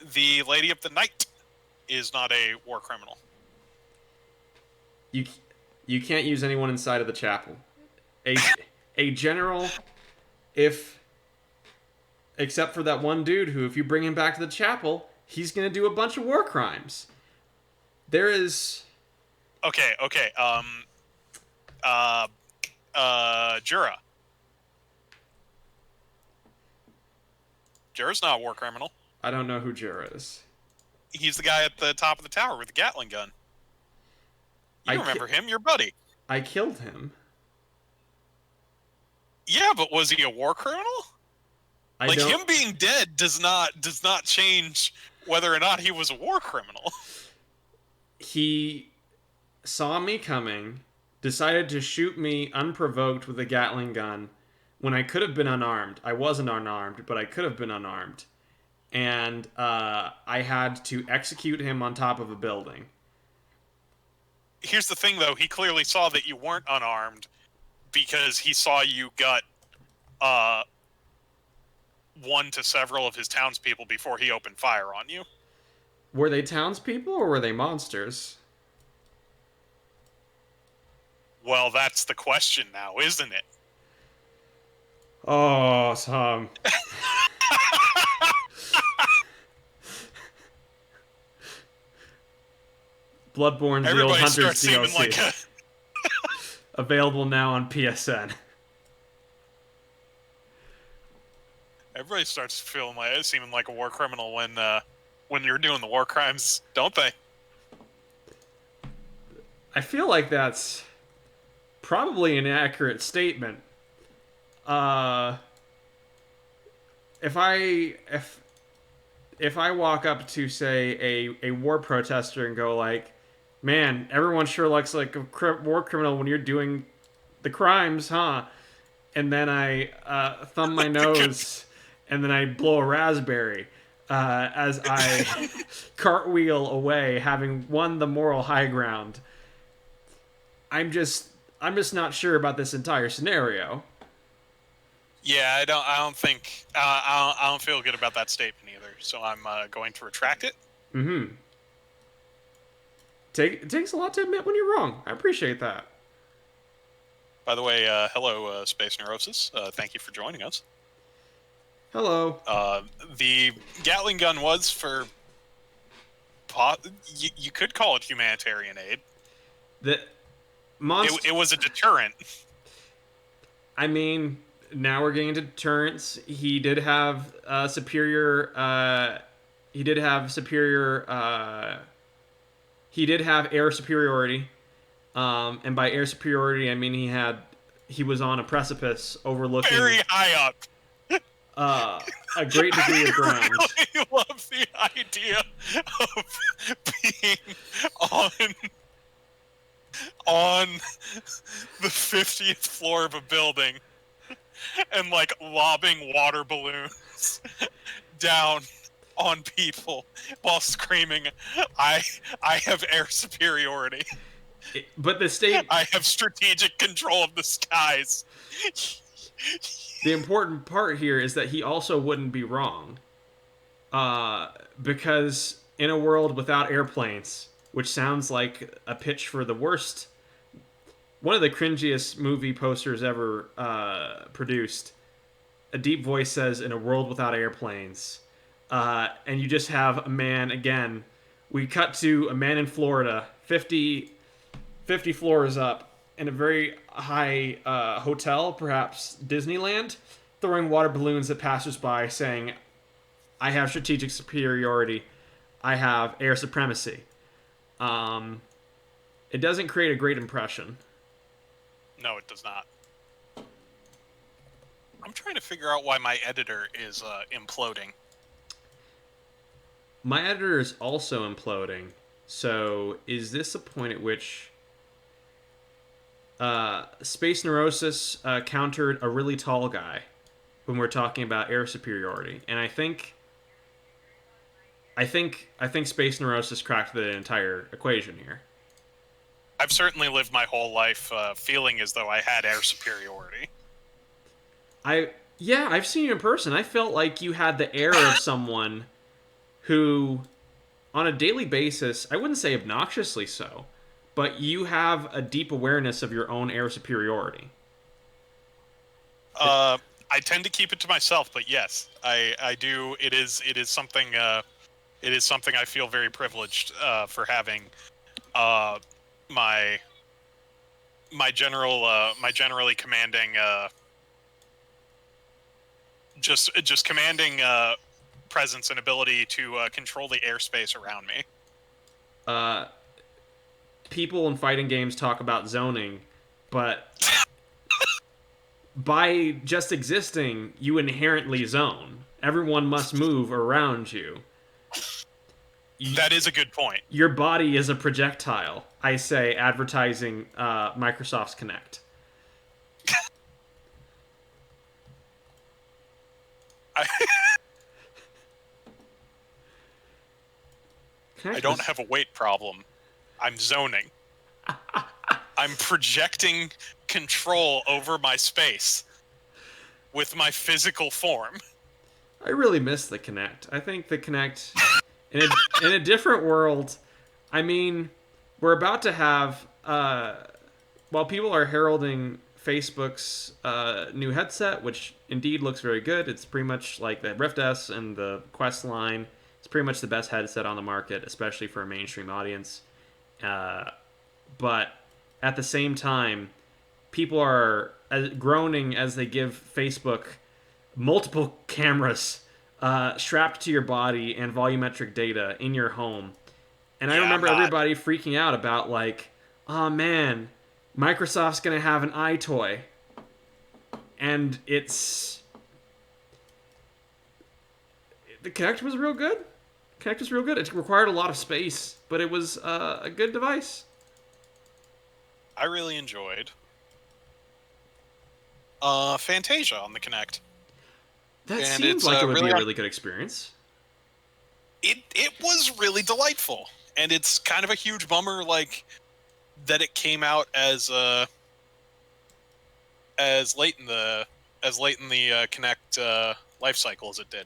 The Lady of the Night is not a war criminal. You you can't use anyone inside of the chapel. A a general, if except for that one dude who, if you bring him back to the chapel, he's gonna do a bunch of war crimes. There is Okay. Jura. Jared's not a war criminal. I don't know who Jura is. He's the guy at the top of the tower with the Gatling gun. You remember him, your buddy. I killed him. Yeah, but was he a war criminal? Him being dead does not change whether or not he was a war criminal. He saw me coming, decided to shoot me unprovoked with a Gatling gun when I could have been unarmed. I wasn't unarmed, but I could have been unarmed. And I had to execute him on top of a building. Here's the thing, though. He clearly saw that you weren't unarmed because he saw you gut one to several of his townspeople before he opened fire on you. Were they townspeople or were they monsters? Well, that's the question now, isn't it? Oh, Tom. Bloodborne's the old Hunter's DLC. Like available now on PSN. Everybody starts seeming like a war criminal when you're doing the war crimes, don't they? I feel like that's probably an accurate statement. If I walk up to say a war protester and go like, "Man, everyone sure looks like a war criminal when you're doing the crimes, huh?" And then I thumb my nose and then I blow a raspberry as I cartwheel away, having won the moral high ground. I'm just not sure about this entire scenario. Yeah, I don't think I don't feel good about that statement either. So I'm going to retract it. Mm-hmm. It takes a lot to admit when you're wrong. I appreciate that. By the way, hello, Space Neurosis. Thank you for joining us. Hello. The Gatling gun was for... You could call it humanitarian aid. It was a deterrent. I mean, now we're getting into deterrents. He did have superior... He did have air superiority. And by air superiority, I mean he was on a precipice overlooking... Very high up. A great degree of ground. I really love the idea of being on the 50th floor of a building and like lobbing water balloons down on people while screaming, I have air superiority. But the state... I have strategic control of the skies. The important part here is that he also wouldn't be wrong. Because in a world without airplanes, which sounds like a pitch for the worst, one of the cringiest movie posters ever produced, a deep voice says, "In a world without airplanes." And you just have a man, again, we cut to a man in Florida, 50 floors up, in a very high hotel, perhaps Disneyland, throwing water balloons at passersby, saying, "I have strategic superiority. I have air supremacy." It doesn't create a great impression. No, it does not. I'm trying to figure out why my editor is imploding. My editor is also imploding. So, is this a point at which... Space Neurosis countered a really tall guy when we're talking about air superiority, and I think Space Neurosis cracked the entire equation here. I've certainly lived my whole life feeling as though I had air superiority. I've seen you in person. I felt like you had the air of someone who, on a daily basis, I wouldn't say obnoxiously so, but you have a deep awareness of your own air superiority. I tend to keep it to myself, but yes, I do. It is something. It is something I feel very privileged for having. My generally commanding. Just commanding presence and ability to control the airspace around me. People in fighting games talk about zoning, but by just existing, you inherently zone. Everyone must move around you. That is a good point. Your body is a projectile, I say, advertising Microsoft's Kinect. I don't have a weight problem. I'm zoning. I'm projecting control over my space with my physical form. I really miss the Kinect. I think the Kinect, in a different world, I mean, we're about to have, while people are heralding Facebook's new headset, which indeed looks very good, it's pretty much like the Rift S and the Quest line. It's pretty much the best headset on the market, especially for a mainstream audience. But at the same time, people are groaning as they give Facebook multiple cameras strapped to your body and volumetric data in your home. And I remember everybody freaking out about, like, oh man, Microsoft's going to have an iToy. And it's... The Kinect was real good. Kinect was real good. It required a lot of space, but it was a good device. I really enjoyed Fantasia on the Kinect. That seems like it would be a really good experience. It was really delightful, and it's kind of a huge bummer, like, that it came out as late in the Kinect life cycle as it did.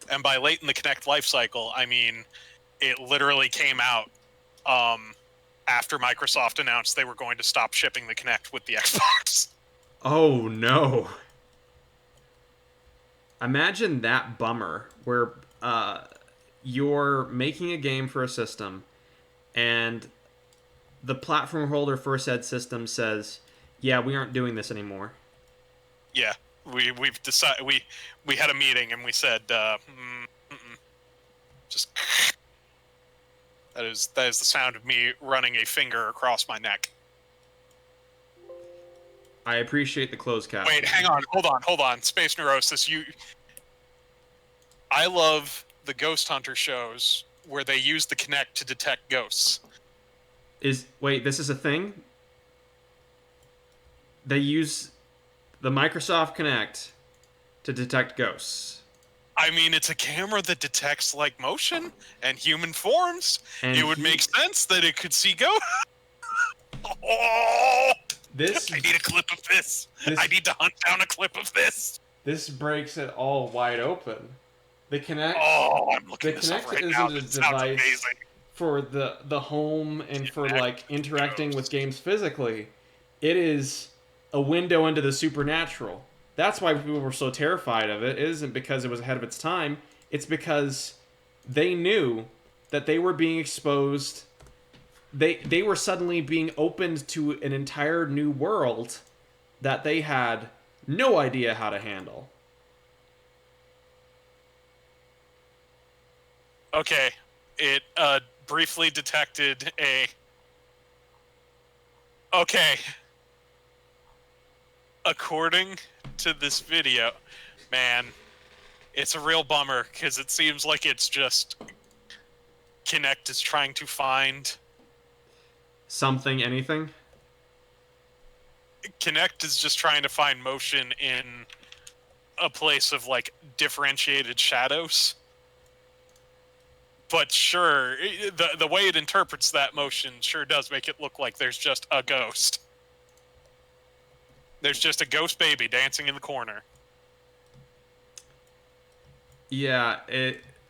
And by late in the Kinect life cycle, I mean it literally came out after Microsoft announced they were going to stop shipping the Kinect with the Xbox. Oh no. Imagine that bummer where you're making a game for a system and the platform holder for said system says, yeah, we aren't doing this anymore. Yeah, we've decided, we had a meeting and we said, just that is the sound of me running a finger across my neck. I appreciate the closed caption. Wait, hang on, hold on. Space Neurosis, I love the ghost hunter shows where they use the Kinect to detect ghosts. Wait, this is a thing? They use the Microsoft Kinect to detect ghosts. I mean, it's a camera that detects, like, motion and human forms. And it would make sense that it could see ghosts. Oh! I need a clip of this. I need to hunt down a clip of this. This breaks it all wide open. The Kinect. Oh, I'm looking this up right now. Isn't a device for the home and for, like, interacting with games physically. It is a window into the supernatural. That's why people were so terrified of it. It isn't because it was ahead of its time. It's because they knew that they were being exposed. They were suddenly being opened to an entire new world that they had no idea how to handle. Okay, it briefly detected a... Okay. According to this video, man, it's a real bummer, because it seems like it's just... Kinect is trying to find... Something, anything? Kinect is just trying to find motion in a place of, like, differentiated shadows. But sure, the way it interprets that motion sure does make it look like there's just a ghost. There's just a ghost baby dancing in the corner. Yeah,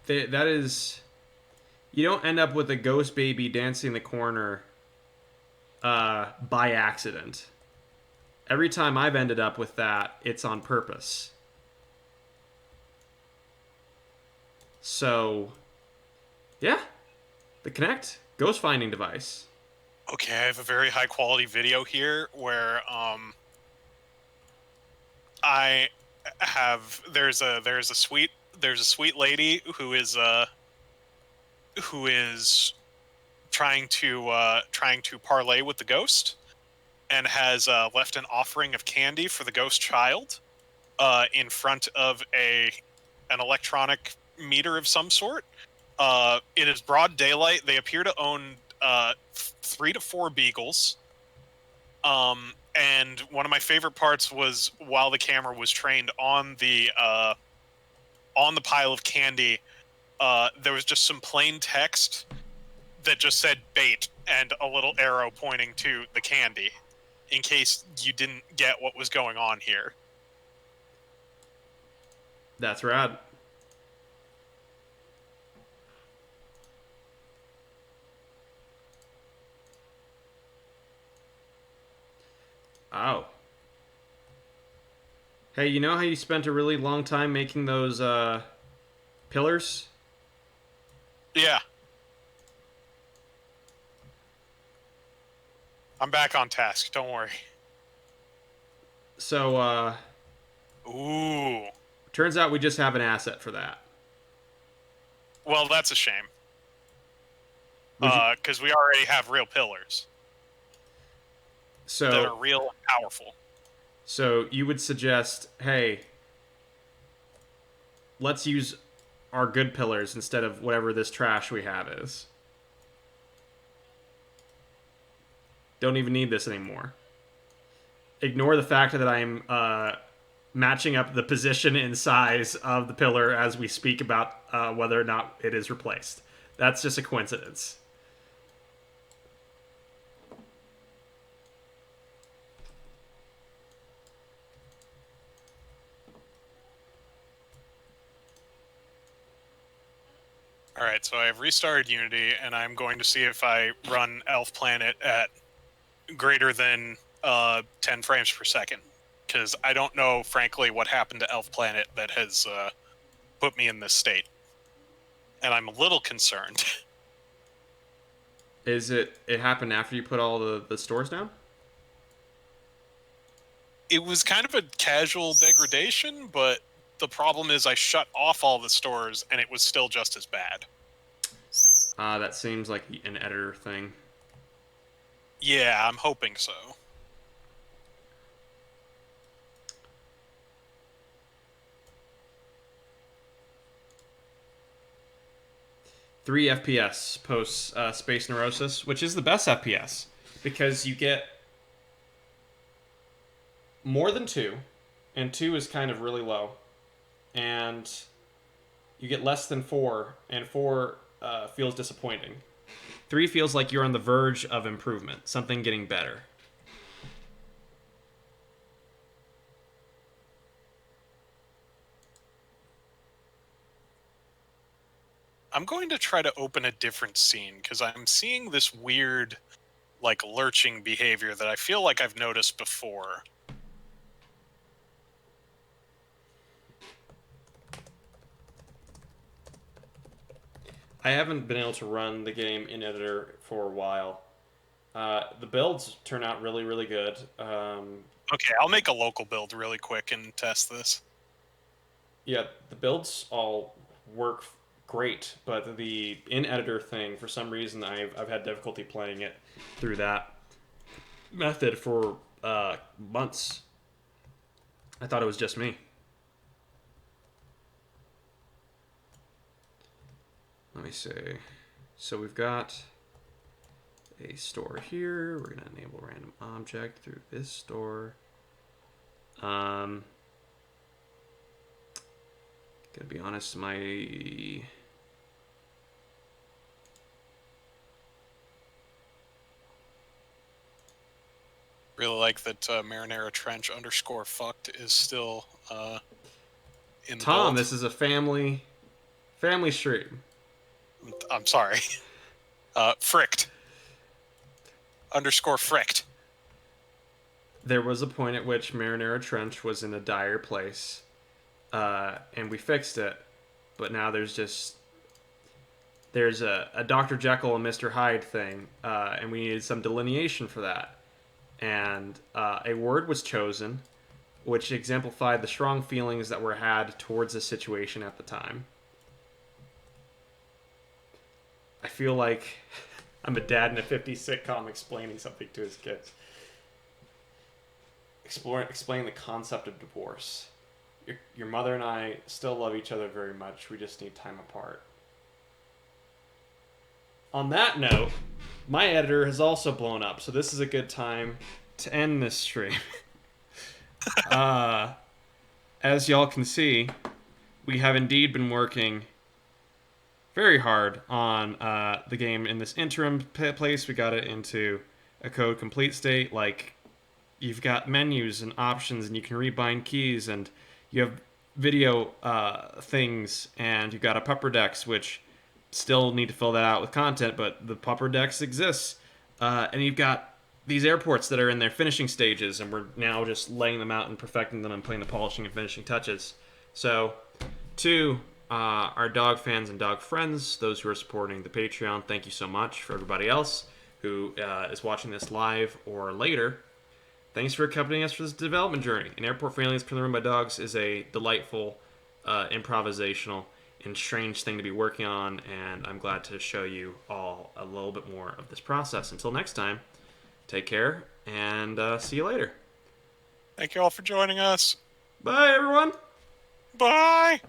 that is... You don't end up with a ghost baby dancing in the corner by accident. Every time I've ended up with that, it's on purpose. So, yeah, the Kinect, ghost finding device. Okay, I have a very high quality video here where I have there's a suite there's a sweet lady who is trying to parlay with the ghost, and has left an offering of candy for the ghost child in front of an electronic meter of some sort. It is broad daylight. They appear to own 3 to 4 beagles. And one of my favorite parts was while the camera was trained on the pile of candy, there was just some plain text that just said bait and a little arrow pointing to the candy, in case you didn't get what was going on here. That's rad. Oh. Hey, you know how you spent a really long time making those pillars? Yeah. I'm back on task, don't worry. So, Ooh. turns out we just have an asset for that. Well, that's a shame. Would you- Because we already have real pillars that are So, real and powerful. so you would suggest, hey, let's use our good pillars instead of whatever this trash we have is. Don't even need this anymore. Ignore the fact that I'm matching up the position and size of the pillar as we speak about whether or not it is replaced. That's just a coincidence. Alright, so I've restarted Unity, and I'm going to see if I run Elf Planet at greater than 10 frames per second. Because I don't know, frankly, what happened to Elf Planet that has put me in this state. And I'm a little concerned. Is it happened after you put all the stores down? It was kind of a casual degradation, but the problem is I shut off all the stores, and it was still just as bad. That seems like an editor thing. Yeah, I'm hoping so. Three FPS post Space Neurosis, which is the best FPS because you get more than two, and two is kind of really low, and you get less than four, and four feels disappointing. Three feels like you're on the verge of improvement, something getting better. I'm going to try to open a different scene, because I'm seeing this weird, like, lurching behavior that I feel like I've noticed before. I haven't been able to run the game in editor for a while. The builds turn out really, really good. Okay, I'll make a local build really quick and test this. Yeah, the builds all work great, but the in editor thing, for some reason, I've had difficulty playing it through that method for months. I thought it was just me. Let me see. So we've got a store here. We're gonna enable random object through this store. Gonna be honest, my Really like that Marinara Trench _fucked is still in the Tom, build. this is a family stream. I'm sorry. Fricked. _fricked. There was a point at which Marinara Trench was in a dire place, and we fixed it. But now there's a Dr. Jekyll and Mr. Hyde thing, and we needed some delineation for that. And a word was chosen, which exemplified the strong feelings that were had towards the situation at the time. I feel like I'm a dad in a 50s sitcom explaining something to his kids. Explaining the concept of divorce. Your mother and I still love each other very much. We just need time apart. On that note, my editor has also blown up, so this is a good time to end this stream. uh, as y'all can see, we have indeed been working very hard on the game in this interim place. We got it into a code complete state. Like, you've got menus and options, and you can rebind keys, and you have video things, and you've got a pupper dex, which still need to fill that out with content, but the pupper dex exists. And you've got these airports that are in their finishing stages, and we're now just laying them out and perfecting them and putting the polishing and finishing touches. So, to our dog fans and dog friends, those who are supporting the Patreon, thank you so much. For everybody else who is watching this live or later, thanks for accompanying us for this development journey. An Airport for Aliens Run by Dogs is a delightful, improvisational, and strange thing to be working on, and I'm glad to show you all a little bit more of this process. Until next time, take care, and see you later. Thank you all for joining us. Bye, everyone! Bye!